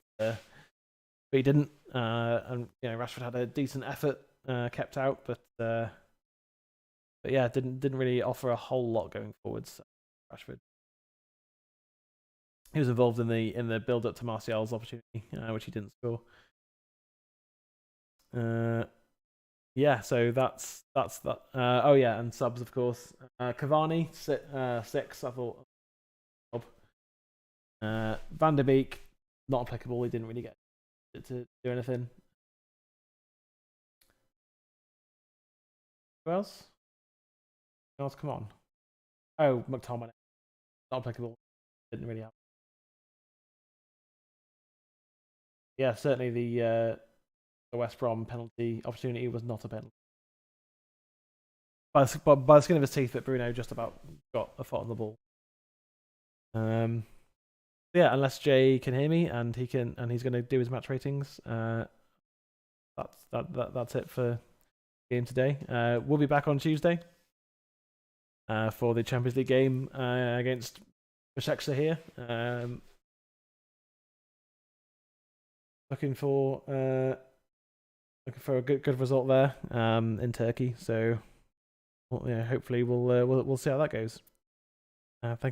[SPEAKER 1] he didn't. And Rashford had a decent effort, kept out, but yeah, didn't really offer a whole lot going forwards. Rashford. He was involved in the build up to Martial's opportunity, which he didn't score. Yeah, so that's that. Oh yeah, and subs of course. Cavani, 6. I thought. Van der Beek, not applicable. He didn't really get to do anything. Who else? Who else? Come on. Oh, McTominay. Not applicable. Didn't really happen. Yeah, certainly the West Brom penalty opportunity was not a penalty. By the skin of his teeth, that Bruno just about got a foot on the ball. Yeah, unless Jay can hear me and he's going to do his match ratings. That's it for game today. We'll be back on Tuesday for the Champions League game against Besiktas here. Looking for a good result there in Turkey. So hopefully we'll see how that goes. Thank you.